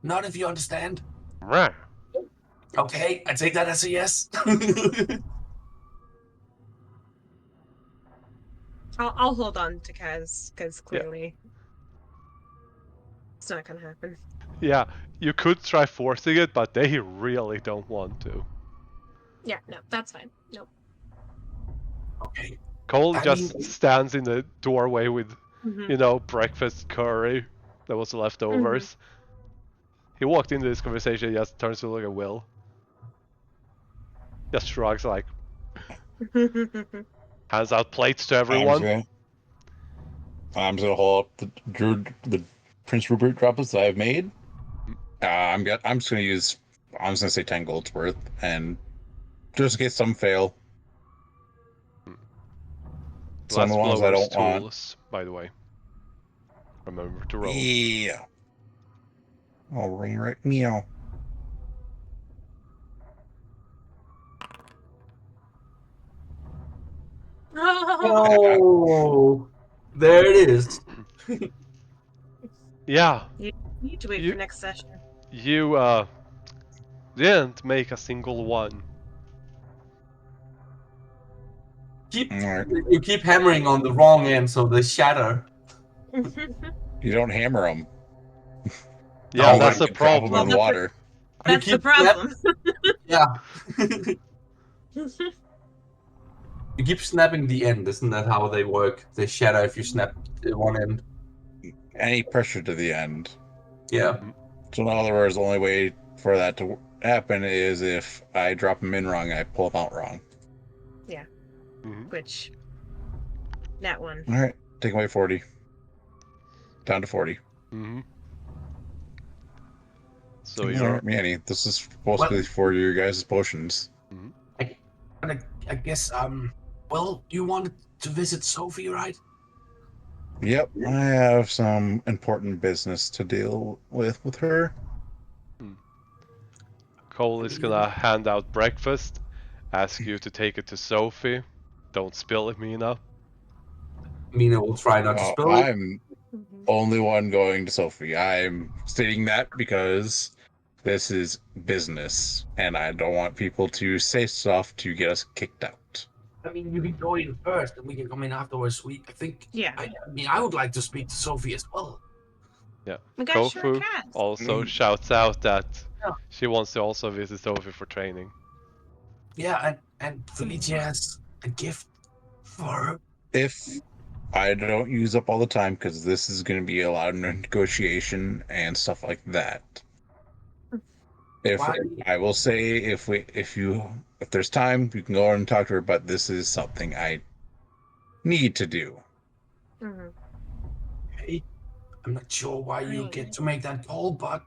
Not if you understand. Rah. Okay, I take that as a yes. I'll hold on to Kaz because clearly it's not gonna happen. Yeah, you could try forcing it, but they really don't want to. Yeah, no, that's fine. Nope. Okay. Cole just stands in the doorway with, breakfast curry that was leftovers. He walked into this conversation, just turns to look at Will. Just shrugs like, hands out plates to everyone. I'm gonna hold up the Prince Rupert droplets that I've made. I'm just gonna say 10 gold's worth, and just in case some fail. Some of the ones I don't tools, by the way. Remember to roll. Yeah. All right, meow. Oh, there it is. Yeah. You need to wait You- for next session. You didn't make a single one. Alright. You keep hammering on the wrong end, so they shatter. You don't hammer them. Yeah, No, that's you the can drop them Well, problem. in that's water. You That's the keep snap- problem. Yeah. You keep snapping the end, isn't that how they work? They shatter if you snap one end. Any pressure to the end. Yeah. So in other words, the only way for that to happen is if I drop them in wrong, I pull them out wrong. Mhm. Which, that one. All right, take away 40. Down to 40. Mhm. So Doesn't you're. hurt me any. This is supposed to Well- be for your guys' potions. Mhm. I guess, well, you wanted to visit Sophie, right? Yep, I have some important business to deal with her. Cole is gonna hand out breakfast, ask you to take it to Sophie. Don't spill it, Mina. Mina will try not to Well, spill it. I'm only one going to Sophie. I'm stating that because this is business, and I don't want people to say stuff to get us kicked out. I mean, you can go in first, and we can come in afterwards. I think. Yeah. I mean, I would like to speak to Sophie as well. My gosh, sure Kofu can. also shouts out that she wants to also visit Sophie for training. Yeah, and Felicia has a gift for her. If I don't use up all the time, because this is going to be a lot of negotiation and stuff like that. If Why? I will say, if there's time, you can go and talk to her. But this is something I need to do. Mhm. Hey, I'm not sure why you Right. get to make that call, but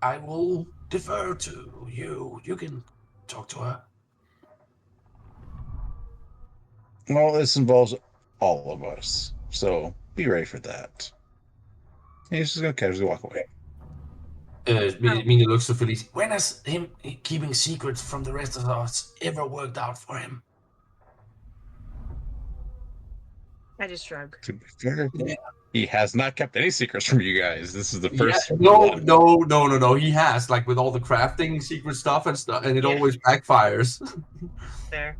I will defer to you. You can talk to her. Well, this involves all of us, so be ready for that. And he's just gonna casually walk away. Mina looks to Felicia. When has him keeping secrets from the rest of us ever worked out for him? I just shrug. To be fair, Yeah. he has not kept any secrets from you guys. This is the Yeah, first no, one. no. He has, like, with all the crafting secret stuff, and it Yeah. always backfires. There.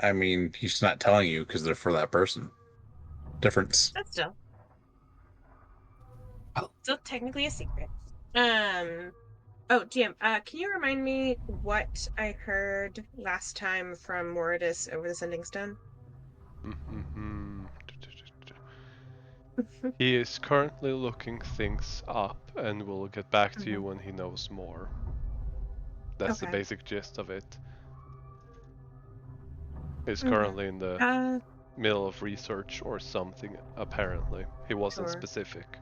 I mean, he's not telling you because they're for that person. Difference. That's still. Oh. Still technically a secret. Oh, GM, can you remind me what I heard last time from Mordis over the Sending Stone? He is currently looking things up and will get back to you when he knows more. That's the Okay. basic gist of it. He's Okay. currently in the middle of research or something, apparently. He wasn't Sure. specific.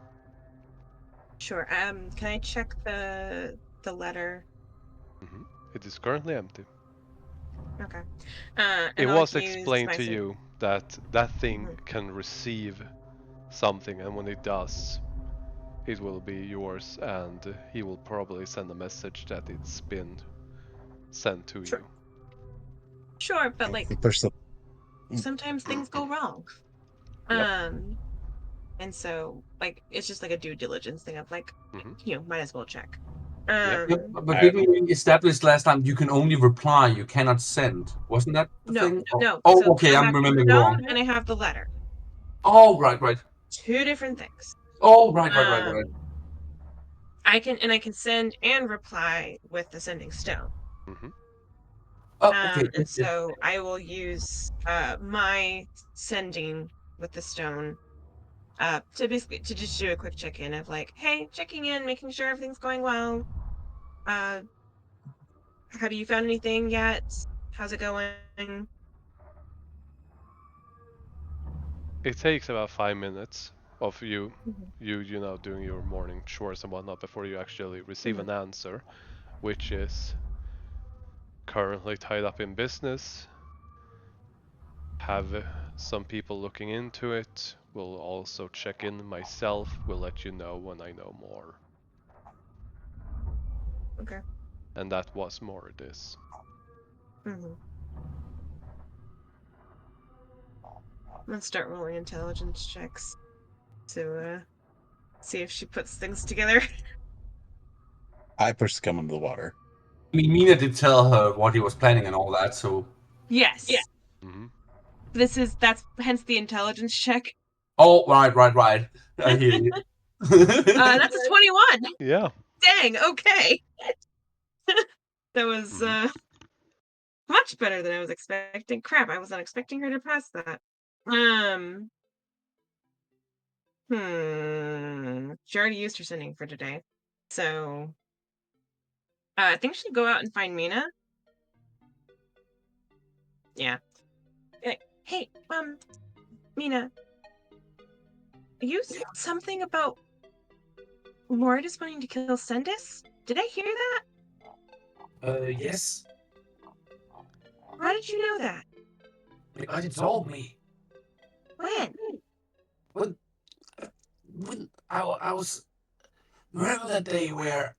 Sure. Can I check the letter? It is currently empty. Okay. It And I'll was use explained my to send- you that that thing can receive something, and when it does, it will be yours, and he will probably send a message that it's been sent to Sure. you. Sure, but like Push the. sometimes things go wrong. Yep. And so like it's just like a due diligence thing of like, might as well check. Yep. But didn't we establish last time you can only reply, you cannot send? Wasn't that the thing? No. Oh, So okay, I I'm have the remembering stone wrong. and I have the letter. Oh, right. Two different things. Oh, right. I can send and reply with the sending stone. Oh, okay. And so I will use my sending with the stone to basically to just do a quick check-in of like, hey, checking in, making sure everything's going well. Have you found anything yet? How's it going? It takes about 5 minutes of you doing your morning chores and whatnot before you actually receive an answer, which is currently tied up in business. Have some people looking into it. Will also check in myself. Will let you know when I know more. Okay. And that was more this. Let's start rolling intelligence checks. So See if she puts things together. I pushed Scum into the water. I mean, Mina did tell her what he was planning and all that, so. Yes. Yeah. Mm-hmm. That's hence the intelligence check. Oh, right. I hear you. That's a 21. Yeah. Dang, okay. That was Mm-hmm. much better than I was expecting. Crap, I was not expecting her to pass that. She already used her sending for today. So I think she'll go out and find Mina. Yeah. Hey, Mina, you said something about Mortis wanting to kill Sendis? Did I hear that? Yes. How did you know that? Because he told me. When? When I was. Remember that day where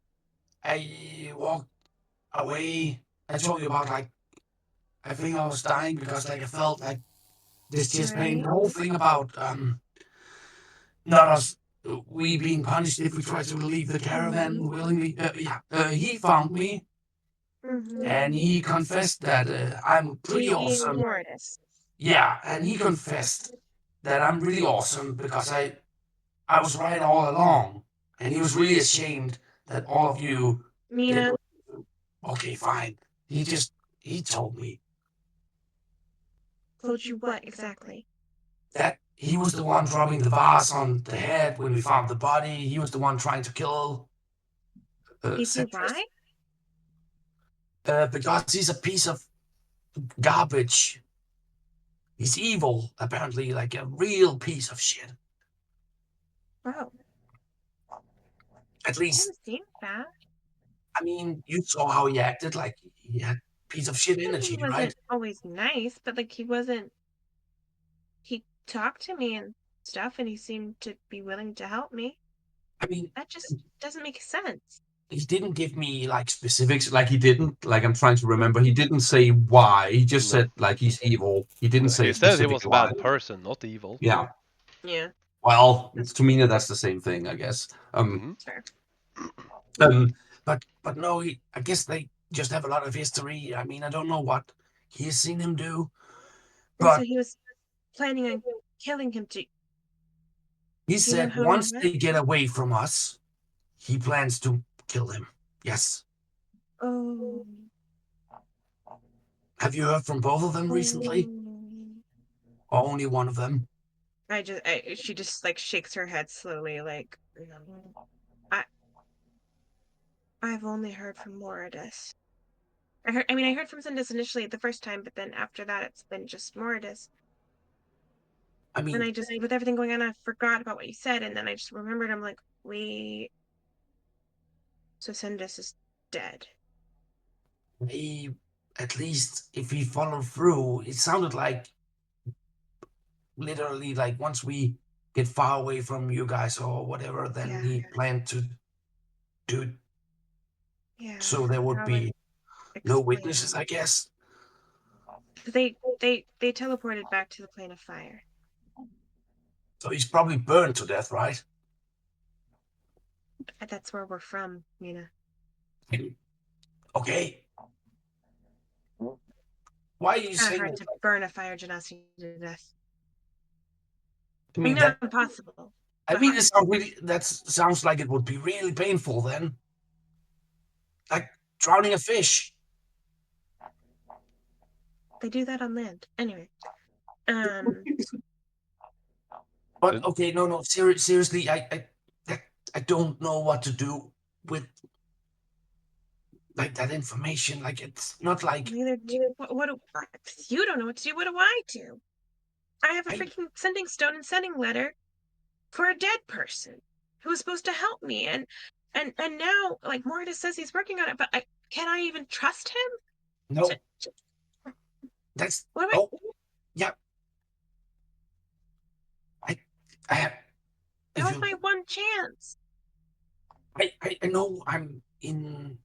I walked away? I told you about, like, I think I was dying because, like, I felt like this chest pain. Right. The whole thing about, not us, we being punished if we try to leave the caravan willingly. He found me and he confessed that I'm pretty He being awesome. Mortis. Yeah, and he confessed that I'm really awesome because I was right all along, and he was really ashamed that all of you Mina, okay, fine. He told me told you what exactly? that he was the one dropping the vase on the head when we found the body. He was the one trying to kill He said Citrus. why? Because he's a piece of garbage. He's evil, apparently, like a real piece of shit. Wow. At least, Doesn't seem bad. I mean, you saw how he acted, like he had piece of shit I mean, energy, he right? wasn't always nice, but like he wasn't. He talked to me and stuff, and he seemed to be willing to help me. I mean, That just doesn't make sense. he didn't give me like specifics. Like he didn't. Like I'm trying to remember. He didn't say why. He just No. said like he's evil. He didn't No, say he said he was specifically a why. bad person, not evil. Yeah. Yeah, Well, to me that's the same thing, I guess. Mm-hmm. fair. But no. I guess they just have a lot of history. I mean, I don't know what he's seen him do, And so but he was planning on killing him. Do he you know said how he once went? they get away from us, he plans to kill him. Yes. Oh. Have you heard from both of them recently, Oh. or only one of them? She just like shakes her head slowly, like, I, I've only heard from Moradis. I heard from Sindus initially the first time, but then after that, it's been just Moradis. I And mean, I just, with everything going on, I forgot about what you said, and then I just remembered. I'm like, wait, so Sindus is dead. he, at least if he followed through, it sounded like literally like once we get far away from you guys or whatever, then Yeah, he planned to do it yeah. so there would That would be no explain. witnesses, I guess. They teleported back to the plane of fire. So he's probably burned to death, right? That's where we're from, Mina. Okay. Why are you Kind of saying hard it? to burn a fire genasi to death. I I mean, mean not that. impossible, I but mean, hard. it sounds really. That sounds like it would be really painful then, like drowning a fish. They do that on land. Anyway, um, But okay, no, seriously, I don't know what to do with like that information. Like it's not like neither do you don't know what to do. What do I do? I have a I freaking sending stone and sending letter for a dead person who was supposed to help me, and now like Mortis says he's working on it, but can I even trust him? no. That's What am oh yeah. I I have That if was you my one chance. I know I'm in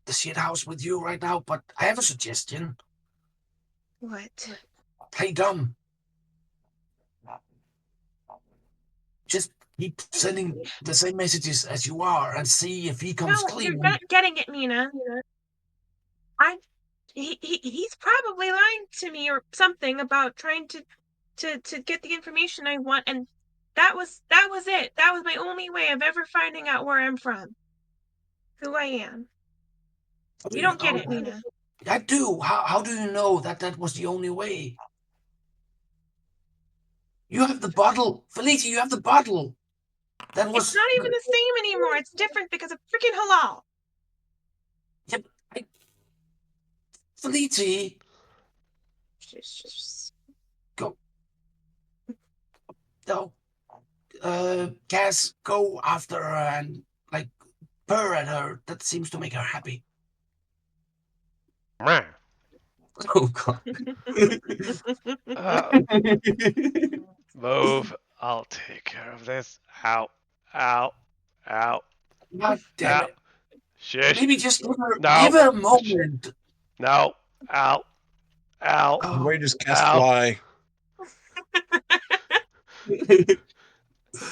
the shit house with you right now, but I have a suggestion. What? Play dumb. Just keep sending the same messages as you are and see if he comes No, you're clean. not getting it, Mina. He's probably lying to me or something about trying to get the information I want, and that was it. That was my only way of ever finding out where I'm from, who I am. You don't get it, Mina. I do. How do you know that that was the only way? You have the bottle, Felicia. You have the bottle. That was. It's not even the same anymore. It's different because of freaking halal. Yep. Felicia, go. No. Cass, go after her and like purr at her. That seems to make her happy. Meh. Oh God. Uh, move. I'll take care of this. Ow. Ow. Ow. God damn Ow. it. Shush. Maybe just No. give her a moment. No. Ow. Ow. The way just cast Ow. fly.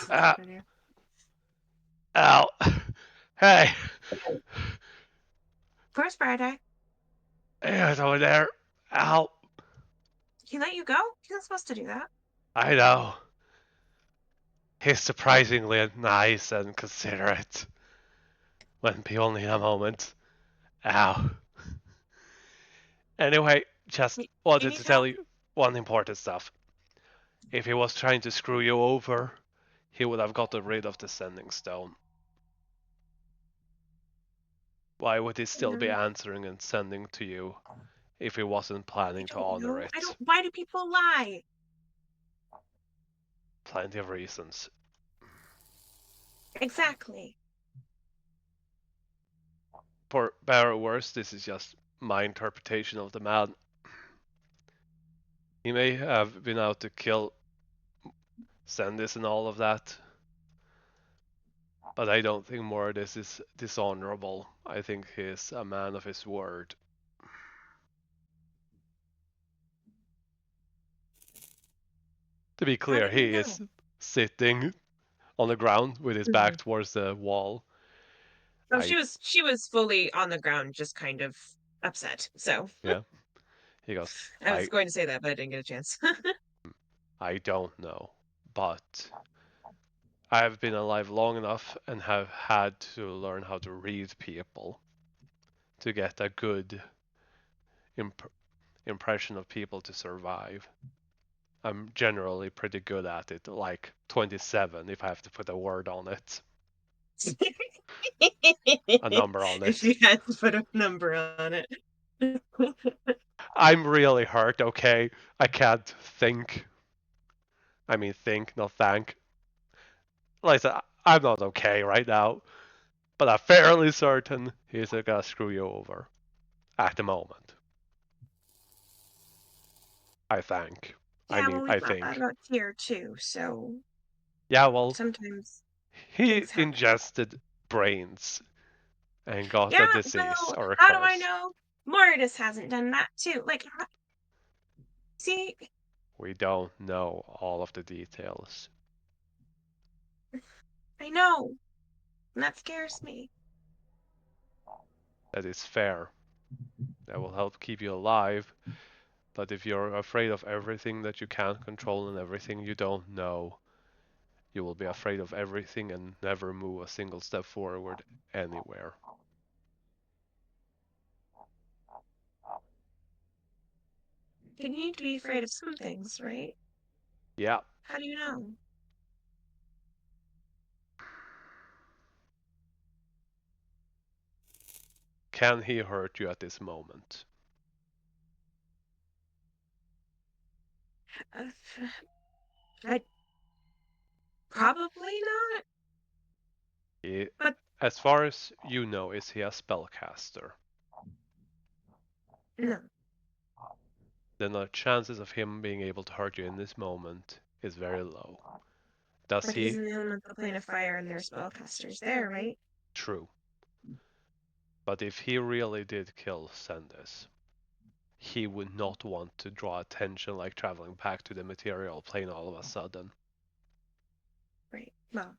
Ow. Ow. Hey. Where's Friday? Hey, it's over there. Ow. He let you go? He's not supposed to do that. I know. He's surprisingly nice and considerate when people need a moment. Ow. Anyway, just You wanted need to tell help? you one important stuff. If he was trying to screw you over, he would have gotten rid of the sending stone. Why would he still be answering and sending to you if he wasn't planning to honor I it? don't. Why do people lie? Plenty of reasons. Exactly. For better or worse, this is just my interpretation of the man. He may have been out to kill Sendis and all of that, but I don't think more of this is dishonorable. I think he's a man of his word. To be How clear, do you he know? is sitting on the ground with his back towards the wall. Oh, I she was fully on the ground, just kind of upset. So yeah. He goes, I was going to say that, but I didn't get a chance. I don't know, but I have been alive long enough and have had to learn how to read people to get a good impression of people to survive. I'm generally pretty good at it, like 27 if I have to put a word on it, a number on If it. you had to put a number on it. I'm really hurt, okay? I can't think. I mean, think, not thank. Like I said, I'm not okay right now, but I'm fairly certain he's gonna screw you over at the moment. I think. Yeah, well, I we thought that think. about here too. So Yeah, well, sometimes he things happen. ingested brains and got a Yeah, disease well, or a how do I curse. know Mortis hasn't done that too? Like, see, We don't know all of the details. I know, and that scares me. That is fair. That will help keep you alive. But if you're afraid of everything that you can't control and everything you don't know, you will be afraid of everything and never move a single step forward anywhere. You need to be afraid of some things, right? Yeah. How do you know? Can he hurt you at this moment? Uh, I probably not, He, but as far as you know, is he a spellcaster? no, Then the chances of him being able to hurt you in this moment is very low. Does but he's he? in the elemental plane of fire, and there's spellcasters there, right? True. But if he really did kill Sendis, he would not want to draw attention like traveling back to the material plane all of a sudden. Right. Well,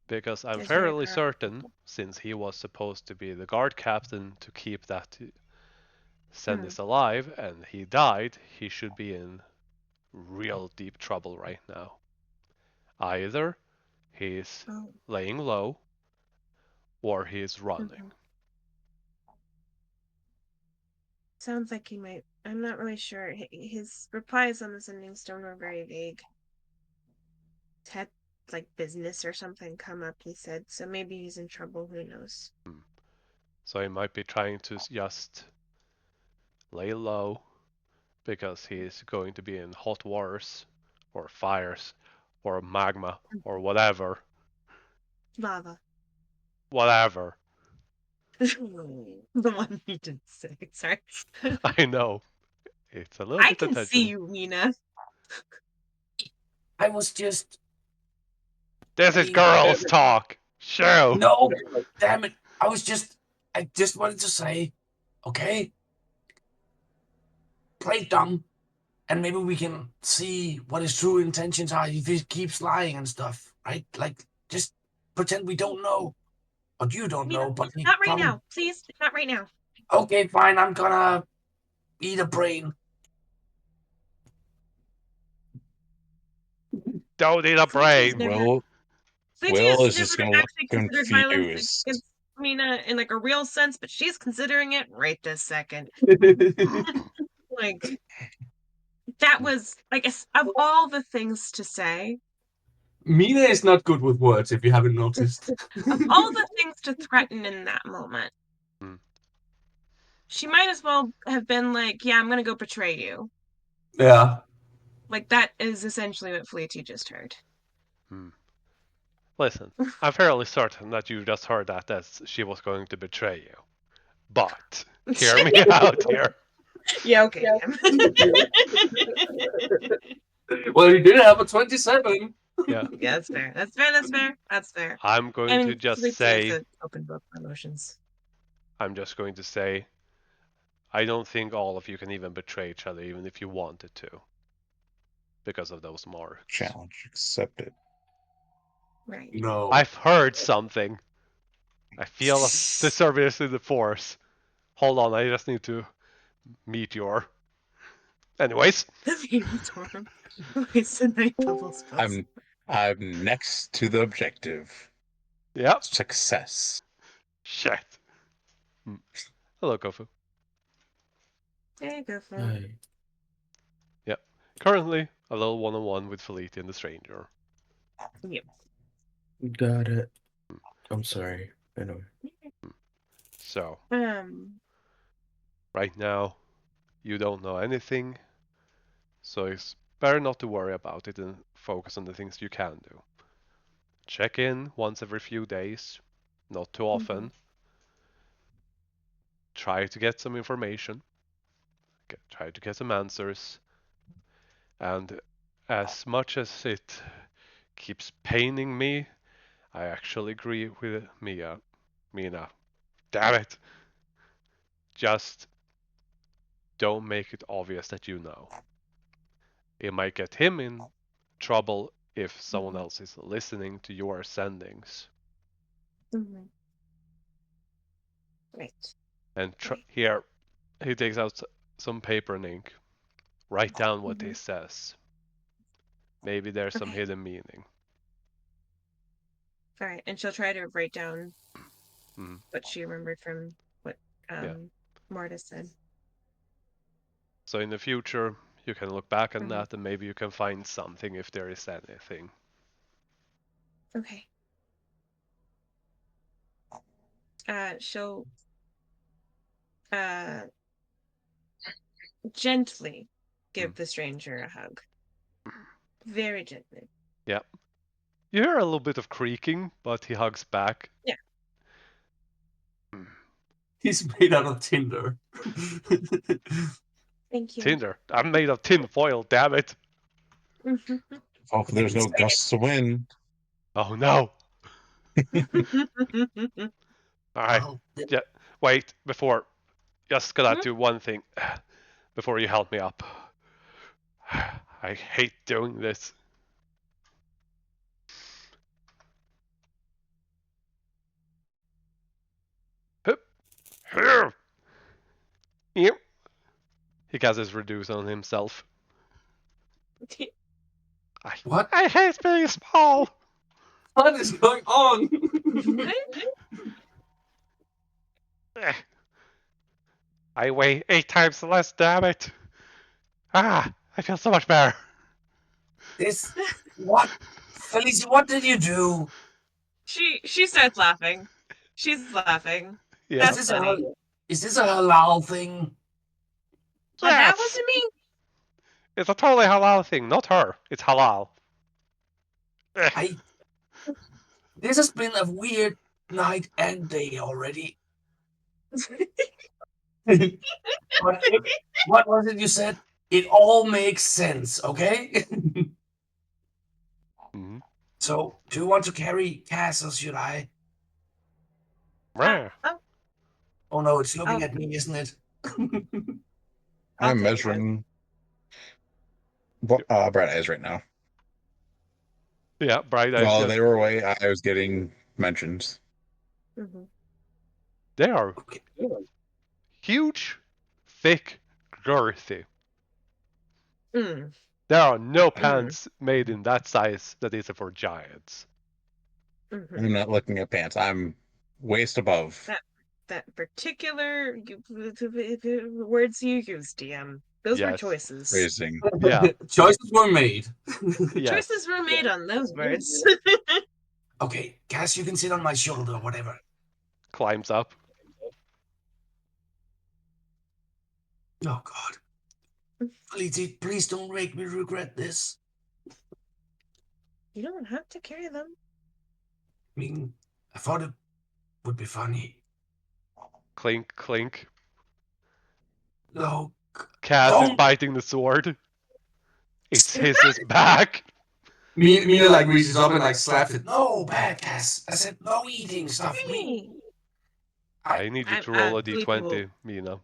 Because I'm it's very fairly powerful. certain, since he was supposed to be the guard captain to keep that Sennis alive, and he died, he should be in real deep trouble right now. Either he's Oh. laying low, or he's running. Sounds like he might. I'm not really sure. His replies on the sending stone were very vague. Had like business or something come up, he said. So maybe he's in trouble. Who knows? So he might be trying to just lay low because he's going to be in hot waters or fires or magma or whatever. Lava. Whatever. The one you didn't say. Sorry. I know. It's a little I bit can see intentional. you, Mina. I was just. This I is mean, girls talk. Shoot. no, damn it! I just wanted to say, okay, play dumb, and maybe we can see what his true intentions are if he keeps lying and stuff, right? Like, just pretend we don't know, but you don't Mina, know, but he not right probably. now. Please, not right now. Okay, fine. I'm gonna eat a brain. Don't eat a Felicia's brain. never. Will Felicia's is just never gonna look actually considered violence confused. against Mina in like a real sense, but she's considering it right this second. Like that was like of all the things to say, Mina is not good with words, if you haven't noticed. of all the things to threaten in that moment, Hmm. she might as well have been like, "Yeah, I'm gonna go betray you." Yeah. Like that is essentially what Fleety just heard. Hmm. Listen, I'm fairly certain that you just heard that as she was going to betray you. But hear me out here. Yeah, okay, damn. Well, you did have a 27. Yeah. Yeah, that's fair. That's fair. That's fair. That's fair. I'm I going to mean, just Fleety is say, an open book for emotions. I'm just going to say, I don't think all of you can even betray each other, even if you wanted to, because of those marks. Challenge accepted. Right. No. I've heard something. I feel a disturbance in the force. Hold on, I just need to meet your. Anyways. The baby storm. It's a night level spells. I'm next to the objective. Yep. Success. Shit. Hello, Kofu. There you go, Phil. Yep. Currently, a little one-on-one with Felicia and the stranger. Yep. Got it. I'm sorry. Anyway. So, Um. right now, you don't know anything, so it's better not to worry about it and focus on the things you can do. Check in once every few days, not too often. Try to get some information, try to get some answers, and as much as it keeps paining me, I actually agree with Mina. Damn it! Just don't make it obvious that you know. It might get him in trouble if someone else is listening to your sendings. Right. And here, he takes out some paper and ink. Write down what he says. Maybe there's some hidden meaning. All right, and she'll try to write down Mhm. what she remembered from what Yeah. Marta said. So in the future, you can look back on that and maybe you can find something if there is anything. Okay. She'll gently give the stranger a hug. Very gently. Yeah. You hear a little bit of creaking, but he hugs back. Yeah. He's made out of tinder. Thank you. Tinder. I'm made of tin foil, damn it. Hopefully there's no gusts of wind. Oh no. Alright. Yeah. Wait, just gotta do one thing before you help me up. I hate doing this. Yep. He casts his reduce on himself. What? I hate being small. What is going on? Eh, I weigh 8 times less, damn it. Ah, I feel so much better. This. What? Felicia, what did you do? She starts laughing. She's laughing. Yeah. Is That's this funny. is this a halal thing? Oh, that Yes. wasn't me. It's a totally halal thing, not her. It's halal. Eh, I. This has been a weird night and day already. But what was it you said? It all makes sense, okay? mhm. So, do you want to carry Cass or should I? Rah. Oh, Oh no, it's looking oh, at me, isn't it? I'll I'm carry that. measuring Bright Eyes right now. Yeah, Bright Eyes While just. they were away, I was getting mentions. Mm-hmm. They are Okay. huge, thick, girthy. Mm, There are no mm, pants made in that size that is for giants. mm-hmm. I'm not looking at pants. I'm waist above. That particular words you used, DM. Those were Yes. choices. Raising. Yeah. Choices were made. Yes. Choices were made on those words. Okay, Cass, you can sit on my shoulder, whatever. Climbs up. Oh God. Felicity, please don't make me regret this. You don't have to carry them. I mean, I thought it would be funny. Clink, clink. No, Cass is don't. biting the sword. It hisses back. Mina like reaches up and like slaps it. No, bad Cass. I said no eating stuff. Hey, I need you to roll a Felipe will. d20, Mina.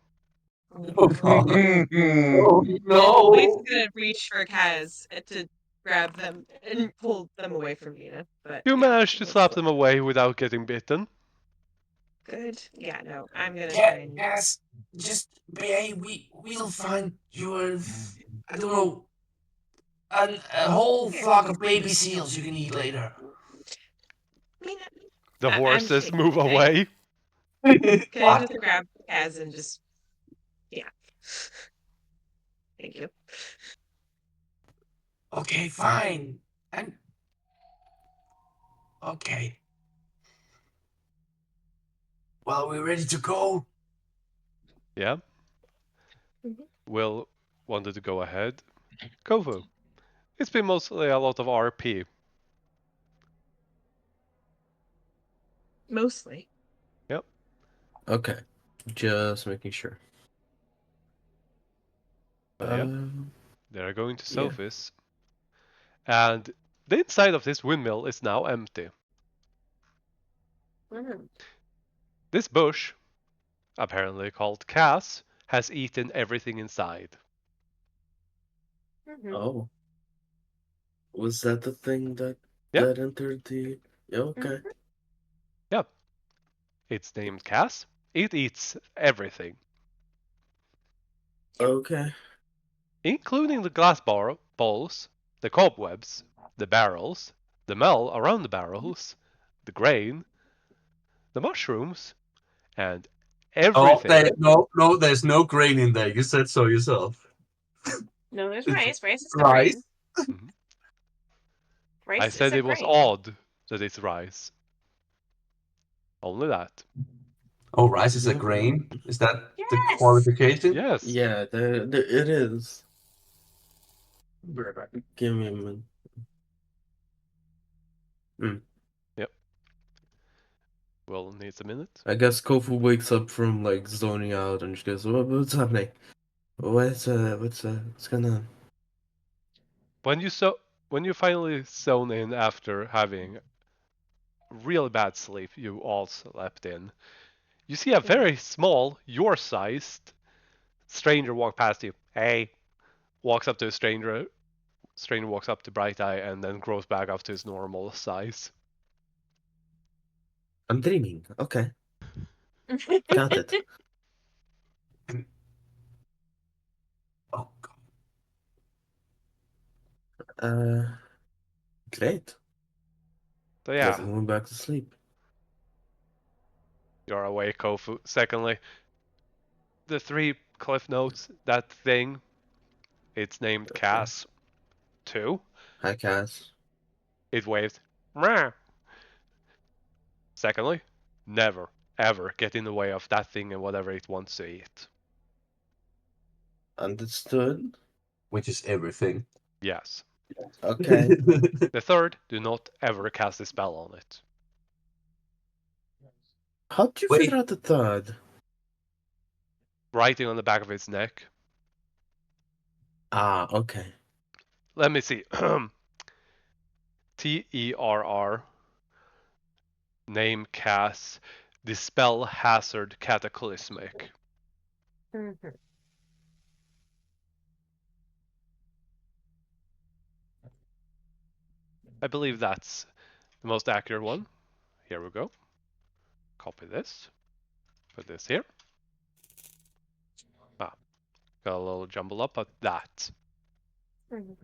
Oh God. Oh Felipe's no. gonna reach for Kaz to grab them and pull them away from Nina. But You yeah, managed to we'll slap still them away without getting bitten. good. Yeah, no, I'm gonna Yeah, try and. Cass, just behave. We'll find you I don't know, a whole flock of baby seals you can eat later. Nina, The I'm just horses taking move it. away. Can I What? just grab Kaz and just yeah? Thank you. Okay, fine. And okay. Well, we're ready to go. Yeah. Mhm. Will wanted to go ahead. Kofu. It's been mostly a lot of RP. Mostly. Yep. Okay. Just making sure. But yeah, Um, they're going to yeah. Sophis. And the inside of this windmill is now empty. Mm. This bush, apparently called Cass, has eaten everything inside. Mm-hmm. Oh, was that the thing that Yep. entered the? Yeah, okay. Yep. It's named Cass. It eats everything, Okay. including the glass bowls, the cobwebs, the barrels, the metal around the barrels, the grain, the mushrooms, and Oh, everything. no, there's no grain in there. You said so yourself. No, there's rice. Rice is a Rice? grain. Mhm. I Rice is said a it was grain. odd that it's rice. Only that. Oh, rice is a grain? Is that the Yes. qualification? Yes. Yeah, it is. Give me a minute. Mm. Yep. Well, needs a minute. I guess Kofu wakes up from like zoning out and she goes, what's happening? What's going on?" When you when you finally zone in after having really bad sleep, you all slept in. You see a very small, your-sized stranger walk past you. Hey, walks up to a stranger. Stranger walks up to Bright Eye and then grows back up to his normal size. I'm dreaming. Okay. Got it. Oh god. Great. So Guess yeah, I'm going back to sleep. you're awake, Kofu. Secondly, the three cliff notes, that thing, it's named Cass. 2, Hi, Cass. it waves. Rah. Secondly, never, ever get in the way of that thing and whatever it wants to eat. Understood. Which is everything. Yes. Okay. The third, do not ever cast a spell on it. How'd you Wait. figure out the third? Writing on the back of its neck. Ah, okay. Let me see. Terr, name Cass, dispel hazard cataclysmic. Mhm. I believe that's the most accurate one. Here we go. Copy this. Put this here. Ah, got a little jumble up, but that. Mhm.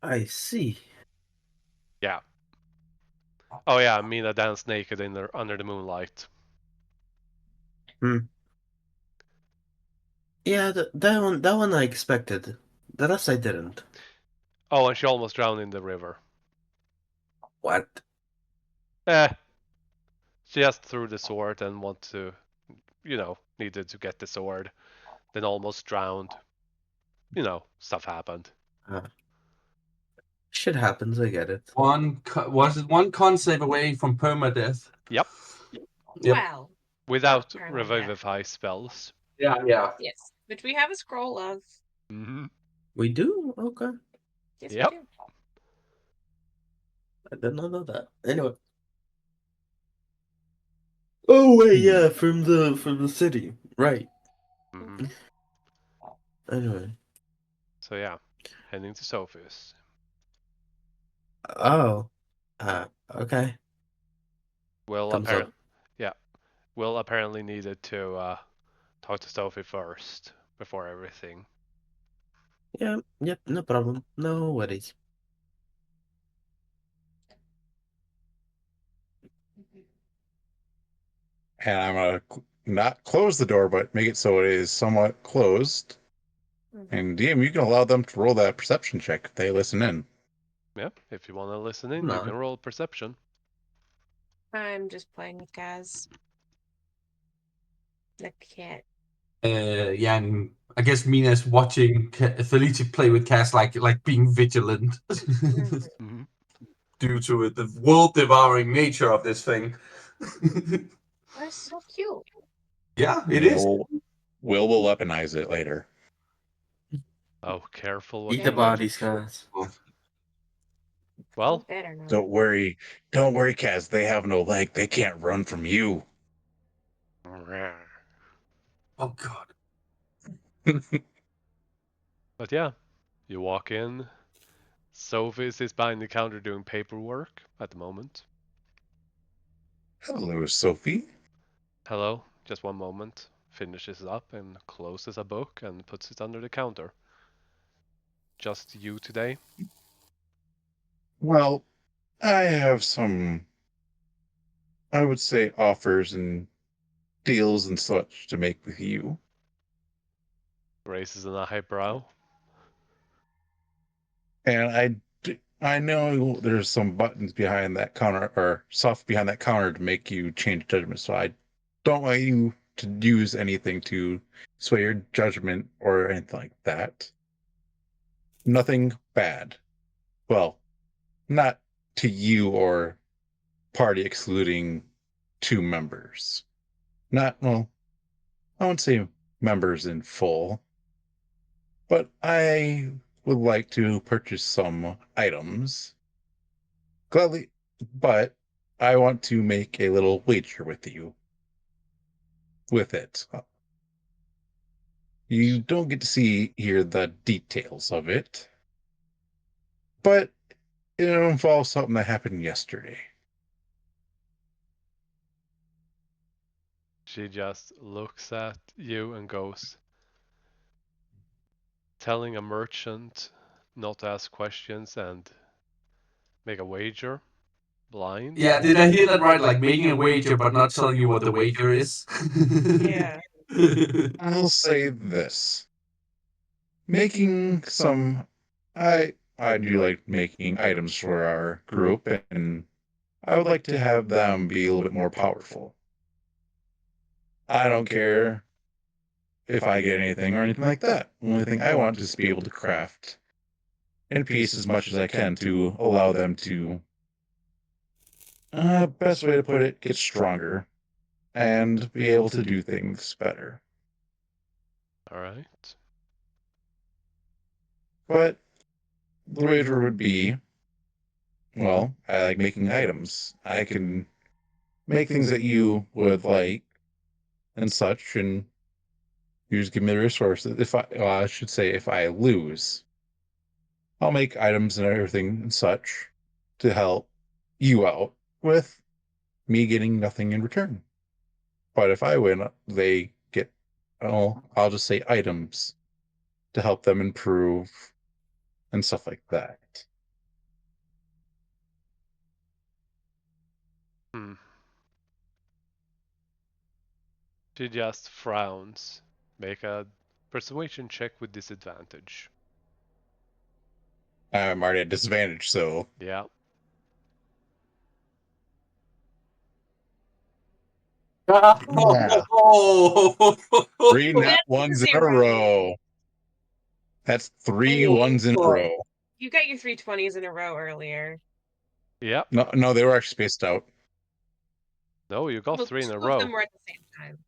I see. Yeah. Oh yeah, Mina danced naked under the moonlight. Hmm. Yeah, that one I expected. The rest I didn't. Oh, and she almost drowned in the river. What? Eh, she just threw the sword and needed to get the sword. Then almost drowned. Stuff happened. Shit happens, I get it. Was it one con save away from permadeath? Yep. Yep. Well, not Without permadeath. revivify spells. Yeah. Yes, but we have a scroll of. Mm-hmm. We do? Okay. Yes, Yep. we do. I did not know that. Anyway. Oh wait, yeah, from the city. Right. Mm-hmm. Anyway. So yeah, heading to Sophie's. Oh. Okay. Will Thumbs up. apparently, yeah, Will apparently needed to talk to Sophie first before everything. Yeah, yep, no problem. No worries. And I'm gonna not close the door, but make it so it is somewhat closed. Mhm. And DM, you can allow them to roll that perception check if they listen in. Yeah, if you want to listen in, you No. can roll perception. I'm just playing with Gaz. The cat. Yeah, and I guess Mina's watching Felicia play with Cass, like being vigilant Mhm. Mm-hmm. due to the world-devouring nature of this thing. That's so cute. Yeah, it Yeah, is. we'll weaponize it later. Oh, careful what Eat the you Yeah. wish. bodies, guys. You Well, better not. Don't worry, Kaz. They have no leg. They can't run from you. Oh god. but yeah, you walk in. Sophie is behind the counter doing paperwork at the moment. Hello, Sophie. Hello, just one moment. Finishes it up and closes a book and puts it under the counter. Just you today? Well, I have some, I would say, offers and deals and such to make with you. Raises an eyebrow. And I know there's some buttons behind that counter or stuff behind that counter to make you change judgment. So I don't want you to use anything to sway your judgment or anything like that. Nothing bad. Well, not to you or party excluding 2 members. Not, well, I won't say members in full, but I would like to purchase some items. Gladly, but I want to make a little wager with you with it. You don't get to see here the details of it, but It involves something that happened yesterday. She just looks at you and goes, telling a merchant not to ask questions and make a wager blind. Yeah, did I hear that right? Like making a wager, but not telling you what the wager is. Yeah. I'll say this. Making some I do like making items for our group, and I would like to have them be a little bit more powerful. I don't care if I get anything or anything like that. The only thing I want is to be able to craft in peace as much as I can to allow them to, best way to put it, get stronger and be able to do things better. All right. But the wager would be, well, I like making items. I can make things that you would like and such, and you just give me the resources. I should say, if I lose, I'll make items and everything and such to help you out with me getting nothing in return. But if I win, they get, oh, I'll just say items to help them improve and stuff like that. Hmm. She just frowns. Make a persuasion check with disadvantage. I'm already at disadvantage, so Yeah. yeah. Oh, Three nat That's a ones in a 0. row. That's three Oh, ones in a oh. row. You got your 320s in a row earlier. Yep. No, they were actually spaced out. No, you got Well, 3 in a 2 of them row. were at the same time.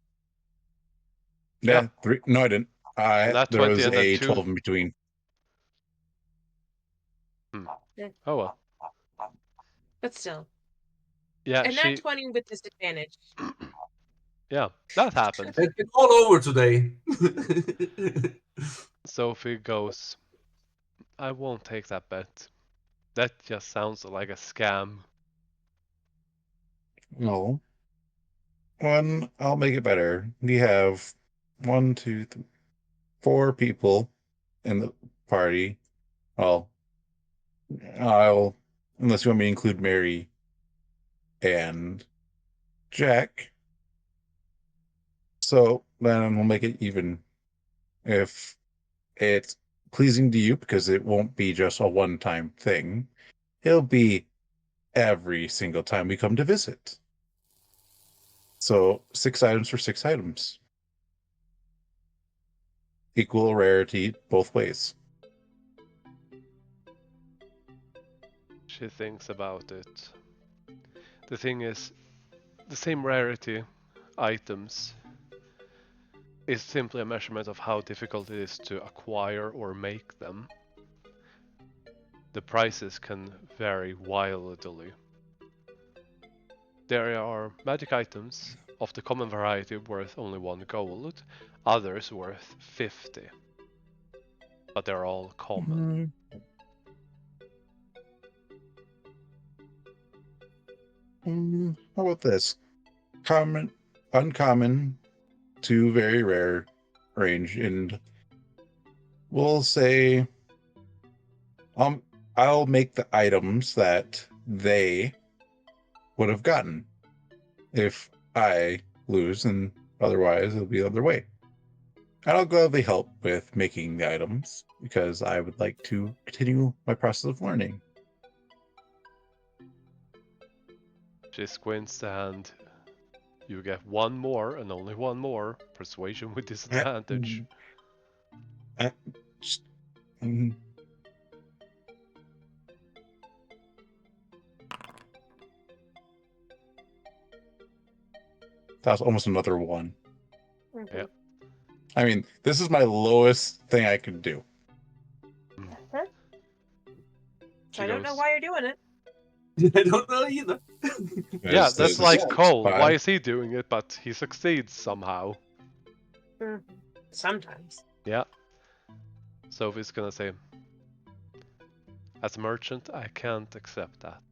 Yeah, Yeah. three. No, I didn't. A nat There 20 was and then a 2. 12 in between. Oh well. But still. Yeah, And that she. 20 with disadvantage. Yeah, that happened. It's all over today. Sophie goes, I won't take that bet. That just sounds like a scam. No. One, I'll make it better. We have one, two, three, four people in the party. Well, I'll, unless you want me to include Mary and Jack. So then we'll make it even. If it's pleasing to you, because it won't be just a one-time thing, it'll be every single time we come to visit. So 6 items for 6 items. Equal rarity both ways. She thinks about it. The thing is, the same rarity items is simply a measurement of how difficult it is to acquire or make them. The prices can vary wildly. There are magic items of the common variety worth only 1 gold, others worth 50. But they're all common. How about this? Common, uncommon, to very rare range, and we'll say um I'll make the items that they would have gotten if I lose, and otherwise it'll be the other way. And I'll gladly help with making the items because I would like to continue my process of learning. She squints and you get 1 more and only 1 more. Persuasion with disadvantage. Uh, just, mm, That's almost another one. Mm-hmm. Yeah. I mean, this is my lowest thing I could do. Huh? She I don't know goes, why you're doing it. I don't know either. yeah, Because that's this is like Cole. Why five. is he doing it? But he succeeds somehow. Mm-hmm. Sometimes. Yeah. Sophie's gonna say, As a merchant, I can't accept that.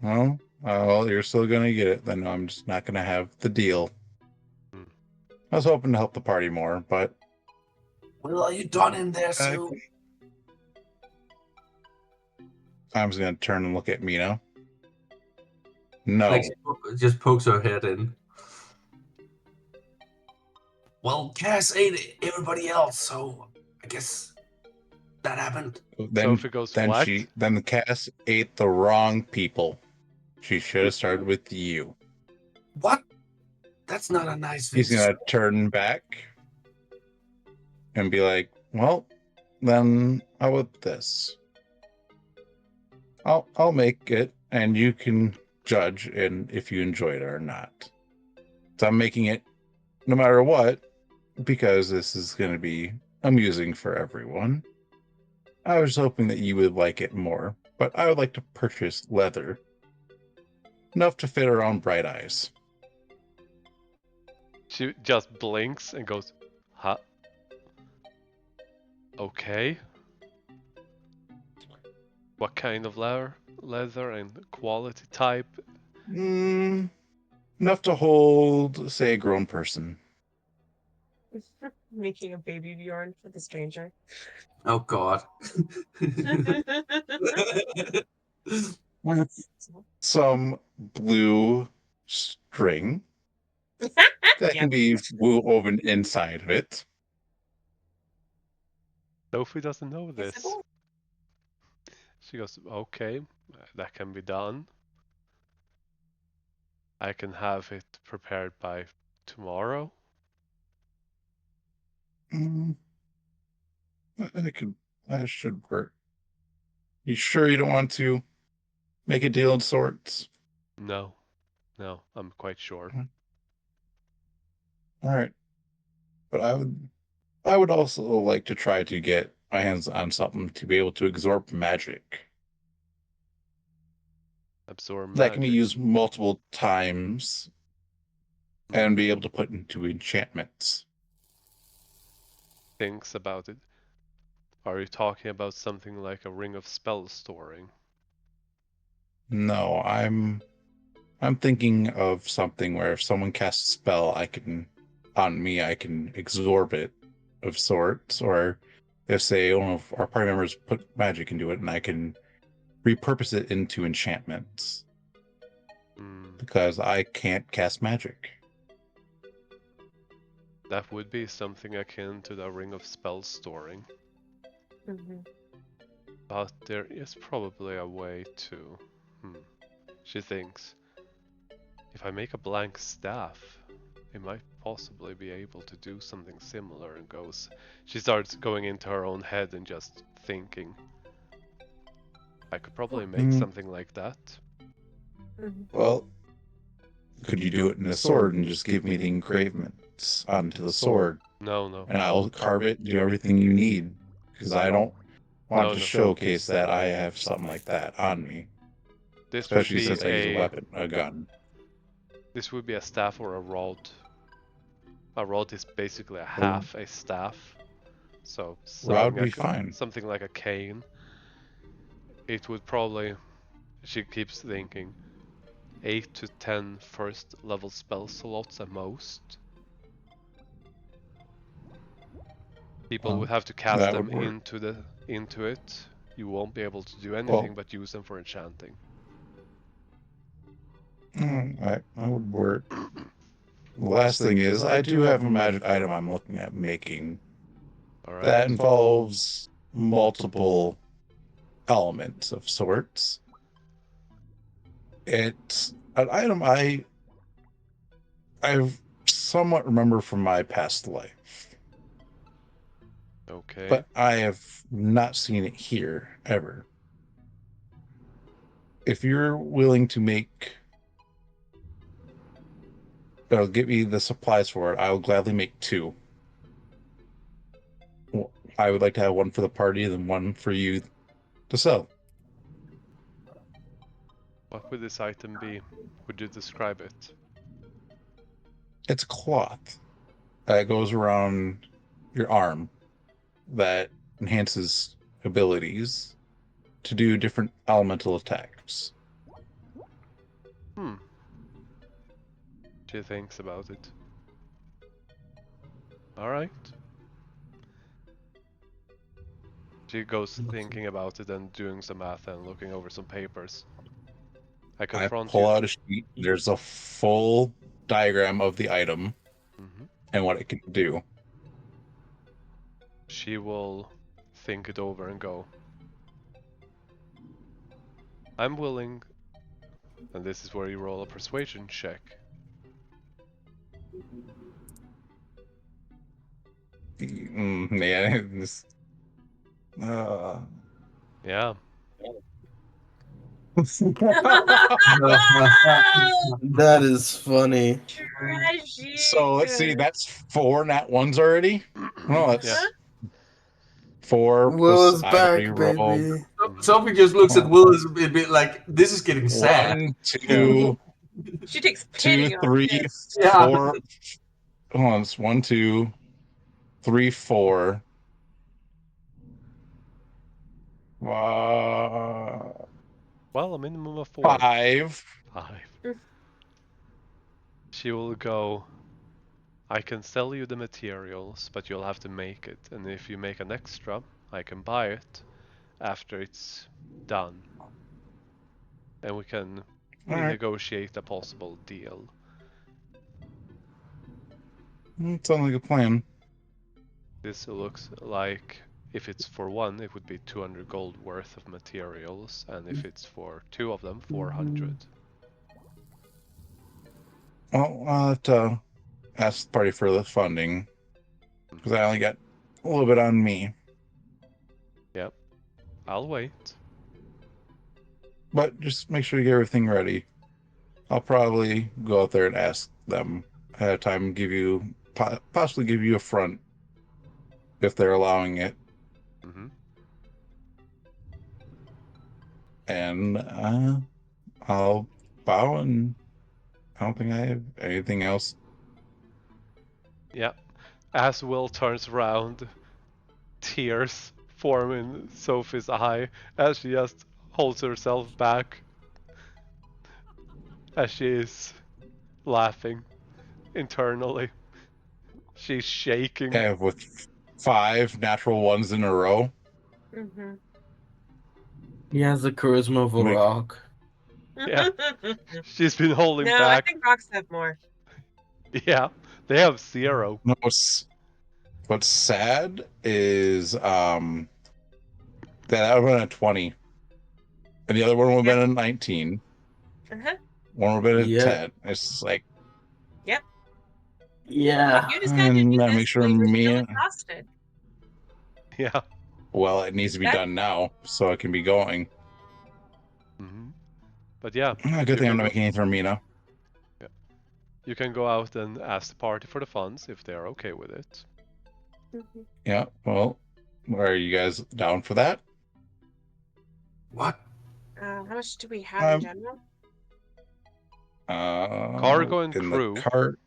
Well, you're still gonna get it. Then I'm just not gonna have the deal. Hmm. I was hoping to help the party more, but Well, are you done in there, Sue? I'm just gonna turn and look at Mina. No. Like, just pokes her head in. Well, Cass ate everybody else, so I guess that happened. Sophie goes, what? Then Cass ate the wrong people. She should have started with you. What? That's not a nice thing He's to say. gonna turn back and be like, "Well, then how about this? I'll make it, and you can judge and if you enjoyed it or not. So I'm making it no matter what because this is going to be amusing for everyone. I was hoping that you would like it more, but I would like to purchase leather enough to fit around Bright Eyes." She just blinks and goes, huh? Okay. What kind of leather and quality type? Enough to hold, say, a grown person. Making a baby Bjorn for the stranger. Oh God. With some blue string that can be woven inside of it. Sophie doesn't know this. Kissable? She goes, okay, that can be done. I can have it prepared by tomorrow. That should work. You sure you don't want to make a deal of sorts? No, I'm quite sure. All right, but I would also like to try to get my hands on something to be able to absorb magic. Absorb That can be magic. used multiple times and be able to put into enchantments. Thinks about it. Are you talking about something like a ring of spell storing? No, I'm thinking of something where if someone casts a spell, I can absorb it of sorts, or if say one of our party members put magic into it and I can repurpose it into enchantments. Because I can't cast magic. That would be something akin to the ring of spell storing. But there is probably a way to... She thinks, if I make a blank staff, I might possibly be able to do something similar, and goes... She starts going into her own head and just thinking, I could probably make something like that. Well, could you do it in a sword and just give me the engravements onto the sword? No. And I'll carve it, do everything you need. Because I don't want to showcase that I have something like that on me. Especially since I use a weapon, a gun. This would be a staff or a rod. A rod is basically a half a staff. So Rod would be fine. Something like a cane. It would probably, she keeps thinking, 8 to 10 first level spell slots at most. People would have to cast them into it. You won't be able to do anything but use them for enchanting. That would work. The last thing is, I do have a magic item I'm looking at making. That involves multiple elements of sorts. It's an item I've somewhat remember from my past life. Okay. But I have not seen it here ever. If you're willing to give me the supplies for it, I will gladly make 2. I would like to have one for the party and then one for you to sell. What would this item be? Would you describe it? It's cloth that goes around your arm. that enhances abilities to do different elemental attacks. She thinks about it. Alright. She goes thinking about it and doing some math and looking over some papers. I I confront pull you. out a sheet. There's a full diagram of the item and what it can do. She will think it over and go, I'm willing, and this is where you roll a persuasion check. Yeah, this, Yeah. That is funny. Tragic. So let's see, that's 4 nat ones already. No, that's Yeah. 4 Will plus is I already back, rolled baby. Sophie just looks at Will as a bit like, this is getting sad. 1, 2, She takes 2, pity on 3, him. Yeah. 4. Hold on, it's 1, 2, 3, 4. Well, a minimum of 4. 5. 5. She will go, I can sell you the materials, but you'll have to make it. And if you make an extra, I can buy it after it's done. And we can Alright. renegotiate a possible deal. Sounds like a plan. This looks like, if it's for one, it would be 200 gold worth of materials, and if it's for 2 of them, 400. Well, I'll have to ask the party for the funding because I only got a little bit on me. Yep, I'll wait. But just make sure you get everything ready. I'll probably go out there and ask them ahead of time, give you possibly give you a front if they're allowing it, and I'll bow. And I don't think I have anything else. Yeah, as Will turns around, tears form in Sophie's eye as she just holds herself back as she is laughing internally. She's shaking. Okay, with 5 natural ones in a row. Mm-hmm. He has the charisma of a Make- rock. Yeah. She's been holding No, back. I think rocks have more. Yeah, they have 0. No, what's sad is that would have been a 20, and the other one would have been a 19. Uh-huh. One would have been a Yeah. 10. It's just like, Yep. Yeah. You just had to do and I this make sure while you were still me. exhausted. Yeah. Well, it needs to be That- done now, so it can be going. But yeah, Good thing I'm not making anything for Mina. Yeah. You can go out and ask the party for the funds if they're okay with it. Mm-hmm. Yeah, well, are you guys down for that? What? How much do we have in general? Cargo and in crew the cart.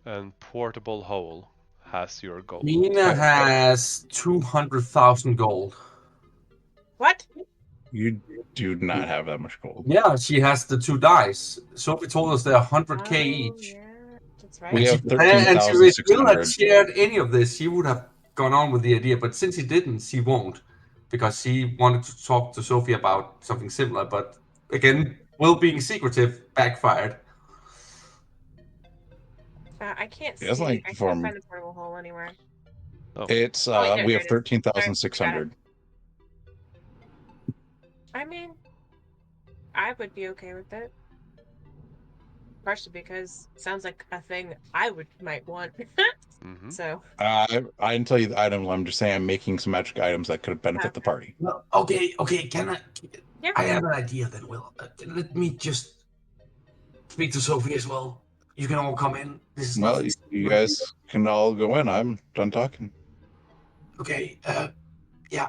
and portable hole has your gold. Mina has 200,000 gold. What? You do not have that much gold. Yeah, she has the 2 dice. Sophie told us they're 100k each. Yeah, that's right. We have And if Will 13,600. had shared any of this, she would have gone on with the idea. But since he didn't, she won't. Because she wanted to talk to Sophie about something similar. But again, Will being secretive backfired. I can't see. It's like I from- can't find the portable hole anywhere. Oh, It's Oh, wait, no, we there have it is. 13,600. I mean, I would be okay with it. Partially because it sounds like a thing I might want. So. I didn't tell you the item. I'm just saying I'm making some magic items that could benefit the party. Well, okay. Can I? Yeah. I have an idea then, Will. Let me just speak to Sophie as well. You can all come in. This is Well, nothing. you guys can all go in. I'm done talking. Okay. Yeah.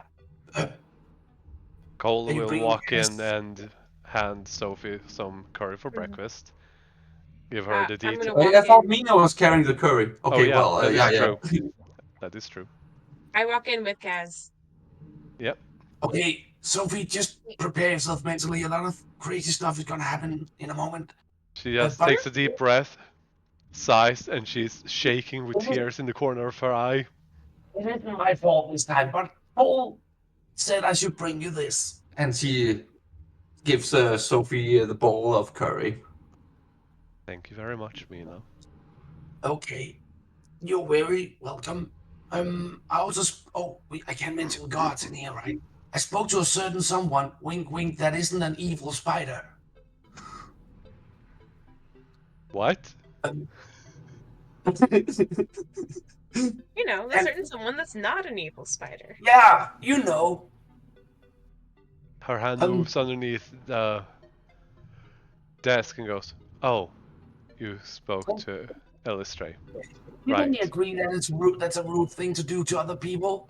Cole Are you will bringing walk in this? and hand Sophie some curry for breakfast. Give her I'm the gonna details. walk I thought in. Mina was carrying the curry. Okay, Oh yeah, well, that is yeah. true. That is true. I walk in with Kaz. Yep. Okay, Sophie, just prepare yourself mentally. A lot of crazy stuff is gonna happen in a moment. She just But takes a deep breath, sighs, and she's shaking with tears in the corner of her eye. it isn't my fault this time, but Paul said I should bring you this. And she gives Sophie the bowl of curry. Thank you very much, Mina. Okay, you're very welcome. I also I can't mention gods in here, right? I spoke to a certain someone, wink wink, that isn't an evil spider. What? Um, You know, the And- certain someone that's not an evil spider. yeah, you know. Her hand Um, moves underneath the desk and goes, "Oh, you spoke to Elistray. You Right. didn't agree that it's rude. That's a rude thing to do to other people.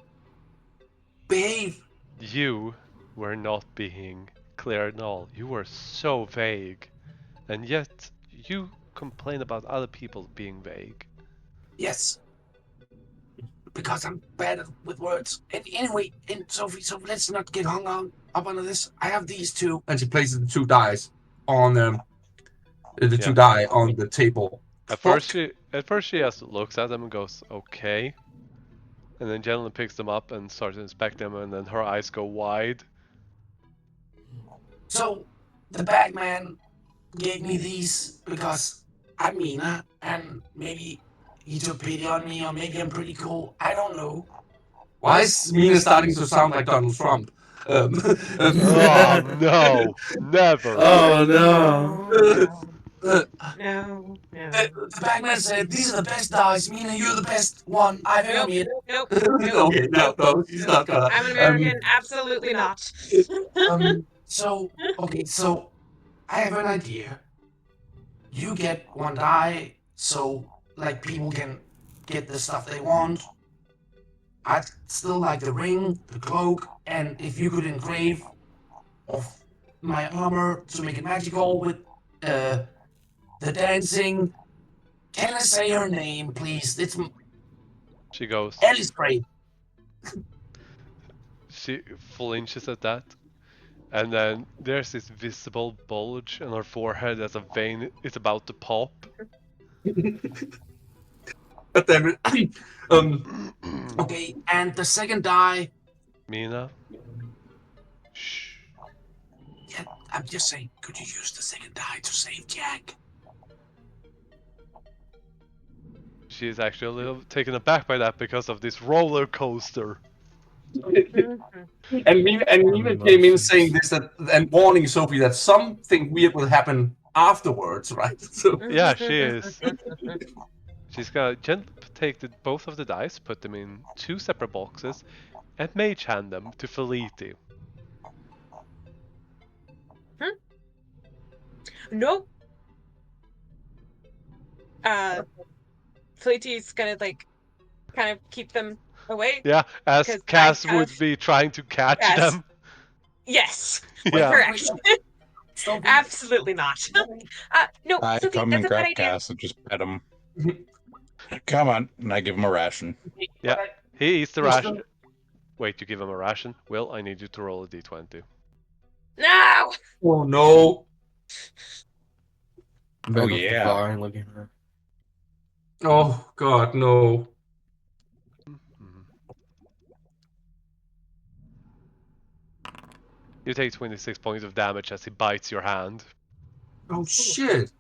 Behave. You were not being clear at all. You were so vague. And yet, you complain about other people being vague. Yes, because I'm bad with words. And anyway, and Sophie, so let's not get hung up on this. I have these two, and she places the two dice on the two Yeah. die on the table. At first she just looks at them and goes, okay. And then gently picks them up and starts to inspect them, and then her eyes go wide. So the Bagman gave me these because I'm Mina, and maybe he took pity on me, or maybe I'm pretty cool. I don't know. Why is Mina starting to sound like Donald Trump? Oh no, never. Oh no. No. The Bagman said, "These are the best dice. Mina, you're the best one I've ever met." Nope. Okay, no, she's not gonna. I'm an American. Absolutely not. So I have an idea. You get one die, so like people can get the stuff they want. I'd still like the ring, the cloak, and if you could engrave of my armor to make it magical with the dancing. Can I say her name, please? It's She goes, Alice Spray. she flinches at that. And then there's this visible bulge on her forehead as a vein is about to pop. But then, okay, and the second die. Mina? Shh. Yeah, I'm just saying, could you use the second die to save Jack? She's actually a little taken aback by that because of this roller coaster. And Mina came in saying this and warning Sophie that something weird will happen afterwards, right? So Yeah, she is. She's gonna gently take both of the dice, put them in two separate boxes, and mage hand them to Feliti. Nope. Feliti's gonna kind of keep them away. Yeah, as Because Cass I would have- be trying to catch Yes. them. Yes. Yeah. Correct. Absolutely not. No, I Sophie, come that's and a bad grab idea. Cass and just pet him. Come on, and I give him a ration. Yeah, he eats the ration. Wait, you give him a ration? Will, I need you to roll a d20. No. Oh no. Back off yeah. the fire, looking at her. Oh god, no. You take 26 points of damage as he bites your hand. Oh shit.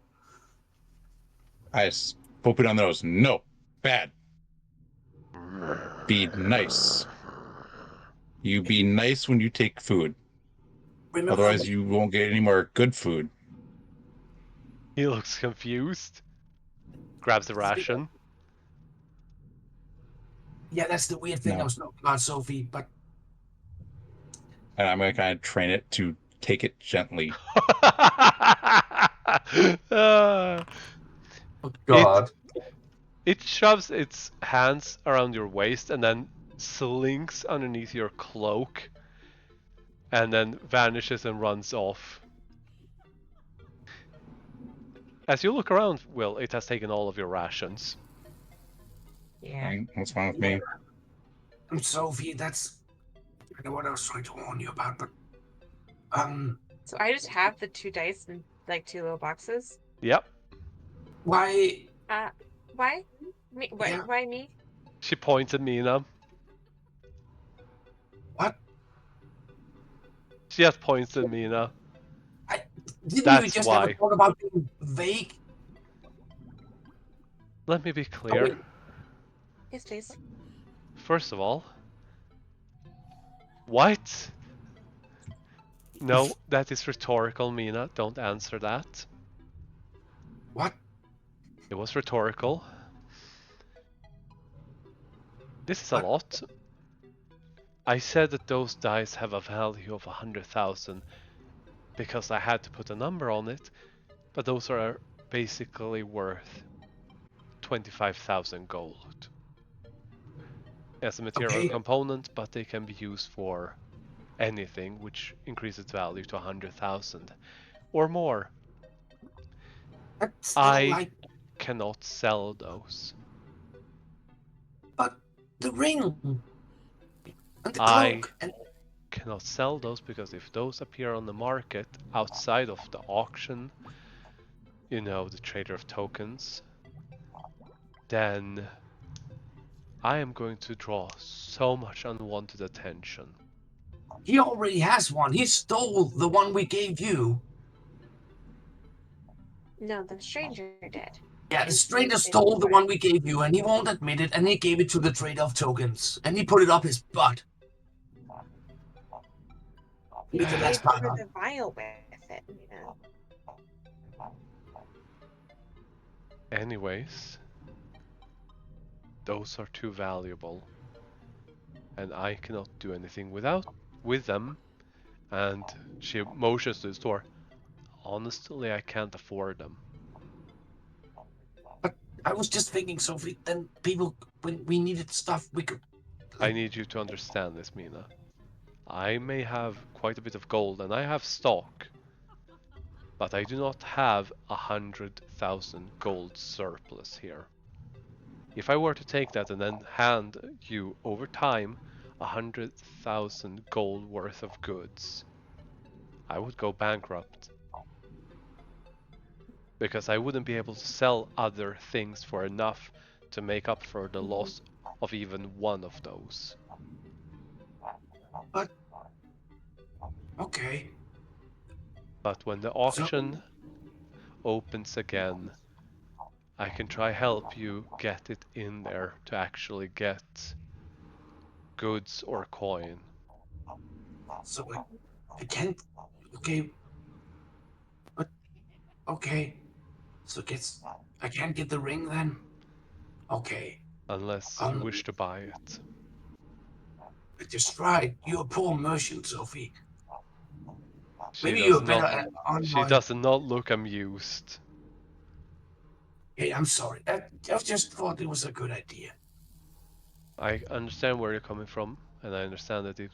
I poke it on the nose. No, bad. Be nice. You be nice when you take food. Remember, Otherwise, you won't get any more good food. He looks confused. Grabs the ration. yeah, that's the weird thing No. I was talking about, Sophie, but And I'm going to kind of train it to take it gently. Ah. oh god. It shoves its hands around your waist and then slinks underneath your cloak and then vanishes and runs off. As you look around, Will, it has taken all of your rations. Yeah. That's fine with me. Sophie, that's I know what I was trying to warn you about, but So I just have the 2 dice in like 2 little boxes. Yep. why? Why? Me? What? Yeah. Why me? She points at Mina. What? She just points at Mina. Didn't you That's just have a why. talk about being vague? Let me be Oh, clear. wait. Yes, please. First of all, what? No, that is rhetorical, Mina. Don't answer that. What? It was rhetorical. This is a What? lot. I said that those dice have a value of 100,000 because I had to put a number on it, but those are basically worth 25,000 gold as a material Okay. component, but they can be used for anything, which increases value to 100,000 or more. That's still I like, cannot sell those. but the ring and the I cloak and cannot sell those because if those appear on the market outside of the auction, you know, the trader of tokens, then I am going to draw so much unwanted attention. he already has one. He stole the one we gave you. No, the stranger did. Yeah, the And stranger he stole the for one it. we gave you, and he won't admit it, and he gave it to the trader of tokens, and he put it up his butt. He With the paid last for time. the vial with it. You know. Anyways, those are too valuable, and I cannot do anything with them. And she motions to the store. Honestly, I can't afford them. But I was just thinking, Sophie, then people, when we needed stuff, we could. I need you to understand this, Mina. I may have quite a bit of gold, and I have stock, but I do not have 100,000 gold surplus here. If I were to take that and then hand you over time 100,000 gold worth of goods, I would go bankrupt. Because I wouldn't be able to sell other things for enough to make up for the loss of even one of those. But okay. But when the So auction opens again, I can try help you get it in there to actually get goods or coin. so I can't. Okay, but okay. So gets I can't get the ring then. Okay. Unless you wish to buy it. Just right. You're a poor merchant, Sophie. She Maybe you're does better not on she my. does not look amused. Hey, I'm sorry. I just thought it was a good idea. I understand where you're coming from, and I understand that it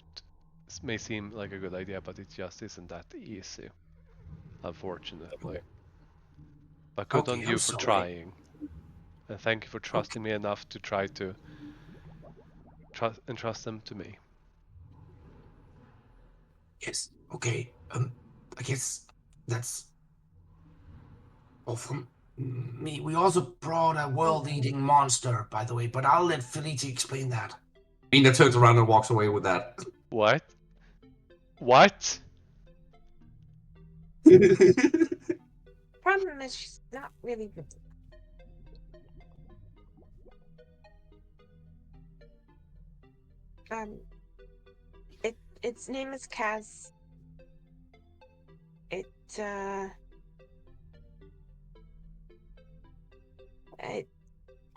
may seem like a good idea, but it just isn't that easy, unfortunately. But good on Okay, I'm you for sorry. trying, and thank you for Okay. trusting me enough to try to entrust them to me. Yes. Okay. I guess that's all from me. We also brought a world-eating monster, by the way, but I'll let Felice explain that. Mina turns around and walks away with that. What? What? Problem is, she's not really. Um, its name is Kaz. It it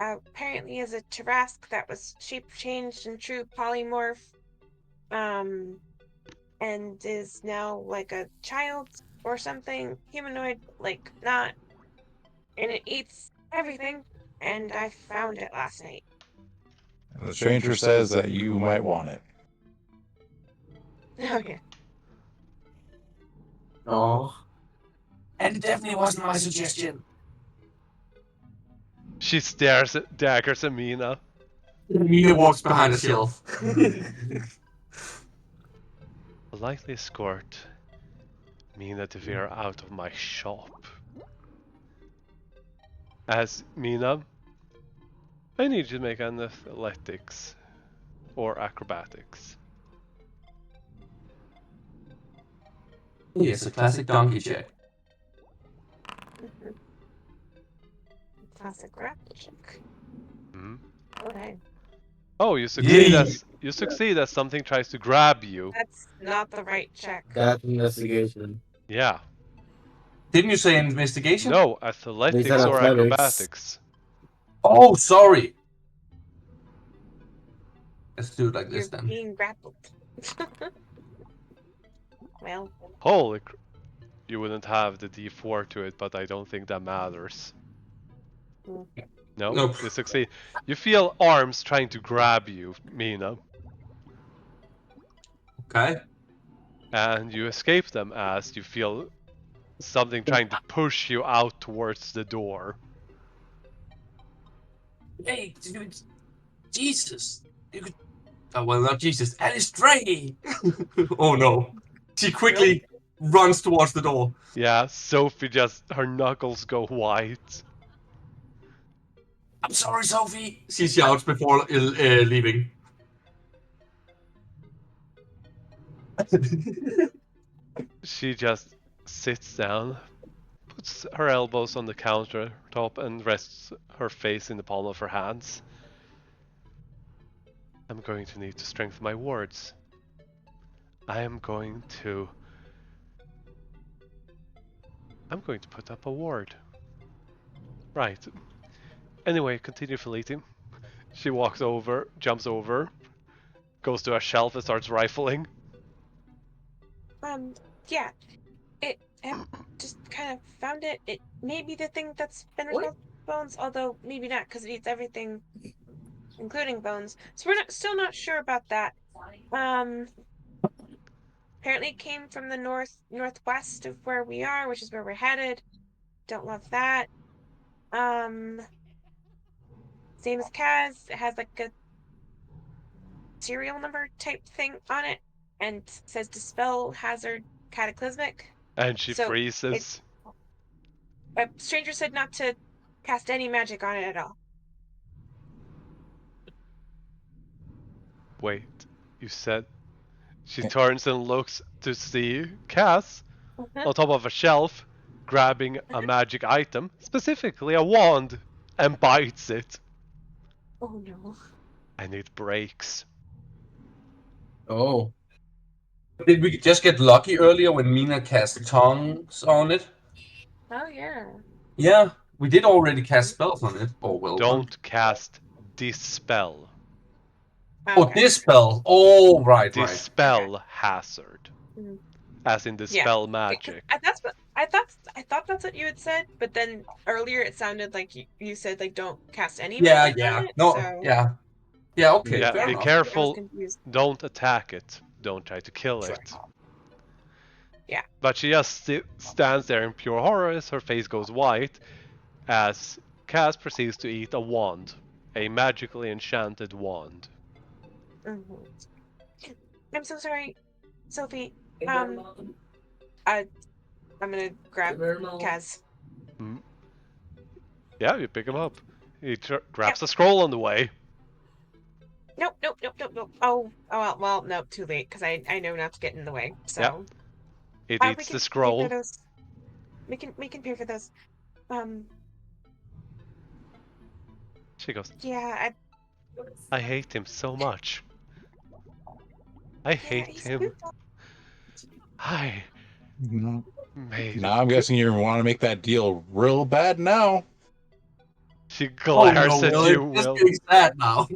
apparently is a Tarask that was shape changed in true polymorph. And is now like a child or something, humanoid, like not, and it eats everything. And I found it last night. The stranger says that you might want it. Okay. Oh. And it definitely wasn't my suggestion. She daggers at Mina. Mina walks behind a shelf. Politely escort Mina to veer out of my shop. As Mina, I need you to make an athletics or acrobatics. Yes, a classic donkey check. Classic grapple check. Mhm. Okay. Oh, you succeed Yay! as something tries to grab you. That's not the right check. That's investigation. Yeah. Didn't you say investigation? No, They athletics said or athletics. acrobatics. Oh, sorry. Let's do it like You're this then. being grappled. Well, Holy you wouldn't have the D4 to it, but I don't think that matters. Mm. No, Nope. you succeed. You feel arms trying to grab you, Mina, Okay. and you escape them as you feel something trying to push you out towards the door. Hey, Jesus. You could... Oh, well, not Jesus. Alice Stray! Oh no. She quickly runs towards the door. Yeah, Sophie her knuckles go white. I'm sorry, Sophie, she shouts before leaving. She just sits down, puts her elbows on the countertop, and rests her face in the palm of her hands. I'm going to need to strengthen my wards. I'm going to put up a ward. Right. Anyway, continue, Feliti. She walks over, jumps over, goes to a shelf and starts rifling. yeah. I just kind of found it. It may be the thing that's been responsible for bones, although maybe not, because it eats everything, including bones. So we're still not sure about that. Apparently it came from the northwest of where we are, which is where we're headed. Don't love that. Same as Kaz. It has like a serial number type thing on it, and says dispel hazard cataclysmic. And she So freezes. a stranger said not to cast any magic on it at all. Wait, you said... She turns and looks to see Cass on top of a shelf, grabbing a magic item, specifically a wand, and bites it. Oh no. And it breaks. Oh. Did we just get lucky earlier when Mina cast tongues on it? Oh yeah. Yeah, we did already cast spells on it. Oh, well done. Don't cast Dispel. Oh, Okay. dispel. Oh, right. Dispel hazard. Mhm. As in dispel magic. I thought that's what you had said, but then earlier it sounded like you said like don't cast any magic on it. No, So yeah. Yeah, okay, Yeah, fair be enough. I was careful. confused. Don't attack it. Don't try to kill Sure. it. Yeah. But she just stands there in pure horror as her face goes white as Cass proceeds to eat a wand. A magically enchanted wand. Mhm. I'm so sorry, Sophie. I'm gonna grab Kaz. Hmm. Yeah, you pick him up. He grabs a scroll on the way. Nope. Oh, well, no, too late, because I know not to get in the way. So It we eats can the pay for scroll. those. We can pay for those. She goes, Yeah, I hate him so much. I yeah, hate he's him. brutal. I No. made Now I'm it. guessing you want to make that deal real bad now. She Oh glares no, at Will, you, it's just Will. getting sad now.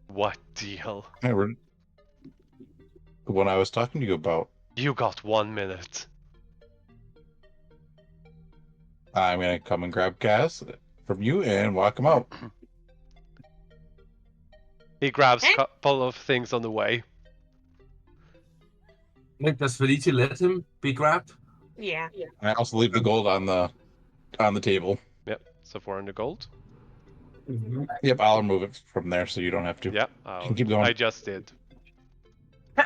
What deal? The one I was talking to you about. You got 1 minute. I'm gonna come and grab Cass from you and walk him out. He grabs a Eh? couple of things on the way. Wait, does Felici let him be grabbed? Yeah. I also leave the gold on the table. Yep, so 400 gold. Yep, I'll remove it from there so you don't have to. Yeah, You can keep going. I just did. All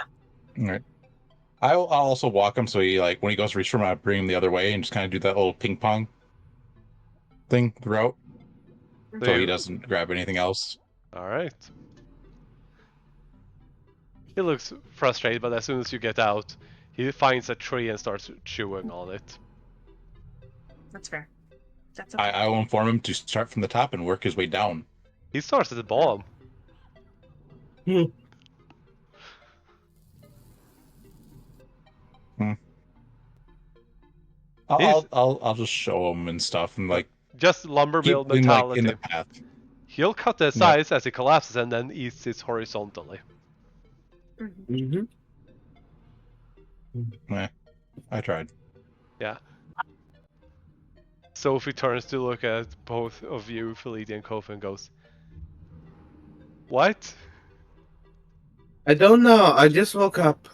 right. I'll also walk him so he, like, when he goes to reach for him, I bring him the other way and just kind of do that little ping pong thing throughout so he doesn't grab anything else. All right. He looks frustrated, but as soon as you get out, he finds a tree and starts chewing on it. That's fair. That's okay. I will inform him to start from the top and work his way down. He starts at the bottom. I'll just show him and stuff and like just lumber mill keep him mentality. like in the path. He'll cut the sides as he collapses and then eats it horizontally. Mm-hmm. I tried. Yeah. Sophie turns to look at both of you, Felicia and Kofi, and goes, "What?" I don't know. I just woke up.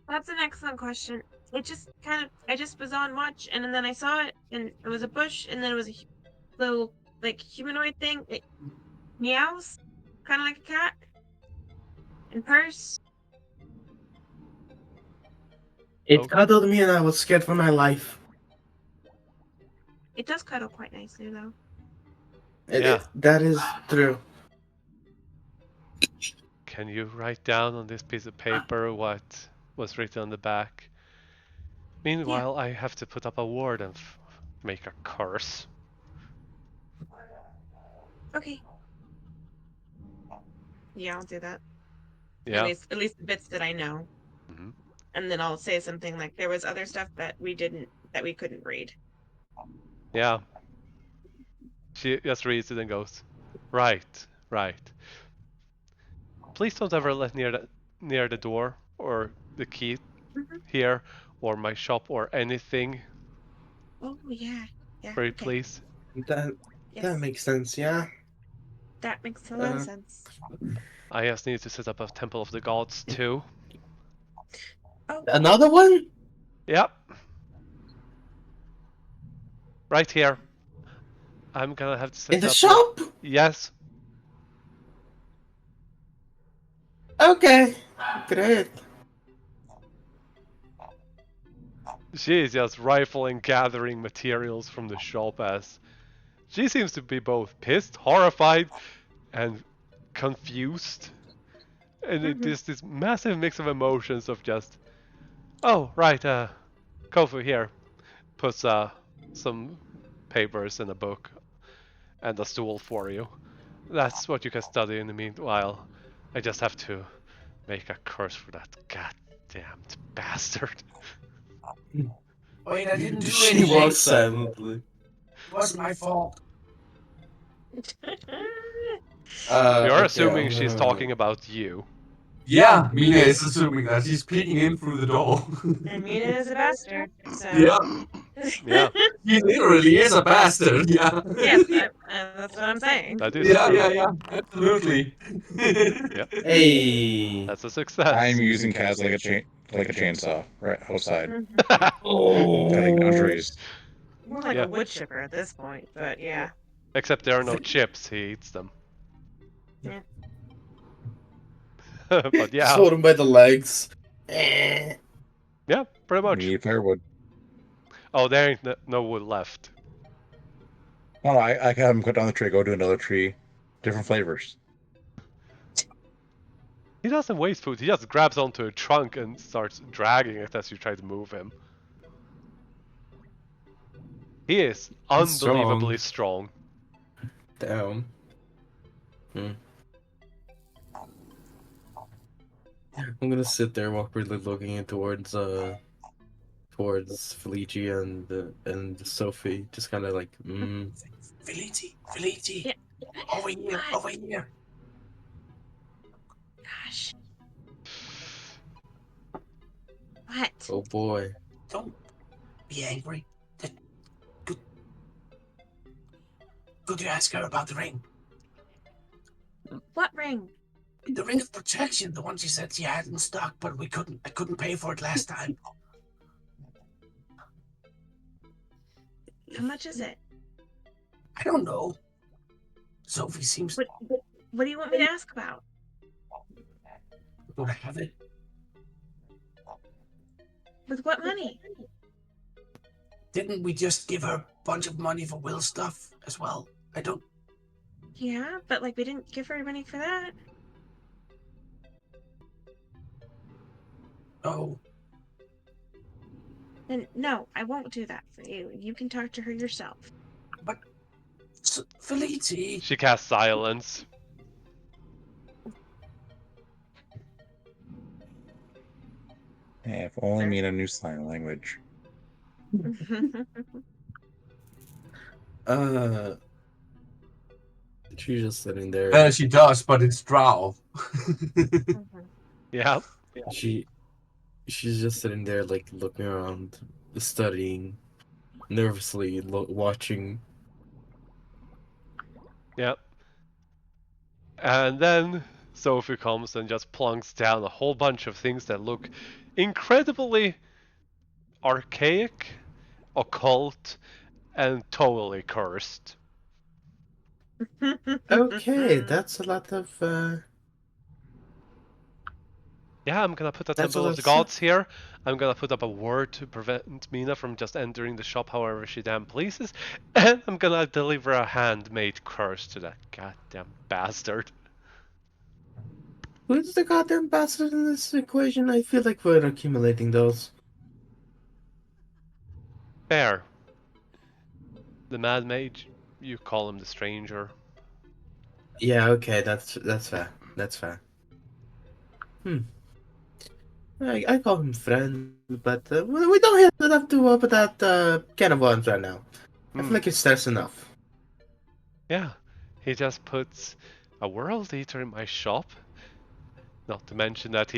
That's an excellent question. It just I just was on watch, and then I saw it, and it was a bush, and then it was a little, like, humanoid thing. It meows, kind of like a cat, and purrs. It cuddled me and I was scared for my life. It does cuddle quite nicely, though. That is true. Can you write down on this piece of paper what was written on the back? Meanwhile, I have to put up a ward and make a curse. Okay. Yeah, I'll do that. Yeah. At least the bits that I know. Mm-hmm. And then I'll say something like, there was other stuff that we couldn't read. Yeah. She just reads it and goes, right. Please don't ever let near the door or the key here or my shop or anything. Oh yeah. Very please. That makes sense, yeah. That makes a lot of sense. I just need to set up a temple of the gods too. Oh. Another one? Yep. Right here. I'm gonna have to set in the up shop? Yes. Okay. Great. She is just rifling, gathering materials from the shop as she seems to be both pissed, horrified, and confused. And it is this massive mix of emotions of just, oh, right, Kofu here puts some papers in a book and a stool for you. That's what you can study in the meanwhile. I just have to make a curse for that goddamned bastard. Wait, I didn't do She anything. walks silently. It wasn't my fault. You're assuming she's talking about you. Yeah, Mina is assuming that she's peeking in through the door. And Mina is a bastard, so... Yeah. He literally is a bastard, yeah. Yes, that's what I'm saying. That is true. Yeah, absolutely. Yeah. Hey. That's a success. I'm using Kaz like a chainsaw right outside, Oh. cutting down trees. More like a wood chipper at this point, but yeah. Except there are no chips, he eats them. Yeah. But yeah. Just hold him by the legs. Yeah, pretty much. You need firewood. Oh, there ain't no wood left. Oh, I have him cut down the tree, go to another tree. Different flavors. He doesn't waste food, he just grabs onto a trunk and starts dragging it as you try to move him. He is unbelievably strong. Damn. I'm gonna sit there awkwardly looking towards Felici and Sophie, just kind of like, Felici, Yeah. over here. Gosh. What? Oh boy. Don't be angry. Could you ask her about the ring? What ring? The ring of protection, the one she said she had in stock, but I couldn't pay for it last time. How much is it? I don't know. Sophie seems What do you want me to ask about? to have it. With what money? Didn't we just give her a bunch of money for Will stuff as well? I don't. Yeah, but like we didn't give her money for that. Oh, Then no, I won't do that for you. You can talk to her yourself. but Felici. She casts silence. Yeah, if only Mina knew sign language. She's just sitting there. She does, but it's Drow. Yeah. She's just sitting there, like looking around, studying, nervously watching. Yeah. And then Sophie comes and just plunks down a whole bunch of things that look incredibly archaic, occult, and totally cursed. Okay, that's a lot of. Yeah, I'm gonna put a That's a Temple of lot the of stuff. Gods here. I'm gonna put up a word to prevent Mina from just entering the shop however she damn pleases. And I'm gonna deliver a handmade curse to that goddamn bastard. Who's the goddamn bastard in this equation? I feel like we're accumulating those. Fair. The Mad Mage, you call him the Stranger. Yeah, okay, that's fair. That's fair. I call him friend, but we don't have to open that can of worms right now. I feel like it's that's enough. Yeah, he just puts a World Eater in my shop. Not to mention that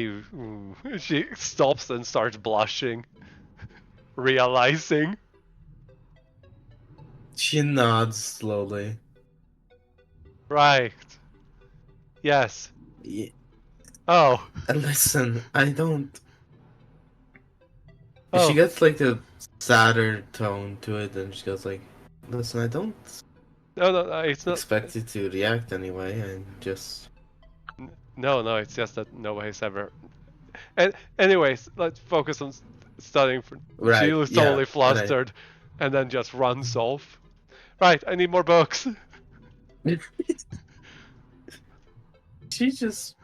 she stops and starts blushing, realizing. She nods slowly. Right. Yes. Yeah, Oh. listen, I don't. She Oh. gets like a sadder tone to it, and she goes like, "Listen, I don't No, it's not. expect you to react anyway. I just." No, it's just that nobody's ever. And anyways, let's focus on studying. She Right, was yeah, totally right. flustered, and then just runs off. Right, I need more books. She just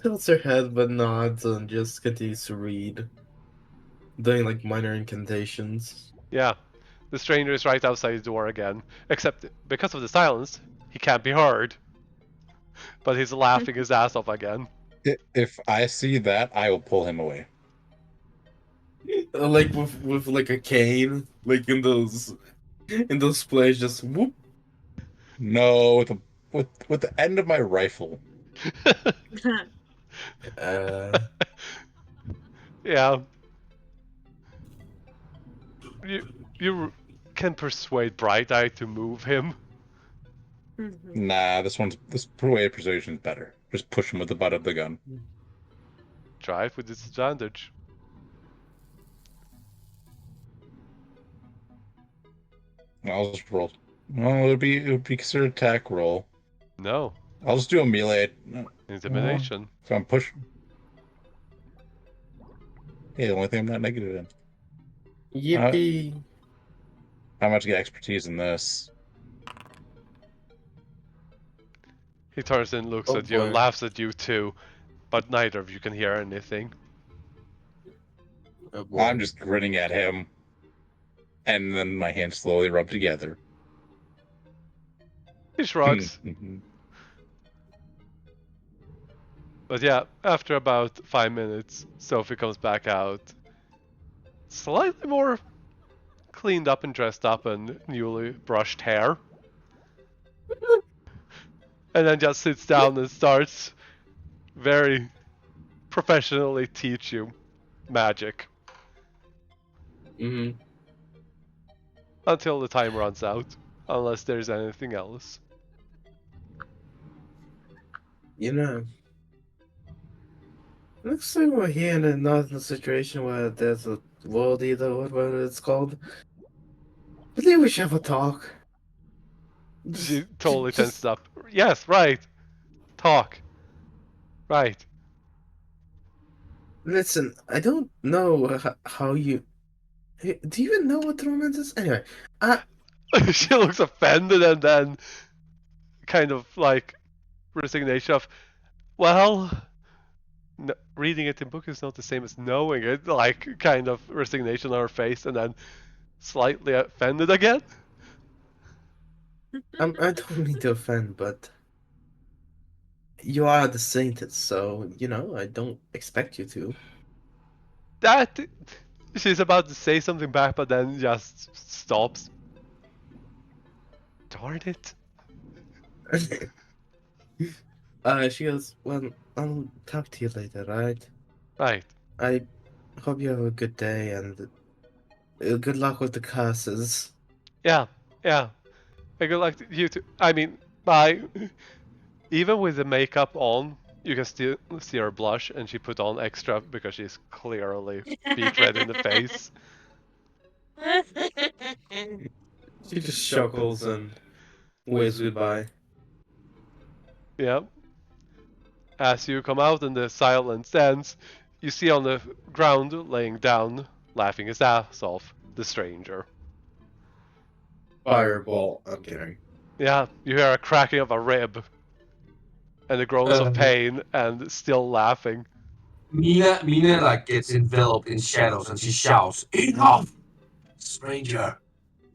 tilts her head but nods and just continues to read, doing like minor incantations. Yeah, the stranger is right outside the door again. Except because of the silence, he can't be heard. But he's laughing his ass off again. If I see that, I will pull him away. Like with like a cane, like in those plays, just whoop. No, with the end of my rifle. Uh, Yeah. You can persuade Bright Eye to move him. Nah, this way of persuasion is better. Just push him with the butt of the gun. Drive with disadvantage. I'll just roll. Well, it would be considered attack roll. No. I'll just do a melee. Intimidation. So I'm pushing. Hey, the only thing I'm not negative in. yippee! How much get expertise in this? He turns and looks Oh at you and boy. laughs at you too, but neither of you can hear anything. Oh boy. I'm just grinning at him. And then my hands slowly rub together. He shrugs. But yeah, after about 5 minutes, Sophie comes back out. Slightly more cleaned up and dressed up and newly brushed hair. And then just sits down and starts very professionally teach you magic. Mm-hmm. Until the time runs out. Unless there's anything else. You know, looks like we're here not in a situation where there's a world either, whatever it's called. I think we should have a talk. She totally tensed up. Yes, right. Talk. Right. Listen, I don't know how you. Do you even know what romance is? Anyway, She looks offended and then kind of like resignation of, well, no, reading it in book is not the same as knowing it. Like kind of resignation on her face and then slightly offended again. I don't mean to offend, but you are the sainted, so I don't expect you to. That she's about to say something back, but then just stops. Darn it. She goes, well, I'll talk to you later, right? Right. I hope you have a good day and good luck with the classes. Yeah. Yeah. And good luck to you too. I mean, bye. Even with the makeup on, you can still see her blush, and she put on extra because she's clearly beet red in the face. She just chuckles and waves goodbye. Yeah. As you come out and the silence ends, you see on the ground, laying down, laughing his ass off, the stranger. Fireball. I'm kidding. Yeah, you hear a cracking of a rib, and the groans of pain, and still laughing. Mina like gets enveloped in shadows and she shouts, "Enough, stranger!"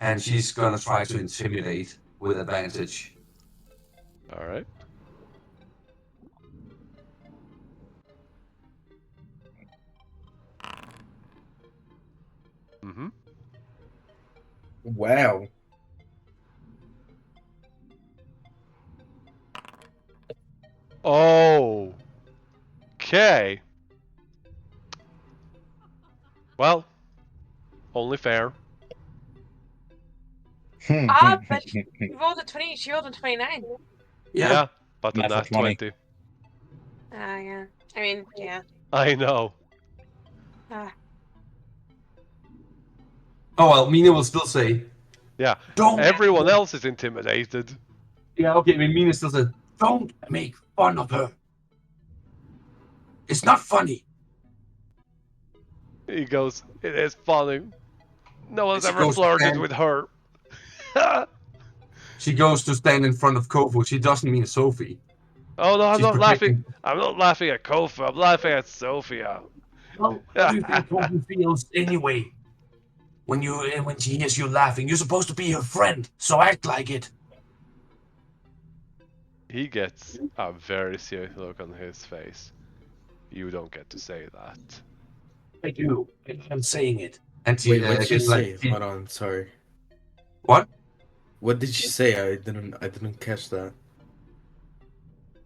And she's gonna try to intimidate with advantage. Alright. Mm-hmm. Wow. Oh. Okay. Well, only fair. But you rolled a 20, she rolled a 29. Yeah, but a Natural nat 20. 20. Yeah. I mean, yeah. I know. Oh well, Mina will still say, Yeah. "Don't." Everyone else is intimidated. Yeah, okay. I mean, Mina still says, "Don't make fun of her. It's not funny." He goes, it is funny. No one's She ever goes to flirted stand. with her. She goes to stand in front of Kofu. She doesn't mean Sophie. Oh no, I'm She's not laughing. protecting. I'm not laughing at Kofa. I'm laughing at Sophia. Well, how do you think Kofu feels anyway? When she hears you laughing, you're supposed to be her friend, so act like it. He gets a very serious look on his face. You don't get to say that. I do. I'm saying it. And she Wait, what did you again, say? like Hold on, sorry. what? What did you say? I didn't catch that.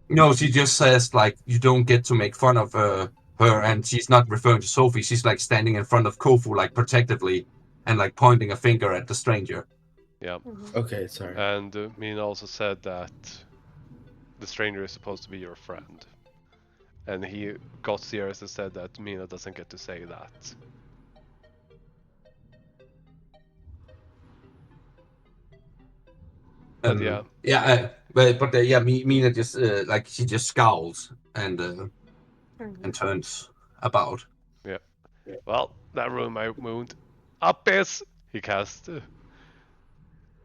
No, she just says like you don't get to make fun of her, and she's not referring to Sophie. She's like standing in front of Kofu, like protectively, and like pointing a finger at the stranger. Yeah. Okay, sorry. And Mina also said that the stranger is supposed to be your friend. And he got serious and said that Mina doesn't get to say that. But yeah. Yeah, but yeah, Mina just like she just scowls and turns about. Yeah. Well, that ruined my mood. Abyss! He cast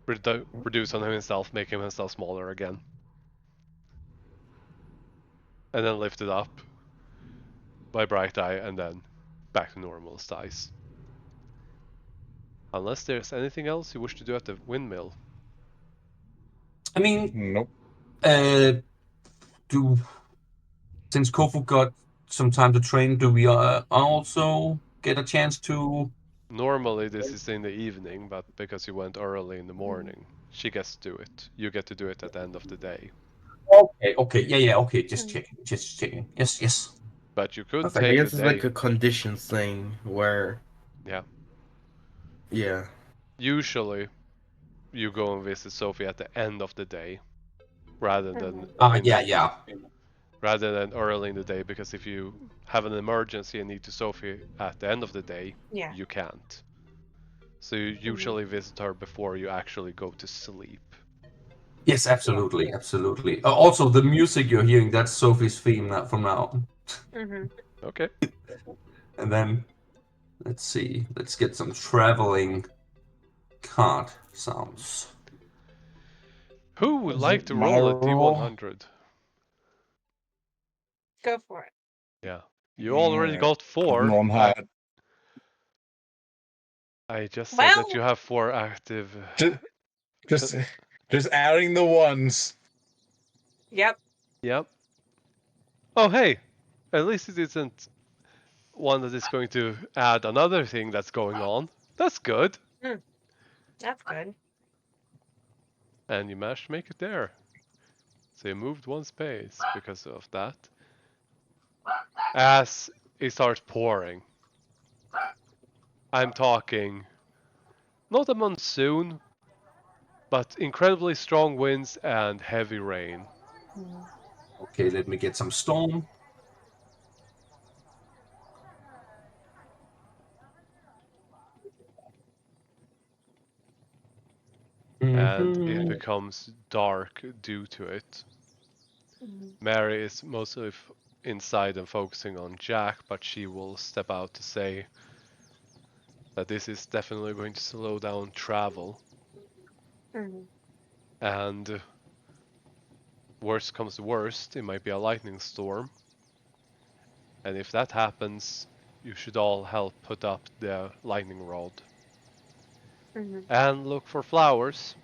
reduce on himself, making himself smaller again. And then lifted up by Bright Eye, and then back to normal size. Unless there's anything else you wish to do at the windmill. I mean, Nope. do since Kofu got some time to train, do we also get a chance to? Normally this is in the evening, but because you went early in the morning, she gets to do it. You get to do it at the end of the day. Okay, yeah, okay. Just checking. Yes. But you could Perfect. I take the guess it's like day. a conditions thing where, Yeah. yeah. Usually you go and visit Sophie at the end of the day rather than Yeah. rather than early in the day, because if you have an emergency and need to Sophie at the end of the day, Yeah. you can't. So you usually visit her before you actually go to sleep. Yes, absolutely, absolutely. Also, the music you're hearing, that's Sophie's theme from now on. Mm-hmm. Okay. And then, let's see, let's get some traveling card sounds. Who would Is like it to my roll a roll? D100? Go for it. Yeah. You already Alright. got 4. Rolling hot. I just said that you Well, have 4 active. Just, just adding the ones. yep. Yep. Oh, hey! At least it isn't one that is going to add another thing that's going on. That's good. That's good. And you managed to make it there. So you moved 1 space because of that. As it starts pouring. I'm talking not a monsoon, but incredibly strong winds and heavy rain. Okay, let me get some storm. And it Mhm. becomes dark due to it. Mm-hmm. Mary is mostly inside and focusing on Jack, but she will step out to say that this is definitely going to slow down travel. Mm-hmm. And worst comes to worst, it might be a lightning storm. And if that happens, you should all help put up the lightning rod. Mm-hmm. And look for flowers.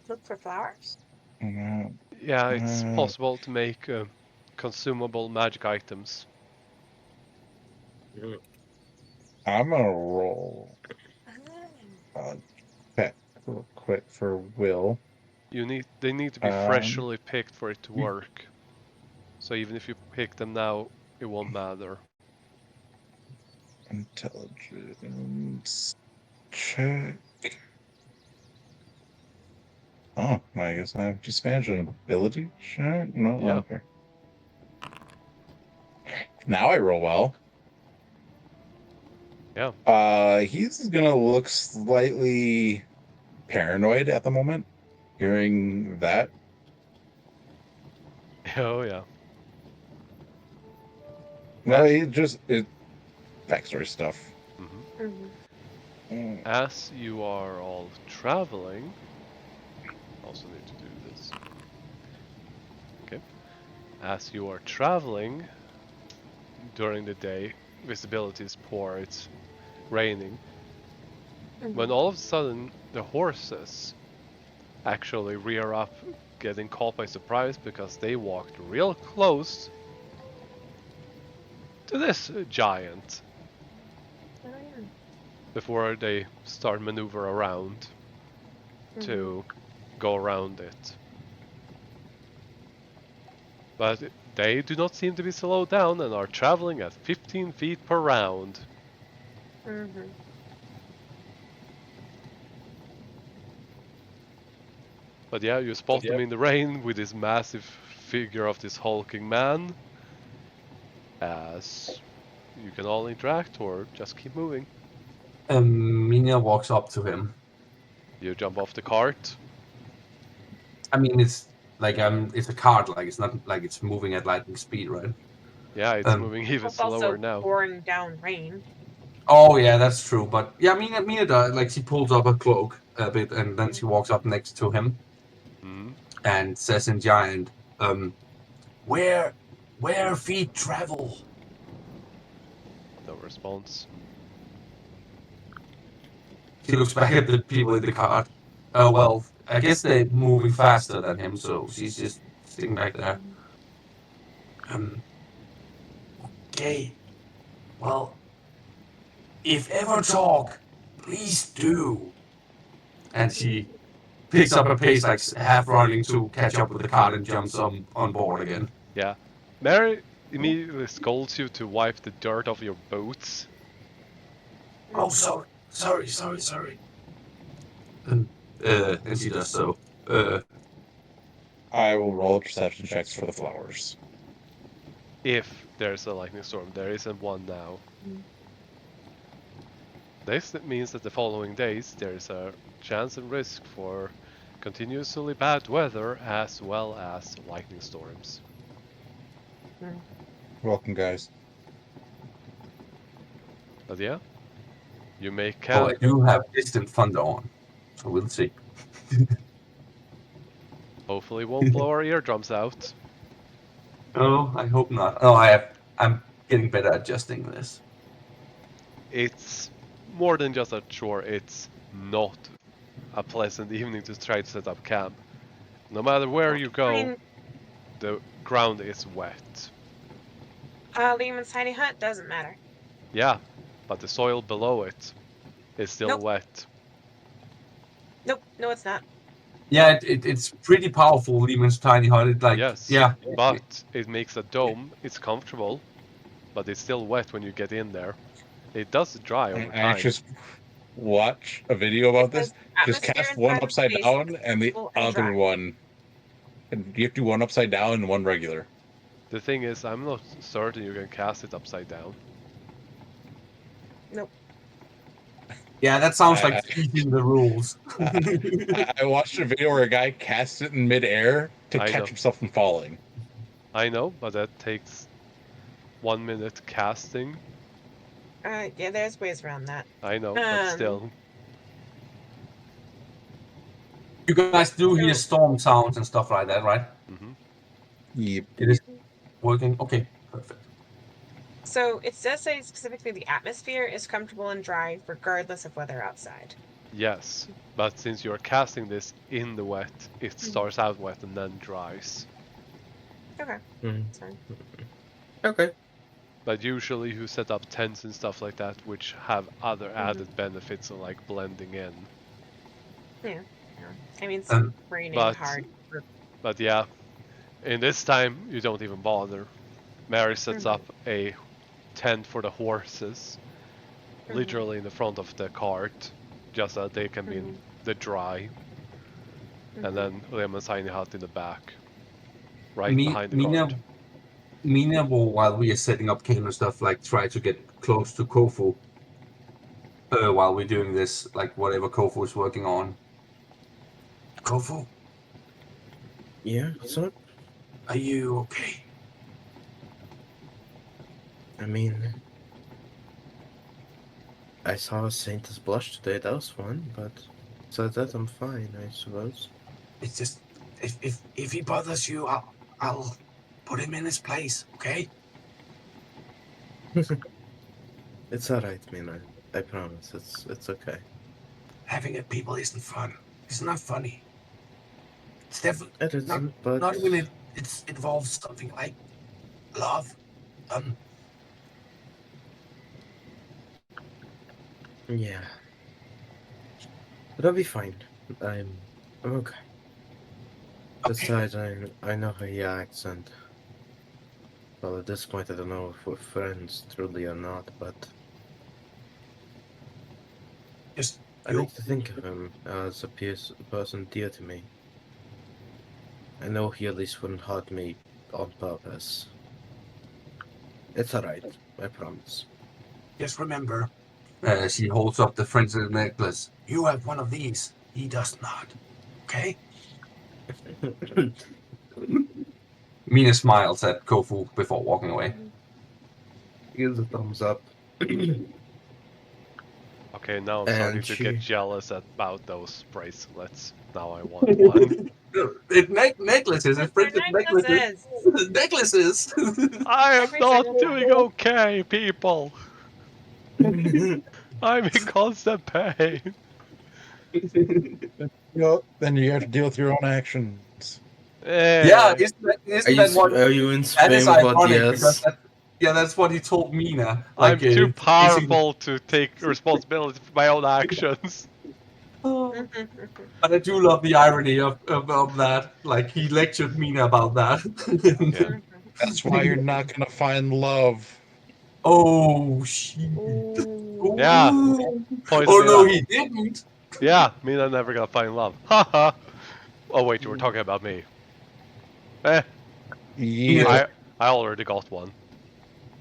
Look for flowers. Mm, Yeah, it's uh, possible to make consumable magic items. I'm gonna roll Ah. check real quick for Will. They need to be Um, freshly picked for it to work. So even if you pick them now, it won't matter. intelligence check. Oh, I guess I have expansion ability check. No, Yeah. okay. Now I roll well. Yeah. He's gonna look slightly paranoid at the moment, hearing that. Oh yeah. No, he just it backstory stuff. hmm Mm-hmm. Mm, As you are all traveling, also need to do this. Okay. As you are traveling during the day, visibility is poor. It's raining. When Mm-hmm. all of a sudden the horses actually rear up, getting caught by surprise because they walked real close to this giant Oh, yeah. before they start maneuver around Mm-hmm. to go around it. But they do not seem to be slowed down and are traveling at 15 feet per round. Mm-hmm. But yeah, you spot them in the rain with this massive figure of this hulking man. As you can all interact or just keep moving. Mina walks up to him. You jump off the cart. I mean, it's a cart, like it's not like it's moving at lightning speed, right? Yeah, it's Um, moving even It's slower also now. pouring down rain. oh yeah, that's true. But yeah, Mina does, like she pulls up a cloak a bit, and then she walks up next to him Hmm. and says in giant, um, "Where, where feet travel?" No response. She looks back at the people in the cart. Well, I guess they're moving faster than him, so she's just sitting back there. Mm-hmm. Um, okay. Well, if ever talk, please do. And she picks up a pace, like half running to catch up with the cart and jumps on board again. Yeah. Mary immediately scolds you to wipe the dirt off your boots. Oh, sorry. And, and she does so. Uh, I will roll perception checks for the flowers. If there's a lightning storm, there isn't one now. This means that the following days there is a chance and risk for continuously bad weather as well as lightning storms. Welcome, guys. But yeah, you may Well, I camp. do have distant thunder on, so we'll see. Hopefully, won't blow our eardrums out. Oh, I hope not. I'm getting better at adjusting this. It's more than just a chore. It's not a pleasant evening to try to set up camp. No matter where you I go, mean, the ground is wet. Lehman's tiny hut doesn't matter. Yeah, but the soil below it is still Nope. wet. Nope, no, it's not. Yeah, it's pretty powerful, Lehman's tiny hut. It like Yes, yeah, but it makes a dome. It's comfortable, but it's still wet when you get in there. It does dry I over time. just watch a video about this. Because Just atmosphere cast one inside of upside space down and the will and other dry. one. And you have to do one upside down and one regular. The thing is, I'm not certain you can cast it upside down. Nope. yeah. That sounds I- like teaching the rules. I watched a video where a guy casts it in midair to I catch know. himself from falling. I know, but that takes 1 minute casting. Yeah, there's ways around that. I know, but still. You guys do hear So- storm sounds and stuff like that, right? Yep. It is working. Okay, perfect. So it does say specifically the atmosphere is comfortable and dry regardless of weather outside. Yes, but since you're casting this in the wet, it starts out wet and then dries. Okay, Mm. that's fine. Okay. But usually you set up tents and stuff like that, which have other added benefits of like blending in. Yeah. I mean, it's Um, raining but- hard. But yeah, in this time you don't even bother. Mary sets up a tent for the horses, literally in the front of the cart, just so that they can be in the dry. And then Lemon's tiny hut in the back, right behind the cart. Mina will, while we are setting up camp and stuff, like try to get close to Kofu. While we're doing this, like whatever Kofu is working on. Kofu, Yeah, so are you okay? I mean, I saw Saint's blush today. That was fun, but besides that, I'm fine, I suppose. It's just if he bothers you, I'll put him in his place. Okay? It's alright, Mina. I promise. It's okay. Having a people isn't fun. It's not funny. It's definitely It isn't, but not when it involves something like love. yeah. But I'll be fine. I'm okay. Besides, I know how he acts, and well, at this point, I don't know if we're friends truly or not, but Just I like to think of him as a person dear to me. I know he at least wouldn't hurt me on purpose. It's alright, I promise. just remember. She holds up the friendship necklace. You have one of these. He does not. Okay? Mina smiles at Kofu before walking away. Gives a thumbs up. Okay, now I'm starting And to she- get jealous about those bracelets. Now I want one. Necklaces, They're friendship necklaces. necklaces. Necklaces! I am Every not single doing one. okay, people. I'm in constant pain. Then you have to deal with your own actions. Yeah, Eh, isn't that what? Are you in That is Spain about ironic because yes? that's what he told Mina. I'm too basically- powerful to take responsibility for my own actions. But I do love the irony of that. Like he lectured Mina about that. Yeah. That's why you're not gonna find love. Oh shit! Ooh. Yeah. Ooh. Poison Oh no, Mina. he didn't. Yeah, Mina never gonna find love. Haha. Oh wait, you were talking about me. Eh, Yeah. I already got one.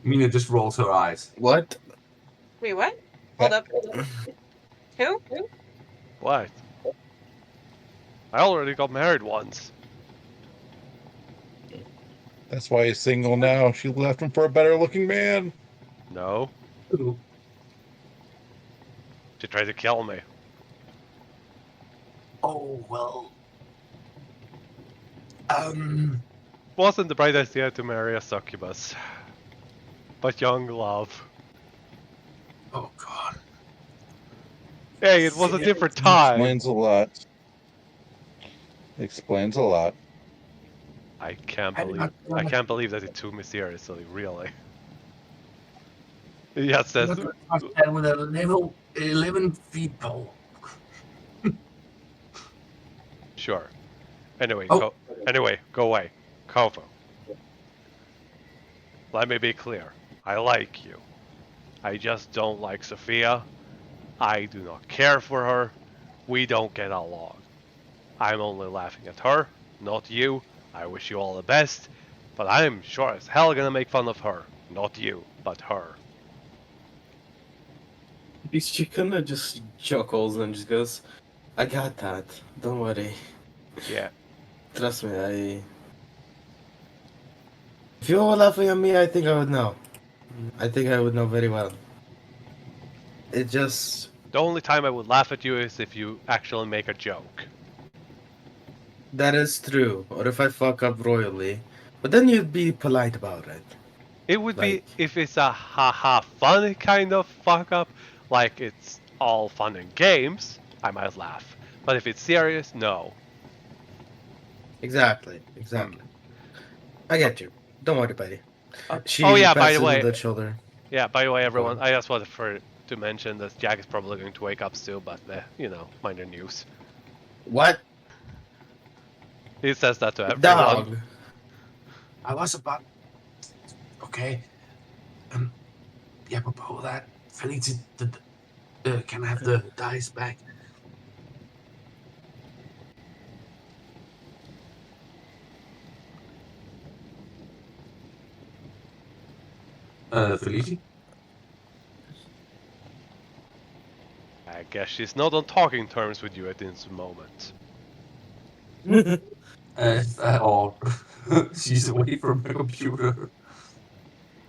Mina just rolls her eyes. What? Wait, what? Hold up. Who? What? I already got married once. That's why he's single now. She left him for a better looking man. No, Ooh. she tried to kill me. Oh, well. Wasn't the bright idea to marry a succubus. But young love. Oh, God. Hey, it was a different time. Explains a lot. Explains a lot. I can't I did believe not- that it took me seriously, really. He just says, I'm not gonna touch that with a level 11 feet pole. sure. Anyway, Oh. go away. Kovo. Let me be clear. I like you. I just don't like Sophia. I do not care for her. We don't get along. I'm only laughing at her, not you. I wish you all the best, but I'm sure as hell gonna make fun of her. Not you, but her. She kind of just chuckles and just goes, I got that. Don't worry. Yeah. Trust me, If you were laughing at me, I think I would know. I think I would know very well. It just... The only time I would laugh at you is if you actually make a joke. That is true. Or if I fuck up royally. But then you'd be polite about it. It would be Like... if it's a haha funny kind of fuck up, like it's all fun and games, I might laugh. But if it's serious, no. Exactly. I get you. Don't worry, buddy. She Oh yeah, by pats the him on way, the shoulder. everyone, I just wanted to mention that Jack is probably going to wake up still, but minor news. What? He says that to everyone. Dog. I was about. Okay. Yeah, but before that, Felix, can I have the dice back? Felici? I guess she's not on talking terms with you at this moment. Or she's away from her computer.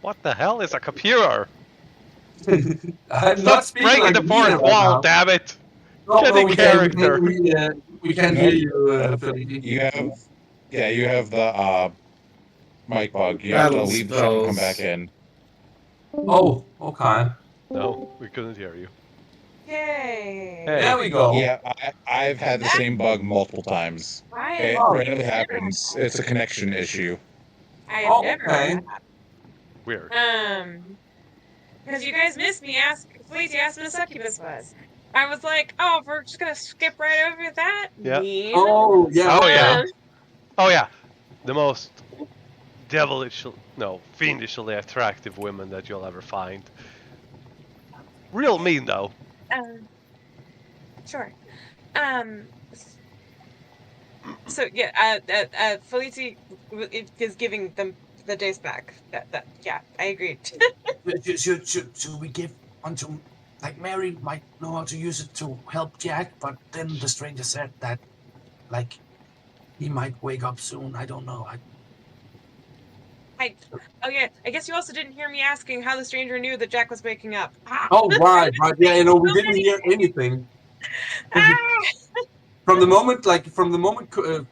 What the hell is a computer? I'm Stop not speaking breaking like the a leader fourth right wall, now. damn it! No, Get no, in character. we can't hear you, Felici. You have the mic bug. You have to Battle leave the chat and come spells. back in. Oh, okay. No, we couldn't hear you. Yay. Hey. There we go. Yeah, I've had the same bug multiple times. It I randomly happens. It's a connection issue. have Oh, never okay. had Weird. that. Because you guys missed me Felicia asked what a succubus was. I was like, oh, we're just gonna skip right over that. Yeah. Mean. Oh, yeah. Oh yeah. Um, Oh yeah. The most fiendishly attractive women that you'll ever find. Real mean though. Sure. So yeah, Felicia is giving them the days back. Yeah, I agreed. Should we give one to, like, Mary might know how to use it to help Jack, but then the stranger said that, like, he might wake up soon. I don't know. Oh yeah, I guess you also didn't hear me asking how the stranger knew that Jack was waking up. Oh, right. Yeah, we didn't hear anything. Ah! From the moment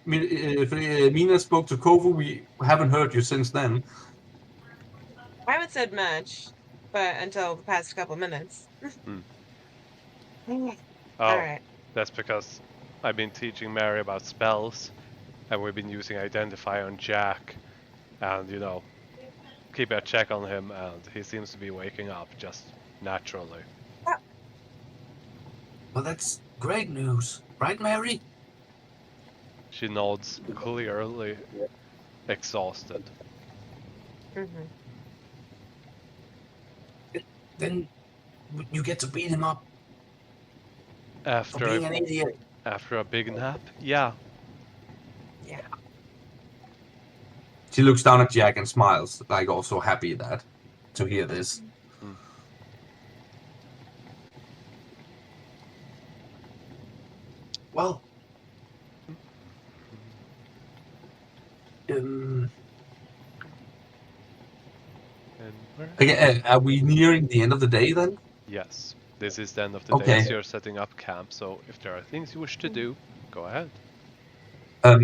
Mina spoke to Kovu, we haven't heard you since then. I haven't said much, but until the past couple minutes. Oh, Alright. that's because I've been teaching Mary about spells, and we've been using Identify on Jack, and keep a check on him, and he seems to be waking up just naturally. Well, that's great news. Right, Mary? She nods, clearly exhausted. Mm-hmm. Then you get to beat him up for After being an idiot. a big nap? Yeah. Yeah. She looks down at Jack and smiles, like also happy to hear this. Well, And where? again, are we nearing the end of the day then? Yes, this is the end of the day as Okay. you're setting up camp. So if there are things you wish to do, go ahead. I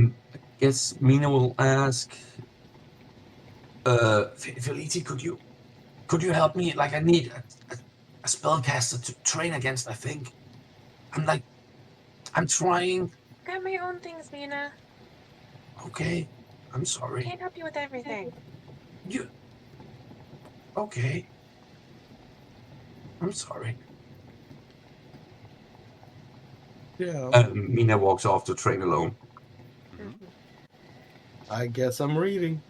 guess Mina will ask, Felici, could you help me? Like, I need a spellcaster to train against, I think. I'm trying. Got my own things, Mina. Okay. I'm sorry. Can't help you with everything. You. Okay. I'm sorry. Yeah. Mina walks off to train alone. Mhm. Mhm. I guess I'm reading.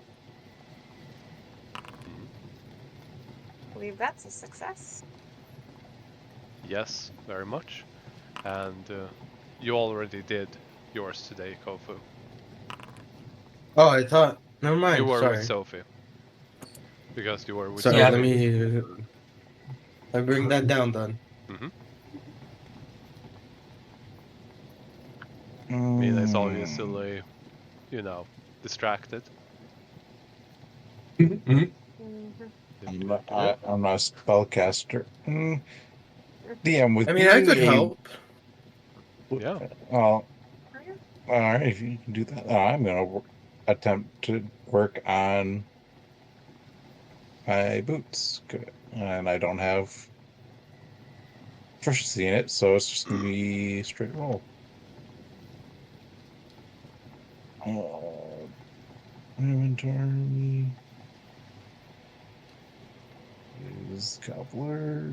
Mhm. Believe that's a success. Yes, very much. And you already did yours today, Kofu. Oh, I thought. Never You mind. were with Sorry. Sophie. Because you were with Sorry. Yeah. Let Sophie. me. I bring that down then. Mm-hmm. Mina is Mm, obviously, you know, distracted. Mhm. Mhm. I'm not a spellcaster. DM with I mean, I could me. help. Yeah. Well, Oh, yeah. all right, if you can do that, I'm gonna attempt to work on my boots, and I don't have proficiency in it, so it's just gonna be straight roll. Inventory is cobbler.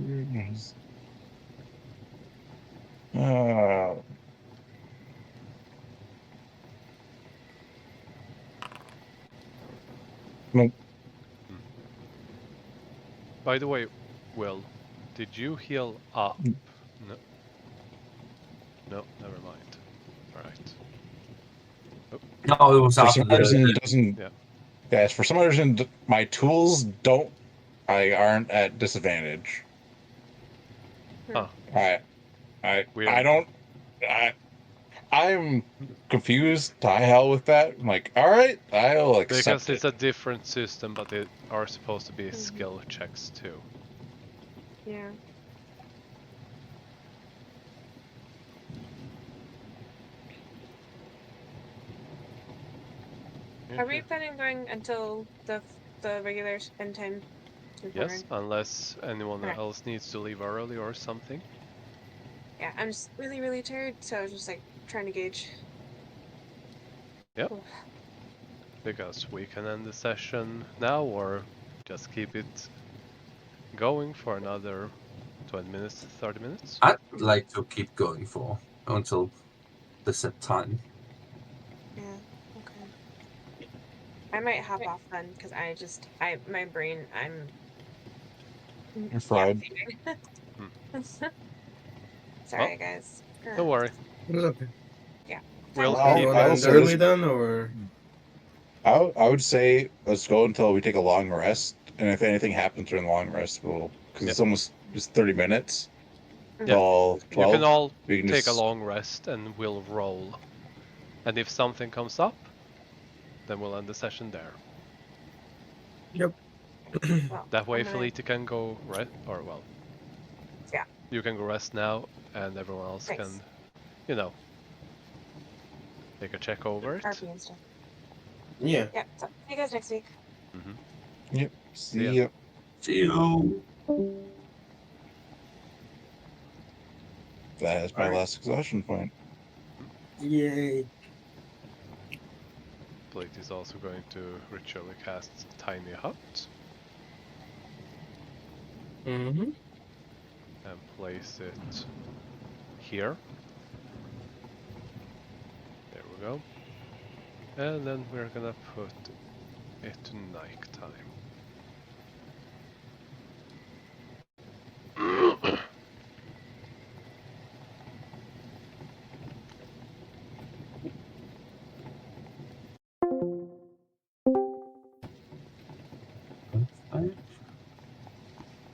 Uh, nope. Mm. By the way, Will, did you heal up? No. No, never mind. Alright. Oh, No, it was For after some reason, the. doesn't. yeah. Guys, for some reason, my tools don't. I aren't at disadvantage. Huh. I Weird. don't. I'm confused to high hell with that. I'm like, all right, I'll Because accept it's it. a different system, but they are supposed to be Mhm. skill checks too. Yeah. Are we planning on going until the regular end time? Yes, unless anyone Okay. else needs to leave early or something. Yeah, I'm just really, really tired, so I was just like trying to gauge. Yep. Oof. Because we can end the session now or just keep it going for another 20 minutes, 30 minutes. I'd like to keep going for until the set time. Yeah. Okay. I might hop off then because my brain, You're yeah, fried. Hmm. Well, Sorry, guys. don't worry. It's okay. Yeah. We'll Sounds Do good. you keep want to I'll end say early this. then, or? I would say let's go until we take a long rest, and if anything happens during the long rest, because Yep. it's 30 minutes Yeah. till You can 12. all We can take a just long rest and we'll roll. And if something comes up, then we'll end the session there. Yep. Well, That way I'm gonna. Felita can go rest, or well, Yeah. you can go rest now and everyone else Thanks. can, you know, take a check over it. RP and stuff. Yeah. Yeah. So see you guys next week. Mm-hmm. yep. See ya. See ya. See you. That is my Alright. last exhaustion point. Yay. Blade is also going to ritually cast Tiny Hut Mm-hmm. and place it here. There we go. And then we're gonna put it to nighttime.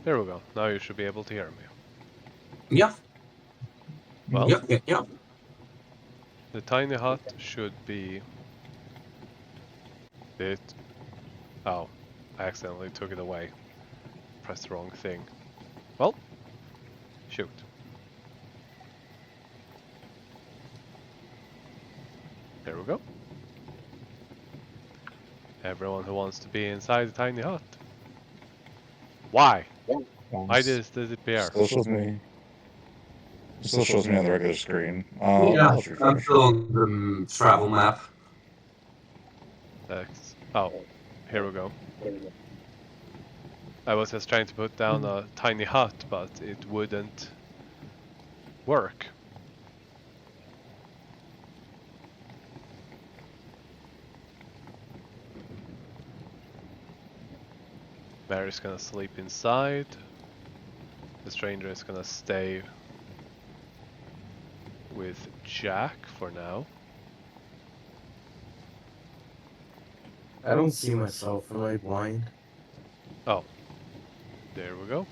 There we go. Now you should be able to hear me. Yeah. Well, Yeah. The tiny hut should be it. Oh, I accidentally took it away. Pressed the wrong thing. Well, shoot. There we go. Everyone who wants to be inside the tiny hut. Why? Why did it disappear? Still shows me. Still shows me on the regular screen. Yeah, I'll just I'm refresh. still on the travel map. That's, oh, here we go. I was just trying to put down a tiny hut, but it wouldn't work. Mary's gonna sleep inside. The stranger is gonna stay with Jack for now. I don't see myself. Am I blind? Oh, there we go.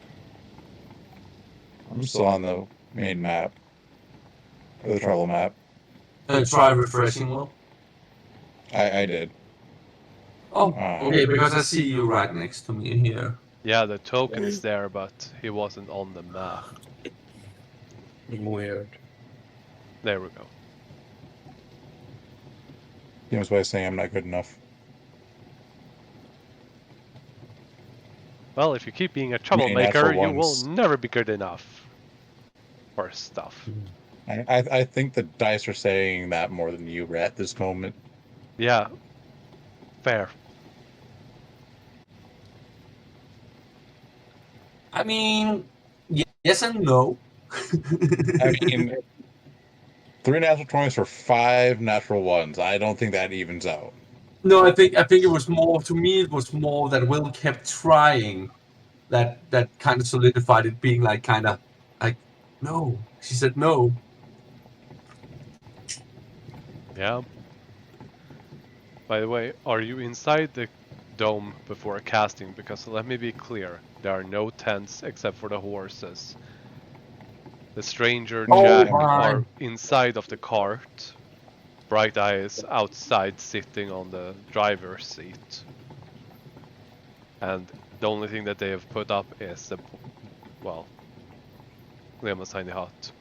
I'm still on the main map. Or the travel map. Try refreshing one. I did. Oh, okay, because I see you right next to me here. Yeah, the token is there, but he wasn't on the map. Weird. There we go. Seems by saying I'm not good enough. Well, if you keep being a Many troublemaker, natural you will ones. never be good enough. For stuff. I think the dice are saying that more than you at this moment. Yeah. Fair. I mean, yes and no. I mean, 3 natural 20s for 5 natural ones. I don't think that evens out. No, I think it was more, to me it was more that Will kept trying, that kind of solidified it, being like kind of like, no. She said no. Yeah. By the way, are you inside the dome before casting? Because let me be clear, there are no tents except for the horses. The stranger Jack are inside of the cart. Bright Eye is outside sitting on the driver's seat. And the only thing that they have put up is the, well, Liam's tiny hut.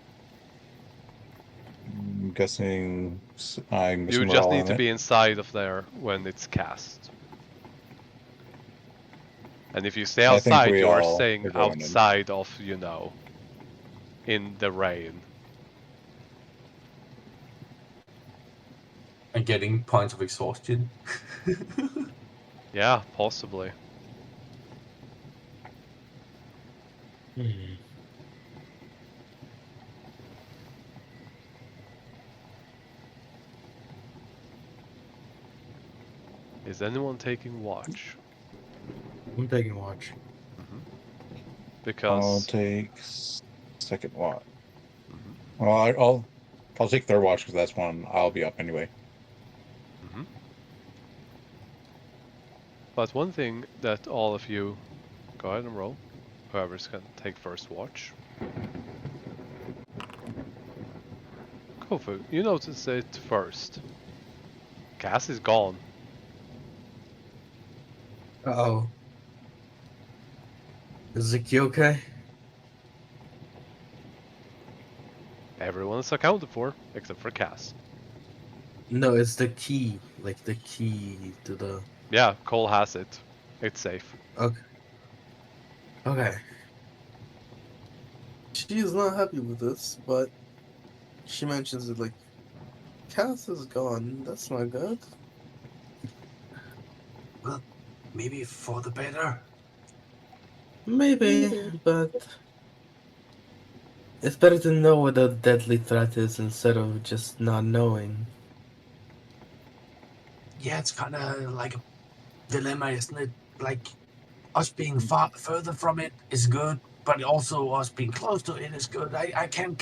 I'm guessing I'm You missing just morale need on to it. be inside of there when it's cast. And if you stay I think outside, we you're all staying are going in. outside of, you know, in the rain. And getting points of exhaustion. Yeah, possibly. Is anyone taking watch? I'm taking watch. I'll Because take second watch. mhm, Well, I'll take third watch because that's when I'll be up anyway. mhm. But one thing that all of you, go ahead and roll. Whoever's gonna take first watch. Kofu, you notice it first. Cass is gone. Uh-oh. Is Ziki okay? Everyone is accounted for except for Cass. No, it's the key. Like the key to the... Yeah, Cole has it. It's safe. Okay. Okay. She's not happy with this, but she mentions it like, Cass is gone. That's not good. Well, maybe for the better. Maybe, but it's better to know what a deadly threat is instead of just not knowing. Yeah, it's kind of like a dilemma, isn't it? Like, us being far further from it is good, but also us being close to it is good. I can't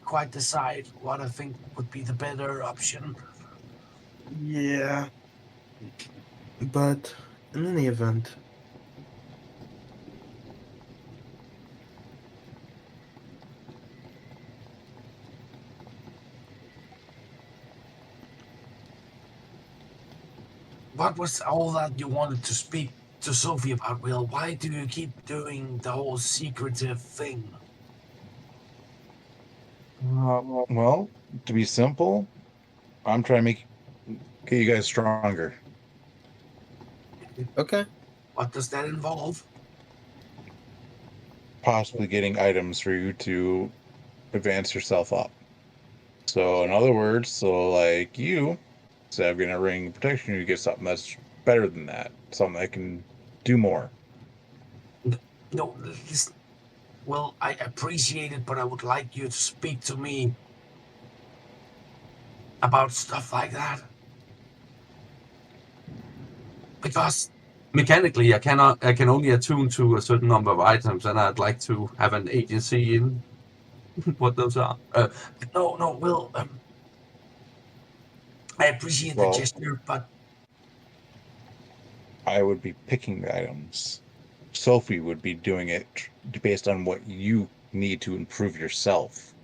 quite decide what I think would be the better option. Yeah. But in any event, what was all that you wanted to speak to Sophie about, Will? Why do you keep doing the whole secretive thing? Well, to be simple, I'm trying to get you guys stronger. Okay. What does that involve? Possibly getting items for you to advance yourself up. So, in other words, like you, instead of getting a ring of protection, you get something that's better than that, something that can do more. No, listen. Well, I appreciate it, but I would like you to speak to me about stuff like that. Because mechanically, I can only attune to a certain number of items, and I'd like to have an agency in what those are. No, Will. I appreciate the Well, gesture, but I would be picking the items. Sophie would be doing it based on what you need to improve yourself.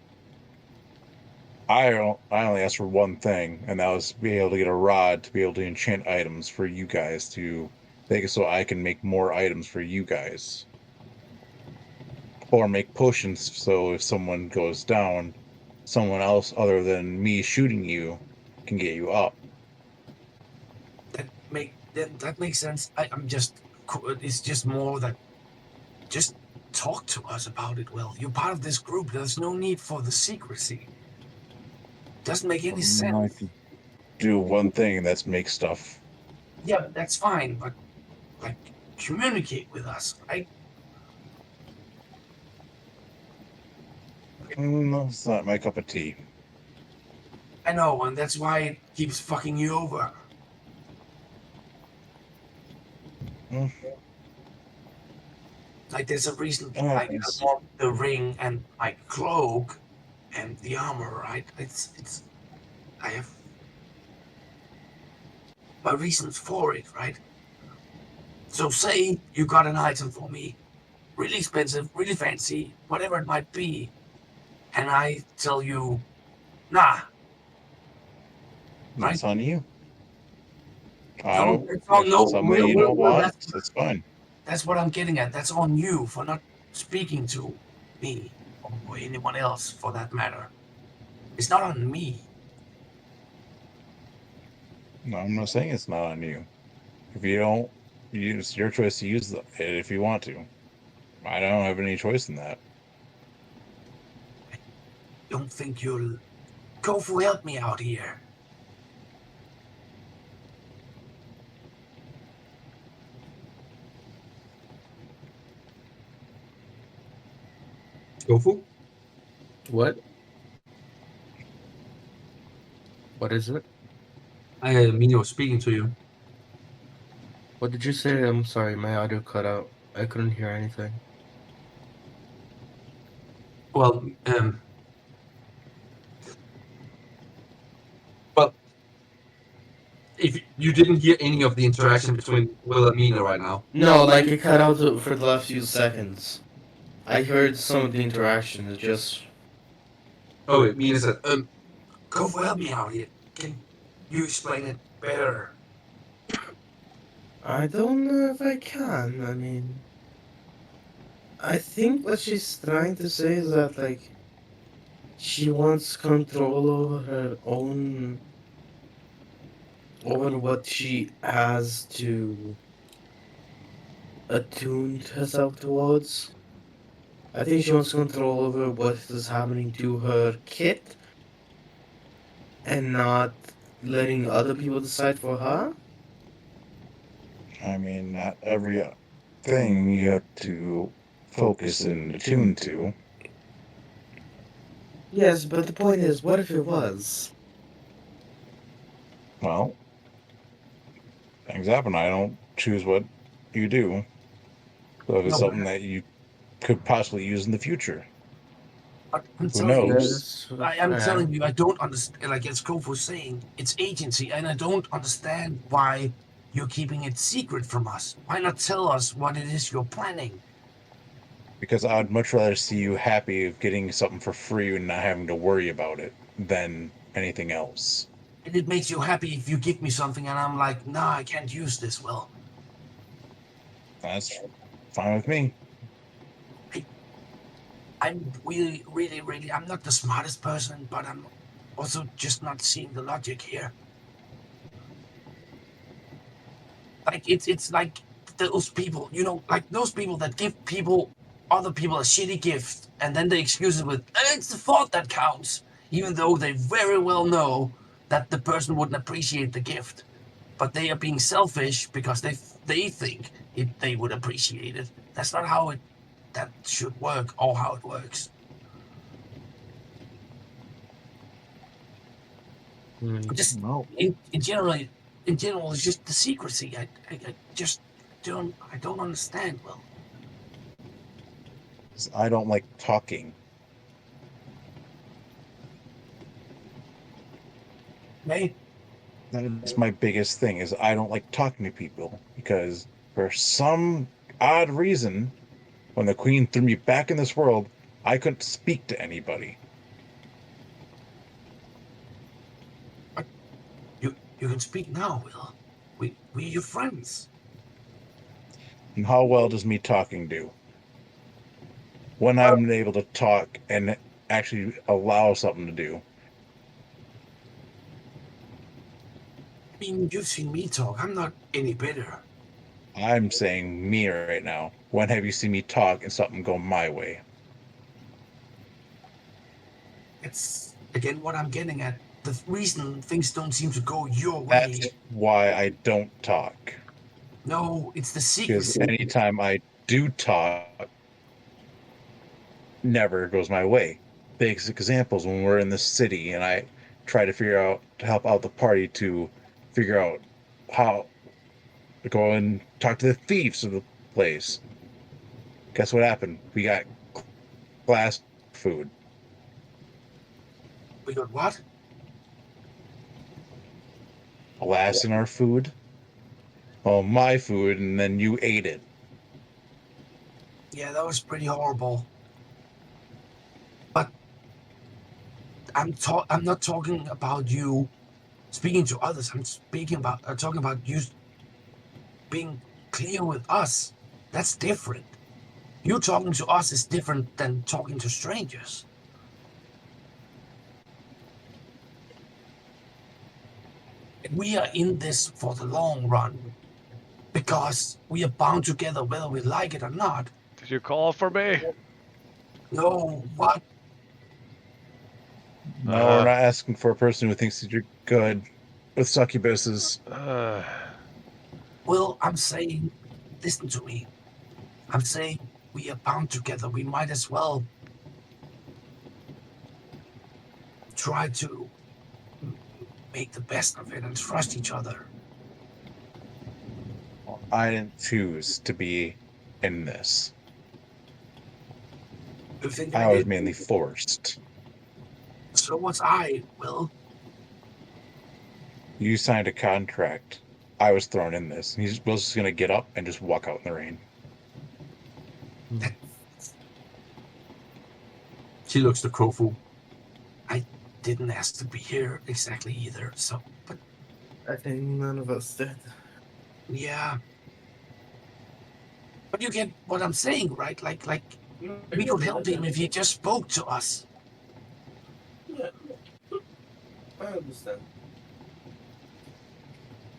I only asked for one thing, and that was to be able to get a rod to be able to enchant items for you guys to make it so I can make more items for you guys. Or make potions so if someone goes down, someone else other than me shooting you can get you up. that makes sense. I'm just. It's just more that just talk to us about it, Will. You're part of this group. There's no need for the secrecy. Doesn't make any I sense. can do one thing, and that's make stuff. Yeah, but that's fine. But like, communicate with us, right? It's not my cup of tea. I know, and that's why it keeps fucking you over. Mm, Like, there's a reason. it Like, I happens. want the ring and my cloak and the armor, right? It's. I have my reasons for it, right? So, say you got an item for me, really expensive, really fancy, whatever it might be, and I tell you, nah, right? That's on you. I No, don't. that's If on it's no. something that you don't want, that's fine. That's what I'm getting at. That's on you for not speaking to me or anyone else for that matter. It's not on me. No, I'm not saying it's not on you. If you don't, it's your choice to use it if you want to. I don't have any choice in that. Don't think you'll. Kofu, help me out here. Kofu? What? What is it? I mean, you're speaking to you. What did you say? I'm sorry, my audio cut out. I couldn't hear anything. Well, well, if you didn't hear any of the interaction between Will and Mina right now. No, like it cut out for the last few seconds. I heard some of the interaction. It's just Oh, wait, Mina said, Kofu, help me out here. Can you explain it better? I don't know if I can. I mean, I think what she's trying to say is that like she wants control over her own, over what she has to attune herself towards. I think she wants control over what is happening to her kit and not letting other people decide for her. I mean, not every thing you have to focus and attune to. Yes, but the point is, what if it was? Well, things happen. I don't choose what you do. So if it's No, something that you could possibly use in the future, but I'm who telling you, knows? That's I'm fair. telling you, I don't understand. Like as Kof was saying, it's agency, and I don't understand why you're keeping it secret from us. Why not tell us what it is you're planning? Because I'd much rather see you happy of getting something for free and not having to worry about it than anything else. and it makes you happy if you give me something, and I'm like, nah, I can't use this. Well, That's fine with me. I'm really, really, really. I'm not the smartest person, but I'm also just not seeing the logic here. Like it's like those people, like those people that give other people a shitty gift, and then they excuse it with, it's the thought that counts, even though they very well know that the person wouldn't appreciate the gift, but they are being selfish because they think they would appreciate it. That's not how that should work or how it works. Hmm. Just No, in general, it's just the secrecy. I just don't understand. Well, 'cause I don't like talking. okay. That's my biggest thing is I don't like talking to people because for some odd reason, when the Queen threw me back in this world, I couldn't speak to anybody. You can speak now, Will. We're your friends. And how well does me talking do? When Well, I'm able to talk and actually allow something to do. I mean, you've seen me talk. I'm not any better. I'm saying me right now. When have you seen me talk and something go my way? It's again what I'm getting at. The reason things don't seem to go your That's way. why I don't talk. No, it's the Because secrecy. anytime I do talk, never goes my way. Basic examples when we're in the city and I try to figure out to help out the party to figure out how to go and talk to the thieves of the place. Guess what happened? We got glass food. We got what? Glass in our food. Oh, my food, and then you ate it. Yeah, that was pretty horrible. But I'm not talking about you speaking to others. I'm speaking about talking about you being clear with us. That's different. You talking to us is different than talking to strangers. We are in this for the long run because we are bound together whether we like it or not. Did you call for me? No, what? No, we're Uh, not asking for a person who thinks that you're good with succubuses. uh, Well, I'm saying, listen to me. I'm saying we are bound together. We might as well try to make the best of it and trust each other. I didn't choose to be in this. You think I I was did? mainly forced. So was I, Will. You signed a contract. I was thrown in this. Will's just gonna get up and just walk out in the rain. She looks to Kofu. I didn't ask to be here exactly either, so, but I think none of us did. yeah. But you get what I'm saying, right? Like I we could get it. I help him get if it. he just spoke to us. Yeah, I understand.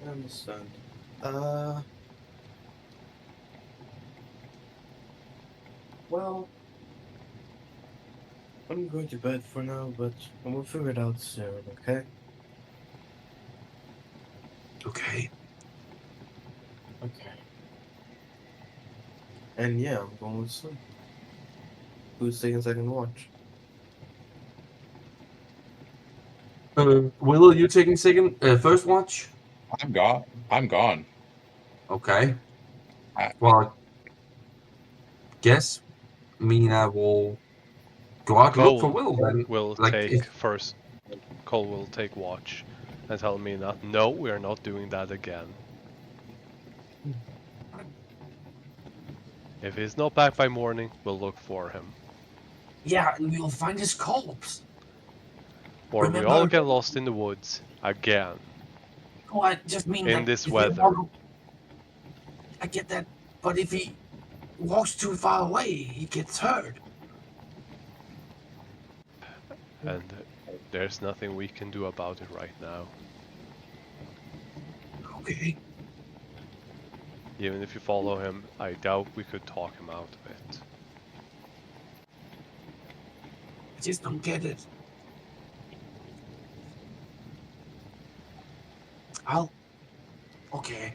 I understand. Uh, well, I'm going to bed for now, but we'll figure it out soon, okay? Okay. Okay. And yeah, I'm going to sleep. Who's taking second watch? Will, are you taking second, first watch? I'm gone. I'm gone. Okay. I, Well, guess Mina will go out and look for Cole Will then. will Like, take if first. Cole will take watch and tell me that no, we are not doing that again. If he's not back by morning, we'll look for him. yeah, and we'll find his corpse. Or we all get lost in the woods again. Oh, I just mean In like this if weather. I get that, but if he walks too far away, he gets hurt. And there's nothing we can do about it right now. Okay. Even if you follow him, I doubt we could talk him out of it. I just don't get it. Okay.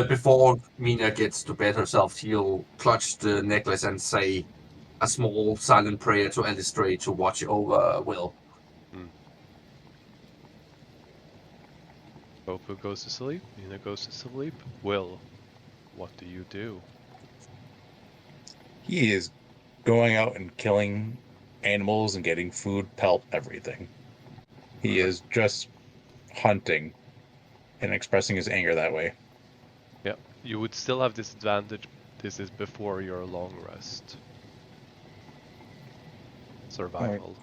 Before Mina gets to bed herself, he'll clutch the necklace and say a small silent prayer to Alistrate to watch over Will. Popo goes to sleep, Nina goes to sleep. Will, what do you do? He is going out and killing animals and getting food, pelt, everything. He is just hunting and expressing his anger that way. Yeah, you would still have disadvantage. This is before your long rest. Survival.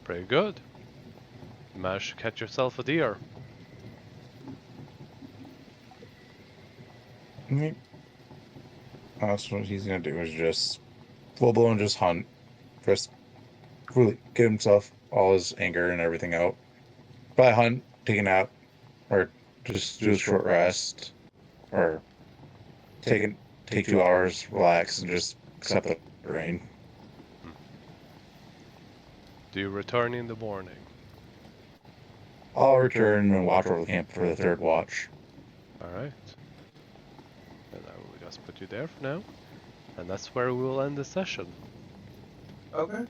Pretty good. You managed to catch yourself a deer. That's what he's gonna do, is just full blown just hunt. Just really get himself all his anger and everything out. By hunt, take a nap, or just do a short rest, or take 2 hours, relax, and just accept the rain. Do you return in the morning? I'll return and watch over the camp for the third watch. Alright. Then I will just put you there for now. And that's where we will end the session. Okay.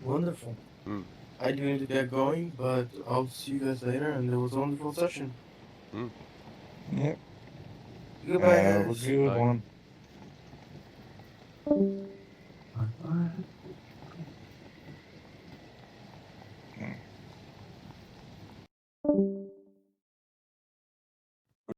Wonderful. Hmm. I do need to get going, but I'll see you guys later, and it was a wonderful session. Yep. Goodbye, Have a guys. good Bye. one.